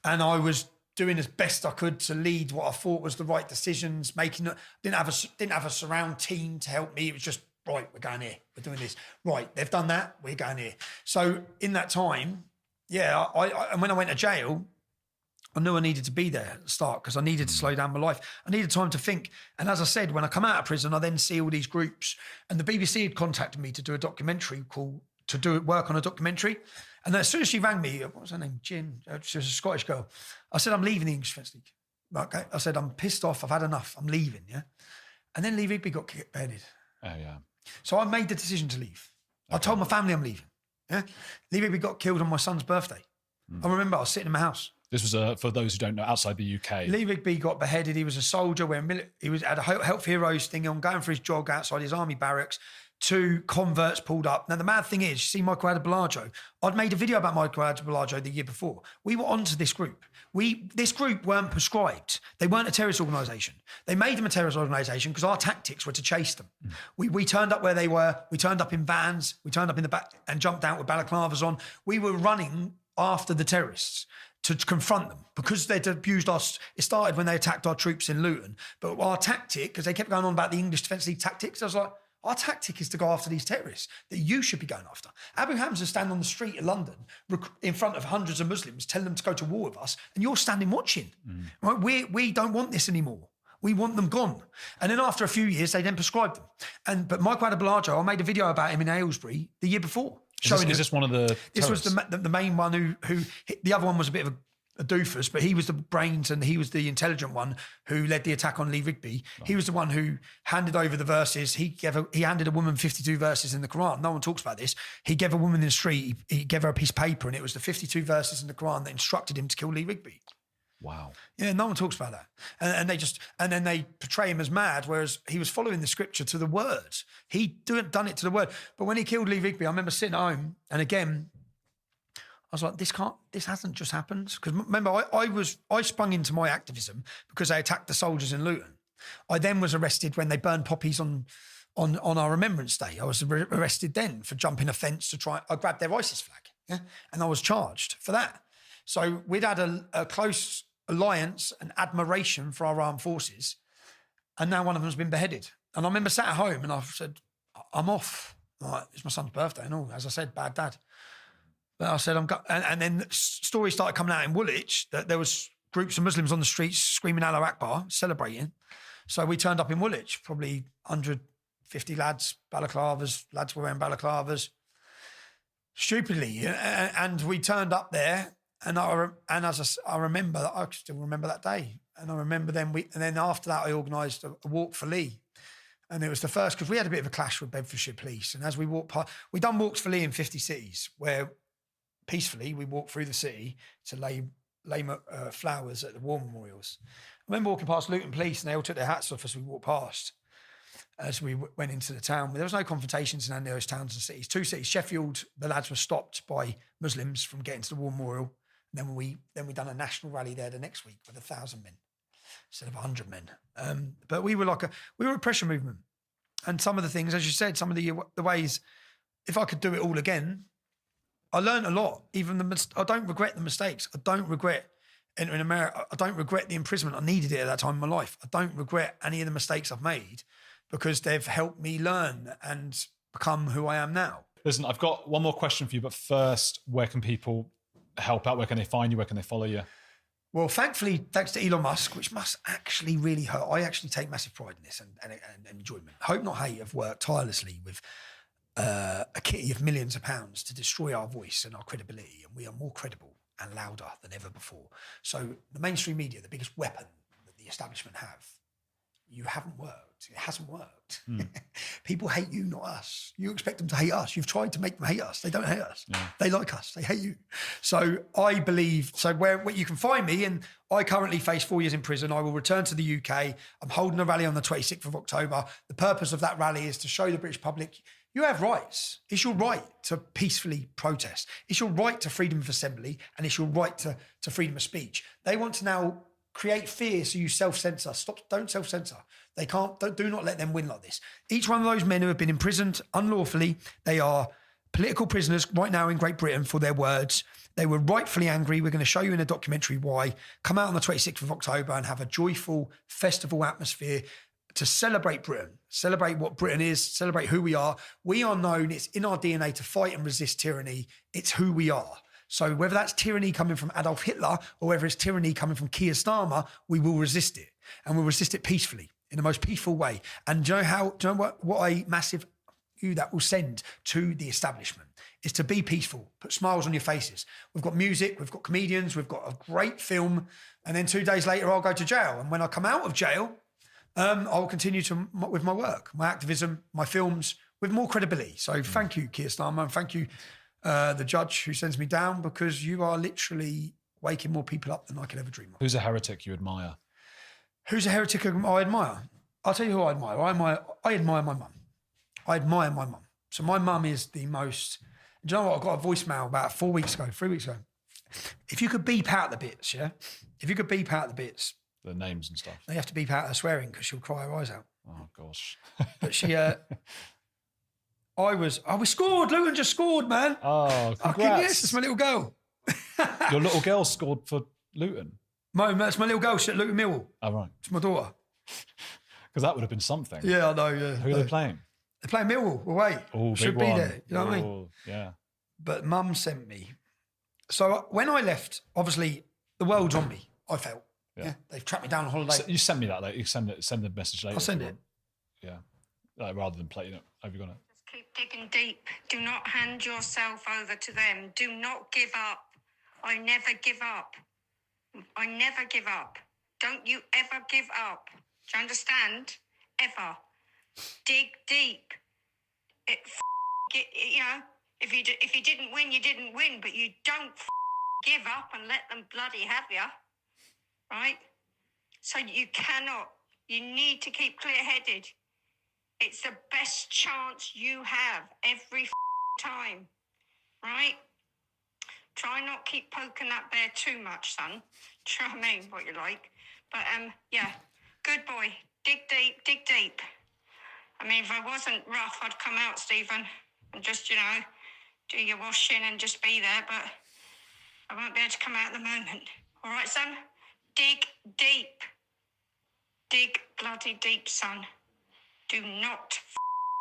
And I was doing as best I could to lead what I thought was the right decisions, didn't have a surround team to help me. It was just, right, we're going here, we're doing this. Right, they've done that, we're going here. So in that time, yeah, and when I went to jail, I knew I needed to be there at the start because I needed to slow down my life. I needed time to think. And as I said, when I come out of prison, I then see all these groups. And the BBC had contacted me to do a documentary work on a documentary. And then as soon as she rang me, what was her name? Gin. She was a Scottish girl. I said, I'm leaving the English Defence League. Okay. I said, I'm pissed off. I've had enough. I'm leaving. Yeah. And then Lee Rigby got beheaded. Oh yeah. So I made the decision to leave. Okay. I told my family I'm leaving. Yeah. Lee Rigby got killed on my son's birthday. I remember I was sitting in my house. This was for those who don't know, outside the UK. Lee Rigby got beheaded. He was a soldier. He had a Health Heroes thing on, going for his jog outside his army barracks. 2 converts pulled up. Now, the mad thing is, you see Michael Adebolajo. I'd made a video about Michael Adebolajo the year before. We were onto this group. This group weren't prescribed. They weren't a terrorist organisation. They made them a terrorist organisation because our tactics were to chase them. We turned up where they were. We turned up in vans. We turned up in the back and jumped out with balaclavas on. We were running after the terrorists to confront them because they'd abused us. It started when they attacked our troops in Luton. But our tactic, because they kept going on about the English Defence League tactics, I was like, our tactic is to go after these terrorists that you should be going after. Abu Hamza stand on the street in London in front of hundreds of Muslims, telling them to go to war with us, and you're standing watching. Right? We don't want this anymore. We want them gone. And then after a few years, they then prescribed them. But Michael Adebolajo, I made a video about him in Aylesbury the year before. Is this one of the terrorists? This was the main one who the other one was a bit of a doofus, but he was the brains and he was the intelligent one who led the attack on Lee Rigby. Right. He was the one who handed over the verses. He handed a woman 52 verses in the Quran. No one talks about this. He gave a woman in the street, he gave her a piece of paper, and it was the 52 verses in the Quran that instructed him to kill Lee Rigby. Wow. Yeah, no one talks about that. And then they portray him as mad, whereas he was following the scripture to the words. He'd done it to the word. But when he killed Lee Rigby, I remember sitting at home, and again, I was like, this hasn't just happened. Because remember, I sprung into my activism because they attacked the soldiers in Luton. I then was arrested when they burned poppies on our Remembrance Day. I was arrested then for jumping a fence I grabbed their ISIS flag, yeah? And I was charged for that. So we'd had a close alliance and admiration for our armed forces, and now one of them's been beheaded. And I remember sat at home and I said, I'm off. Like, it's my son's birthday and all. As I said, bad dad. But I said, and then stories started coming out in Woolwich that there was groups of Muslims on the streets screaming Allah Akbar, celebrating. So we turned up in Woolwich, probably 150 lads, balaclavas, lads were wearing balaclavas, stupidly. And we turned up there, and I remember, I still remember that day. And I remember then after that, I organised a walk for Lee. And it was the first, because we had a bit of a clash with Bedfordshire Police. And as we walked past, we done walks for Lee in 50 cities, where peacefully we walked through the city to lay flowers at the war memorials. I remember walking past Luton Police, and they all took their hats off as we walked past, as we went into the town. There was no confrontations in any of those towns and cities. 2 cities, Sheffield, the lads were stopped by Muslims from getting to the war memorial. And then we done a national rally there the next week with 1,000 men instead of 100 men. But we were a pressure movement. And some of the things, as you said, some of the ways, if I could do it all again, I learned a lot. I don't regret the mistakes. I don't regret entering America. I don't regret the imprisonment. I needed it at that time in my life. I don't regret any of the mistakes I've made because they've helped me learn and become who I am now. Listen, I've got one more question for you, but first, where can people help out? Where can they find you? Where can they follow you? Well, thankfully, thanks to Elon Musk, which must actually really hurt. I actually take massive pride in this and enjoyment. Hope not hate have worked tirelessly with a kitty of millions of pounds to destroy our voice and our credibility, and we are more credible and louder than ever before. So the mainstream media, the biggest weapon that the establishment have, you haven't worked. It hasn't worked. People hate you, not us. You expect them to hate us. You've tried to make them hate us. They don't hate us. Yeah. They like us. They hate you. So I believe, where you can find me, and I currently face 4 years in prison. I will return to the UK. I'm holding a rally on the 26th of October. The purpose of that rally is to show the British public you have rights. It's your right to peacefully protest. It's your right to freedom of assembly, and it's your right to freedom of speech. They want to now create fear, so you self-censor. Don't self-censor. They can't, do not let them win like this. Each one of those men who have been imprisoned unlawfully, they are political prisoners right now in Great Britain for their words. They were rightfully angry. We're going to show you in a documentary why. Come out on the 26th of October and have a joyful festival atmosphere to celebrate Britain, celebrate what Britain is, celebrate who we are. We are known, it's in our DNA to fight and resist tyranny. It's who we are. So whether that's tyranny coming from Adolf Hitler or whether it's tyranny coming from Keir Starmer, we will resist it, and we'll resist it peacefully in the most peaceful way. And do you know what a massive you that will send to the establishment is to be peaceful, put smiles on your faces. We've got music, we've got comedians, we've got a great film, and then 2 days later I'll go to jail. And when I come out of jail, I will continue with my work, my activism, my films with more credibility. So thank you, Keir Starmer, and thank you, the judge who sends me down, because you are literally waking more people up than I could ever dream of. Who's a heretic you admire? Who's a heretic I admire? I'll tell you who I admire. I admire my mum. I admire my mum. So my mum is the most... Do you know what? I got a voicemail about 3 weeks ago. If you could beep out the bits, yeah? If you could beep out the bits... The names and stuff. They have to beep out her swearing because she'll cry her eyes out. Oh, gosh. But she... we scored. Luton just scored, man. Oh, congrats. Yes, it's my little girl. Your little girl scored for Luton? That's my little girl. She's at Luton Millwall. Oh, right. It's my daughter. Because that would have been something. Yeah, I know, yeah. Who are they playing? They're playing Millwall away. Oh, should be there. You know what I mean? Oh, yeah. But Mum sent me. So when I left, obviously, the world's on me, I felt. Yeah. They've tracked me down on holiday. So you send me that, like, you send the message later. I'll send it. Yeah. Rather than playing it. Have you got it? Keep digging deep. Do not hand yourself over to them. Do not give up. I never give up. I never give up. Don't you ever give up. Do you understand? Ever. Dig deep. If you didn't win, you didn't win. But you don't give up and let them bloody have you. Right? So you cannot. You need to keep clear-headed. It's the best chance you have every time, right? Try not keep poking that bear too much, son. Do you know what I mean? What you like. But, yeah, good boy. Dig deep, dig deep. I mean, if I wasn't rough, I'd come out, Stephen, and just, do your washing and just be there. But I won't be able to come out at the moment. All right, son? Dig deep. Dig bloody deep, son. Do not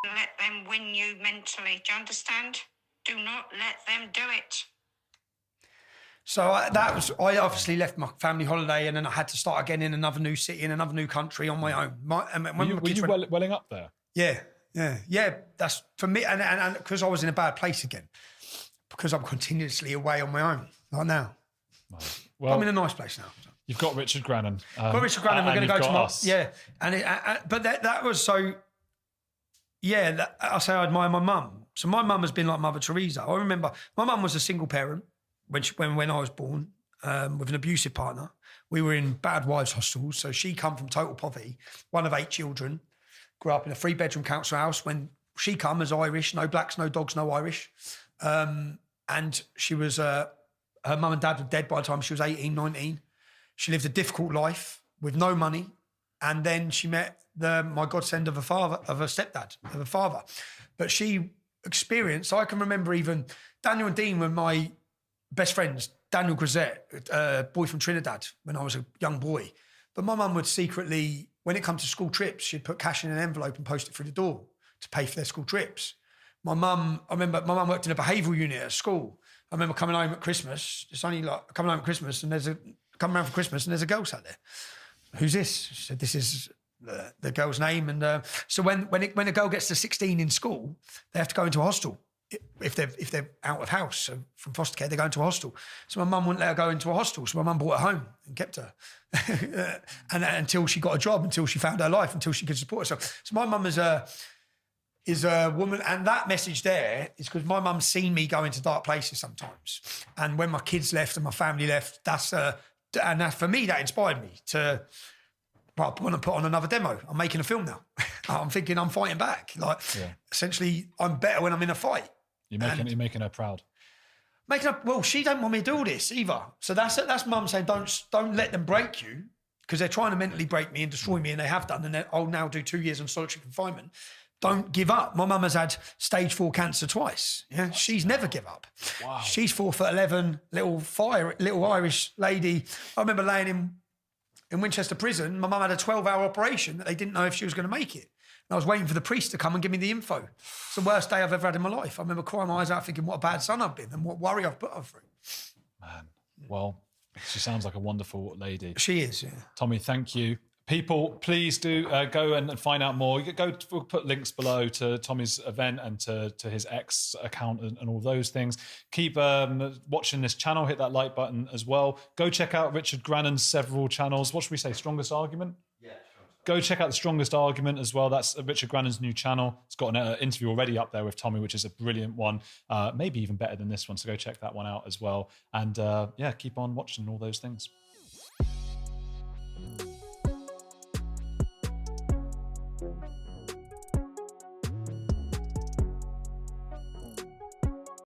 let them win you mentally. Do you understand? Do not let them do it. So I obviously left my family holiday, and then I had to start again in another new city, in another new country on my own. Were you welling up there? Yeah. That's for me, and because I was in a bad place again, because I'm continuously away on my own right now. Well, I'm in a nice place now. So. You've got Richard Grannon. We're going to go to us. Yeah, but that was so. Yeah, I say I admire my mum. So my mum has been like Mother Teresa. I remember my mum was a single parent when I was born with an abusive partner. We were in bad wives hostels. So she come from total poverty, one of 8 children, grew up in a 3-bedroom council house. When she come as Irish, no blacks, no dogs, no Irish. And she was, her mum and dad were dead by the time she was 18, 19. She lived a difficult life with no money. And then she met my godsend of a stepdad, of a father. But she experienced, I can remember even Daniel and Dean were my best friends. Daniel Grisette, a boy from Trinidad when I was a young boy. But my mum would secretly, when it comes to school trips, she'd put cash in an envelope and post it through the door to pay for their school trips. I remember my mum worked in a behavioural unit at school. I remember coming home at Christmas, and there's a come around for Christmas and there's a girl sat there. Who's this? She said, this is the girl's name. And so when a girl gets to 16 in school, they have to go into a hostel. If they're out of house, so from foster care, they go into a hostel. So my mum wouldn't let her go into a hostel. So my mum brought her home and kept her, and until she got a job, until she found her life, until she could support herself. So my mum is a woman, and that message there is because my mum's seen me go into dark places sometimes, and when my kids left and my family left, for me that inspired me to. Well, I want to put on another demo. I'm making a film now. I'm thinking I'm fighting back. Essentially, I'm better when I'm in a fight. You're making her proud. Well, she don't want me to do all this either. So that's mum saying, don't let them break you, because they're trying to mentally break me and destroy me, and they have done. And I'll now do 2 years in solitary confinement. Don't give up. My mum has had stage 4 cancer twice. Yeah, she's never give up. Wow. She's 4'11", little Irish lady. I remember laying in Winchester prison. My mum had a 12-hour operation that they didn't know if she was going to make it. And I was waiting for the priest to come and give me the info. It's the worst day I've ever had in my life. I remember crying my eyes out thinking what a bad son I've been and what worry I've put her through. Man, well, she sounds like a wonderful lady. She is, yeah. Tommy, thank you. People, please do go and find out more. We'll put links below to Tommy's event and to his X account and all those things. Keep watching this channel. Hit that like button as well. Go check out Richard Grannon's several channels. What should we say? Strongest Argument? Yeah. Go check out The Strongest Argument as well. That's Richard Grannon's new channel. It's got an interview already up there with Tommy, which is a brilliant one. Maybe even better than this one. So go check that one out as well. And keep on watching all those things.